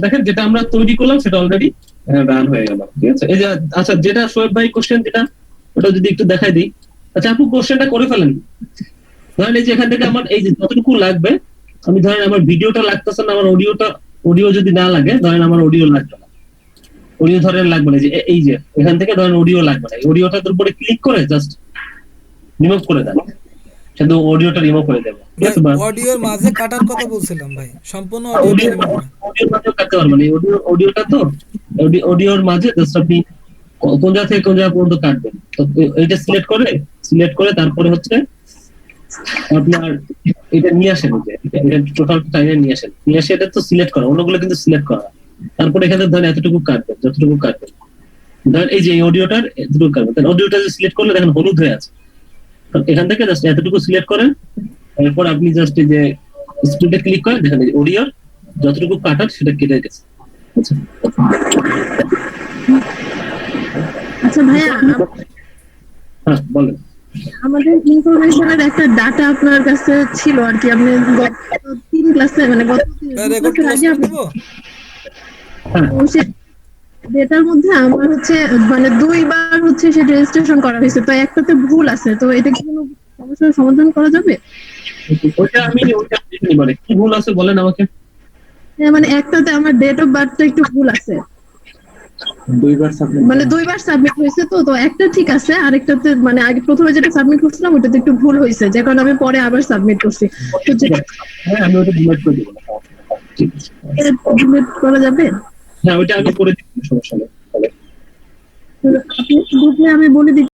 দেখেন যেটা আমরা তৈরি করলাম সেটা অলরেডি রান হয়ে গেল, ঠিক আছে। এই যে আচ্ছা, যেটা শোয়েব ভাই কোশ্চেন যেটা, ওটা যদি একটু দেখাই দিই। আচ্ছা আপু কোশ্চেনটা করে ফেলেন। ধরেন এই যে এখান থেকে আমার এই যে যতটুকু লাগবে, আমি ধরেন আমার ভিডিওটা লাগতেছে না, আমার অডিও যদি না লাগে, ধরেন আমার অডিও লাগবে না, অডিও ধরেন লাগবে না, যে এই যে এখান থেকে ধরেন অডিও লাগবে না, অডিওটার উপরে ক্লিক করে জাস্ট রিমুভ করে দেন, শুধু অডিওটা রিমুভ করে দেব। অডিওর মাঝে কাটার কথা বলছিলাম ভাই, সম্পূর্ণ অডিও অডিওর মাঝে কাটতে পারবেন, এই অডিওটা তো অডিওর মাঝে জাস্ট আপনি কোন জায়গা থেকে কোন জায়গা পর্যন্ত কাটবেন, তো এইটা সিলেক্ট করে তারপরে হচ্ছে আপনার এটা নিয়ে আসেন, এটা টোটাল টাইমে নিয়ে আসে এটা তো সিলেক্ট করা, অন্যগুলো কিন্তু সিলেক্ট করা। তারপরে এখানে ধরেন এতটুকু কাটবেন, যতটুকু কাটবেন, ধরেন এই যে অডিওটার এতটুকু কাটবেন, তাহলে অডিওটা যে সিলেক্ট করলে দেখেন হলুদ হয়ে আছে, এখান থেকে জাস্ট এতটুকু সিলেক্ট করেন, এরপর আপনি জাস্ট এই যে স্ক্রিনে ক্লিক করেন, দেখেন অডিওর যতটুকু কাটার সেটা কেটে গেছে। আচ্ছা ভাইয়া, হ্যাঁ বলেন। আমাদের ইনফরমেশনের একটা ডাটা আপনার কাছে ছিল আর কি, আপনি গত 3 ক্লাসে মানে গত 3 ক্লাসের আগে আপনি ডেটার মধ্যে আমার হচ্ছে মানে 2 বার হচ্ছে সেটা রেজিস্ট্রেশন করা হয়েছে, তো একটাতে ভুল আছে, তো এটা কি কোনো সমস্যার সমাধান করা যাবে? ওটা আমি দেখিনি, মানে কি ভুল আছে বলেন আমাকে। মানে একটাতে আমার ডেট অফ বার্থটা একটু ভুল আছে, 2 বার সাবমিট হয়েছে, তো একটা ঠিক আছে, আরেকটাতে মানে আগে প্রথমে যেটা সাবমিট করছিলাম ওটাতে একটু ভুল হয়েছে, যে কারণে আমি পরে আবার সাবমিট করছি। হ্যাঁ আমি ওটা ডিলিট করে দেব, ঠিক আছে, ডিলিট করা যাবে? হ্যাঁ ওটা আমি করে দিচ্ছি, সমস্যা নেই। আপনি গ্রুপে আমি বলে দিচ্ছি।